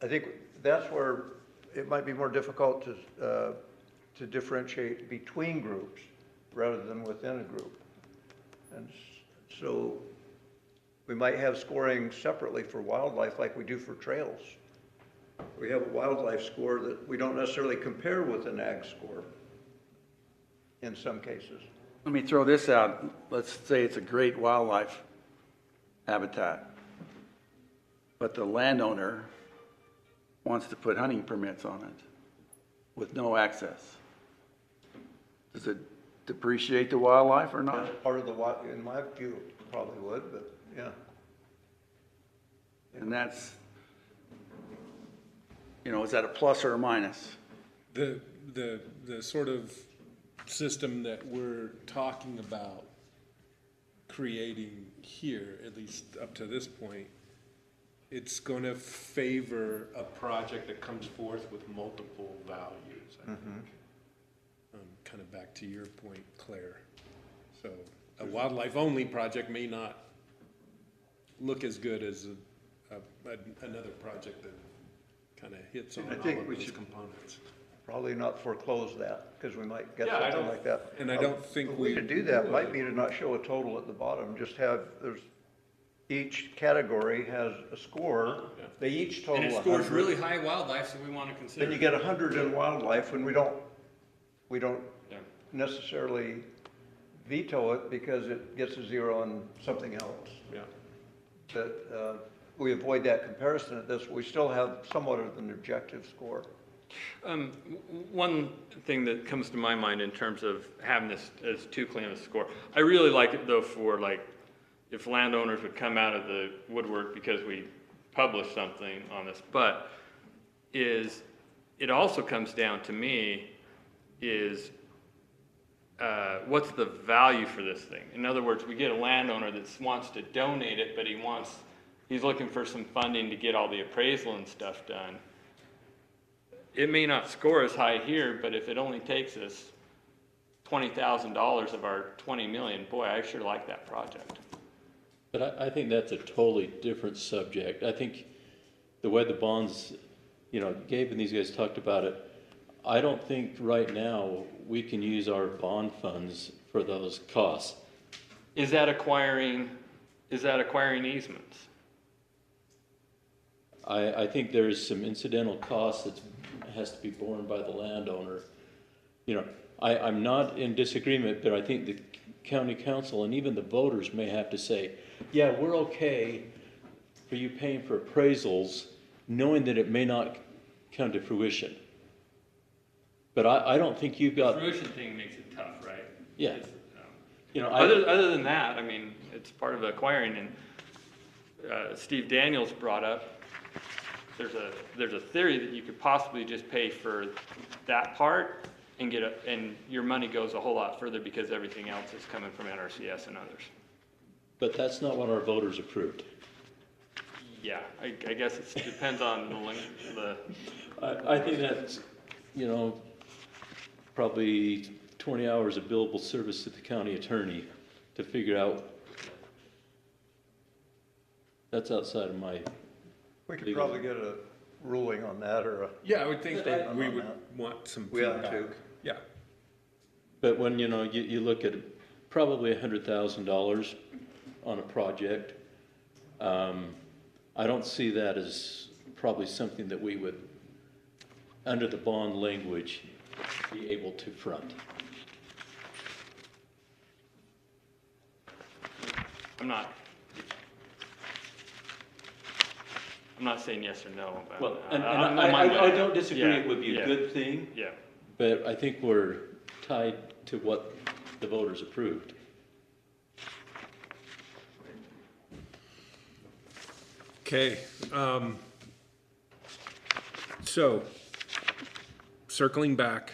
I think that's where it might be more difficult to differentiate between groups rather than within a group. And so we might have scoring separately for wildlife like we do for trails. We have a wildlife score that we don't necessarily compare with an ag score in some cases. let me throw this out. Let's say it's a great wildlife habitat, but the landowner wants to put hunting permits on it with no access. Does it depreciate the wildlife or not? That's part of the, in my view, probably would, but yeah. And that's, is that a plus or a minus? The sort of system that we're talking about creating here, at least up to this point, it's going to favor a project that comes forth with multiple values, I think. Kind of back to your point, Claire. So a wildlife-only project may not look as good as another project that kind of hits on I all think of we those should components. Probably not foreclose that, because we might get Yeah, I something don't- like that. and I don't think A we way to do that might be to not show a total at the bottom, just have, each category has a score. They each total And it 100. scores really high wildlife, so we want to consider. Then you get 100 in wildlife, and we don't Yeah. necessarily veto it because it gets a 0 on something else. Yeah. That we avoid that comparison at this, we still have somewhat of an objective score. One thing that comes to my mind in terms of having this as too clean of a score, I really like it though for like, if landowners would come out of the woodwork because we published something on this, but it also comes down to me is, what's the value for this thing? In other words, we get a landowner that wants to donate it, but he's looking for some funding to get all the appraisal and stuff done. It may not score as high here, but if it only takes us $20,000 of our 20 million, boy, I sure like that project. But I think that's a totally different subject. I think the way the bonds, Gabe and these guys talked about it, I don't think right now we can use our bond funds for those costs. Is that acquiring easements? I think there's some incidental costs that has to be borne by the landowner. I'm not in disagreement, but I think the county council and even the voters may have to say, yeah, we're okay for you paying for appraisals, knowing that it may not come to fruition. But I don't think you've got... The fruition thing makes it tough, right? Yeah. Other than that, I mean, it's part of acquiring, and Steve Daniels brought up, there's a theory that you could possibly just pay for that part and and your money goes a whole lot further because everything else is coming from NRCS and others. But that's not what our voters approved. Yeah, I guess it depends on the I think that's, probably 20 hours of billable service to the county attorney to figure out. That's outside of my... We could probably get a ruling on that or a. Yeah, I would think that Statement we on would that. want some We ought feedback. to. Yeah. But when, you look at probably $100,000 on a project, I don't see that as probably something that we would, under the bond language, be able to front. I'm not saying yes or no, but. Well, and I'm I with don't it. disagree, Yeah, it would be a yeah, good thing, Yeah. but I think we're tied to what the voters approved. Okay, so, circling back,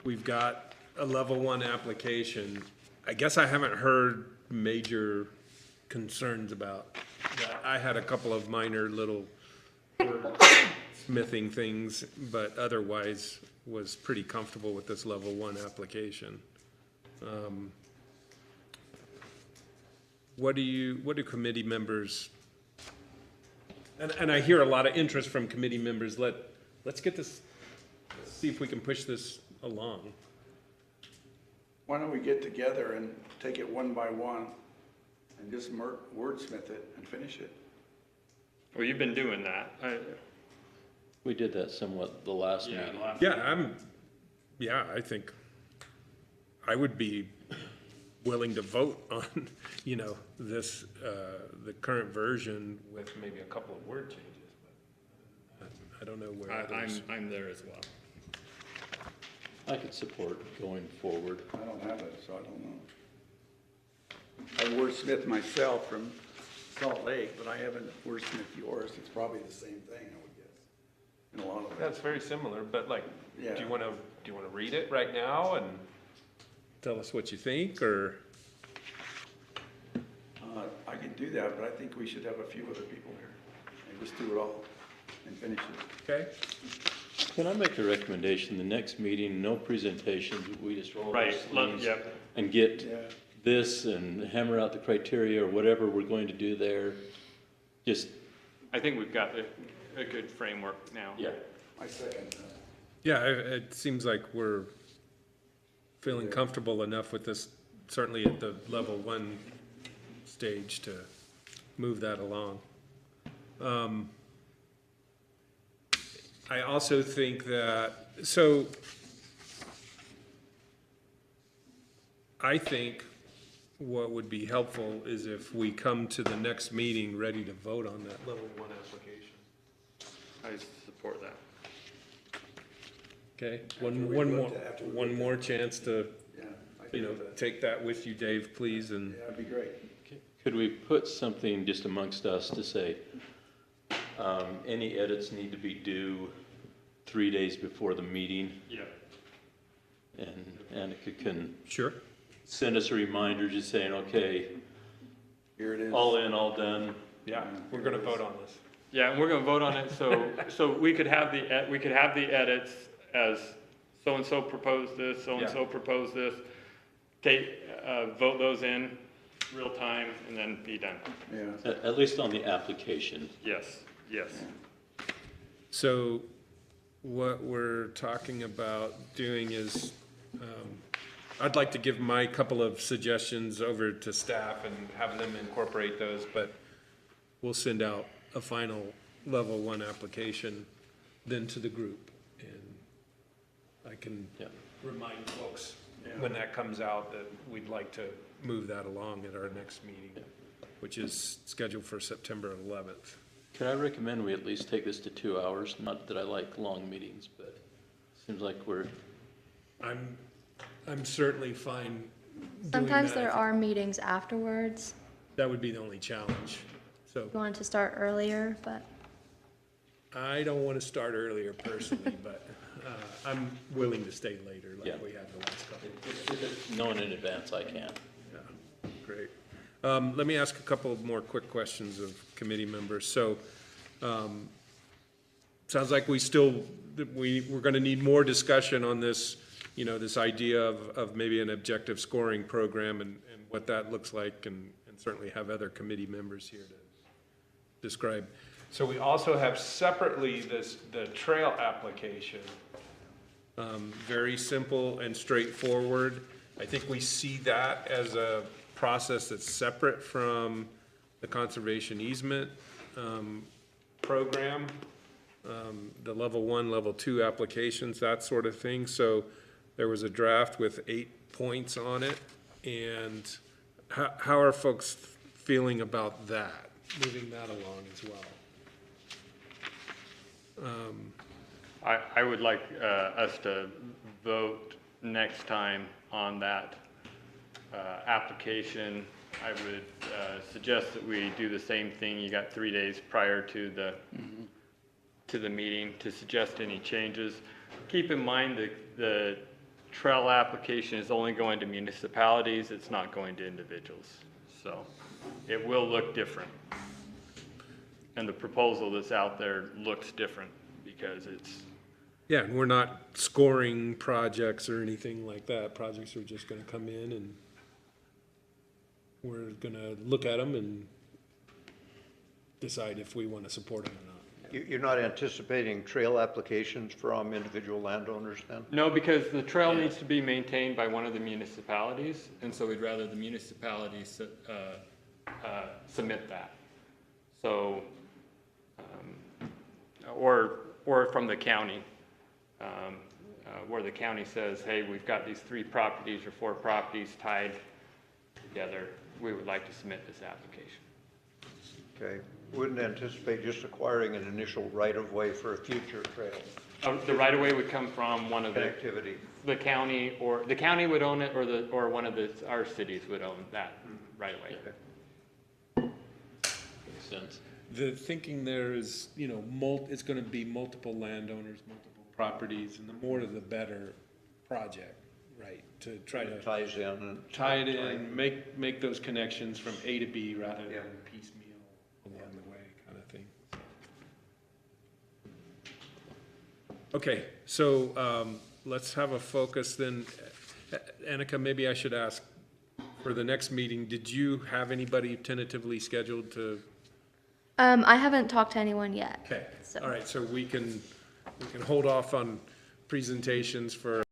we've got a level 1 application. I guess I haven't heard major concerns about that. I had a couple of minor little smithing things, but otherwise was pretty comfortable with this level 1 application. What do committee members, and I hear a lot of interest from committee members, let's get this, let's see if we can push this along. Why don't we get together and take it one by one and just wordsmith it and finish it? Well, you've been doing that. We did that somewhat the last meeting. Yeah, I think I would be willing to vote on, this, the current version with maybe a couple of word changes, but I don't know where others. I'm there as well. I could support going forward. I don't have it, so I don't know. I wordsmith myself from Salt Lake, but I haven't wordsmithed yours. It's probably the same thing, I would guess, in a lot of ways. That's very similar, but do Yeah. you want to read it right now and tell us what you think, or? I can do that, but I think we should have a few other people here and just do it all and finish it. Okay. Can I make a recommendation? The next meeting, no presentations, we just roll our Right, sleeves yep. and get Yeah. this and hammer out the criteria or whatever we're going to do there. Just, I think we've got a good framework now. yeah. I second that. Yeah, it seems like we're feeling comfortable enough with this, certainly at the level 1 stage, to move that along. I also think that, I think what would be helpful is if we come to the next meeting ready to vote on that level 1 application. I support that. Okay, After we one look more at it. chance to, Yeah, I you can know, do that. take that with you, Dave, please, and, Yeah, that'd be great. Could we put something just amongst us to say, any edits need to be due 3 days before the meeting? Yeah. And Annika can sure? send us a reminder just saying, okay, Here it is. all in, all done. Yeah, we're gonna vote on this. Yeah, and we're gonna vote on it, so we could have the edits as so-and-so proposed this, so-and-so proposed this. Vote those in real time and then be done. Yeah. At least on the application. Yes, yes. So what we're talking about doing is, I'd like to give my couple of suggestions over to staff and have them incorporate those, but we'll send out a final level 1 application then to the group. And I can Yeah. remind folks when that comes out that we'd like to move that along at our next meeting, which is scheduled for September 11th. Could I recommend we at least take this to 2 hours? Not that I like long meetings, but it seems like we're, I'm certainly fine doing Sometimes that. there are meetings afterwards. That would be the only challenge. So We wanted to start earlier, but I don't want to start earlier personally, but I'm willing to stay later Yeah. like we have the last couple. if it's known in advance, I can. Yeah, great. Let me ask a couple of more quick questions of committee members. So, sounds like we're gonna need more discussion on this, you know, this idea of maybe an objective scoring program and what that looks like, and certainly have other committee members here to describe. So we also have separately the trail application. Very simple and straightforward. I think we see that as a process that's separate from the conservation easement program, the level 1, level 2 applications, that sort of thing. So there was a draft with 8 points on it. And how are folks feeling about that, moving that along as well? I would like us to vote next time on that application. I would suggest that we do the same thing. You got 3 days prior to the meeting to suggest any changes. Keep in mind that the trail application is only going to municipalities. It's not going to individuals. So it will look different. And the proposal that's out there looks different because it's. Yeah, and we're not scoring projects or anything like that. Projects are just gonna come in and we're gonna look at them and decide if we wanna support them or not. You're not anticipating trail applications from individual landowners then? No, because the trail needs to be maintained by one of the municipalities, and so we'd rather the municipalities submit that. So, or from the county, where the county says, hey, we've got these 3 properties or 4 properties tied together, we would like to submit this application. Okay, wouldn't anticipate just acquiring an initial right-of-way for a future trail The right-of-way would come from one of connectivity. the county, or the county would own it, or one of our cities would own that right-of-way. Makes sense. The thinking there is, you know, it's gonna be multiple landowners, multiple properties, and the more the better project, right? To try to Ties in. And tie it in, make those connections from A to B rather than piecemeal along the way kind of thing. Okay, so let's have a focus then. Annika, maybe I should ask, for the next meeting, did you have anybody tentatively scheduled to? I haven't talked to anyone yet. Okay, So- all right, so we can hold off on presentations for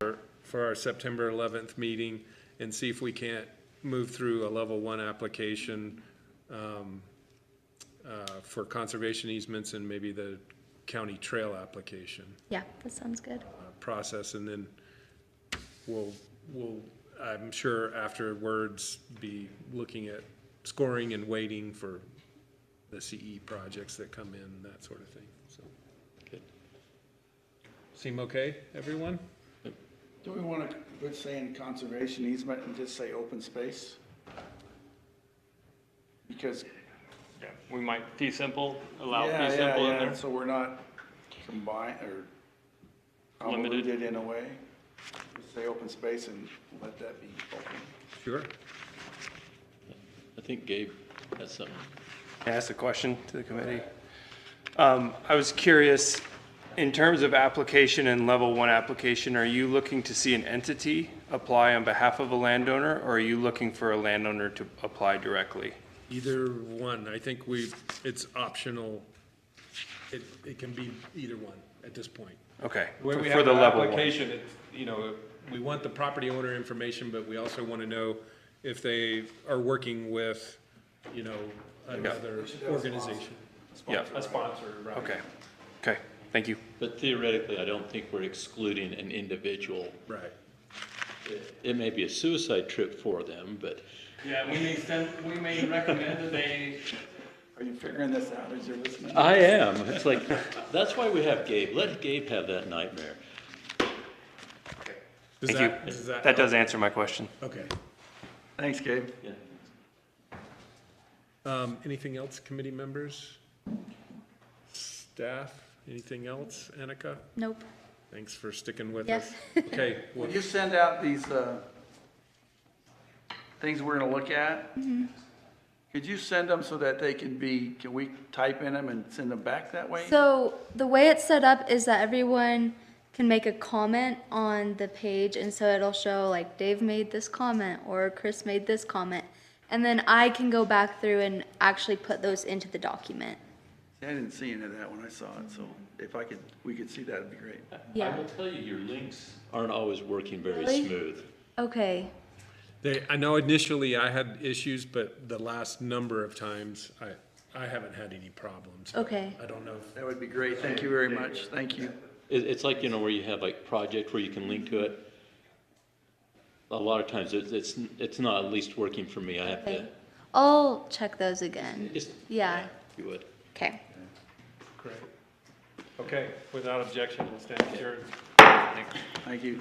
our September 11th meeting and see if we can't move through a level 1 application for conservation easements and maybe the county trail application Yeah, that sounds good. process, and then we'll, I'm sure afterwards, be looking at scoring and waiting for the CE projects that come in, that sort of thing, so. Seem okay, everyone? Do we want to quit saying conservation easement and just say open space? Because. Yeah, we might fee simple, allow Yeah, fee simple in yeah, there. so we're not combined or Limited. convoluted in a way. Just say open space and let that be open. Sure. I think Gabe has something. Can I ask a question to the committee? I was curious, in terms of application and level 1 application, are you looking to see an entity apply on behalf of a landowner, or are you looking for a landowner to apply directly? Either one, I think it's optional. It can be either one at this point. Okay, Where we for have the an level 1. application, we want the property owner information, but we also want to know if they are working with, another organization. Yeah, A sponsor, right? okay, thank you. But theoretically, I don't think we're excluding an individual. Right. It may be a suicide trip for them, but Yeah, we may recommend that they, Are you figuring this out as you're listening? I am. It's like, that's why we have Gabe. Let Gabe have that nightmare. Thank you. That does answer my question. Okay. Thanks, Gabe. Yeah. Anything else, committee members? Staff, anything else? Annika, Nope. thanks for sticking with Yes. us. Okay, well, Will you send out these, things we're gonna look at? Could you send them so that can we type in them and send them back that way? So the way it's set up is that everyone can make a comment on the page, and so it'll show like Dave made this comment or Chris made this comment, and then I can go back through and actually put those into the document. See, I didn't see any of that when I saw it, so if we could see that, it'd be great. I Yeah. will tell you, your links aren't always working very Really? smooth. Okay. I know initially I had issues, but the last number of times, I haven't had any problems. Okay. I don't know if That would be great. Thank you very much. Thank you. It's like, where you have like project where you can link to it. A lot of times it's not at least working for me. I have to Okay. I'll check those again. just, Yeah. you would. Okay. Great. Okay, without objection, we'll stand adjourned. Thank you.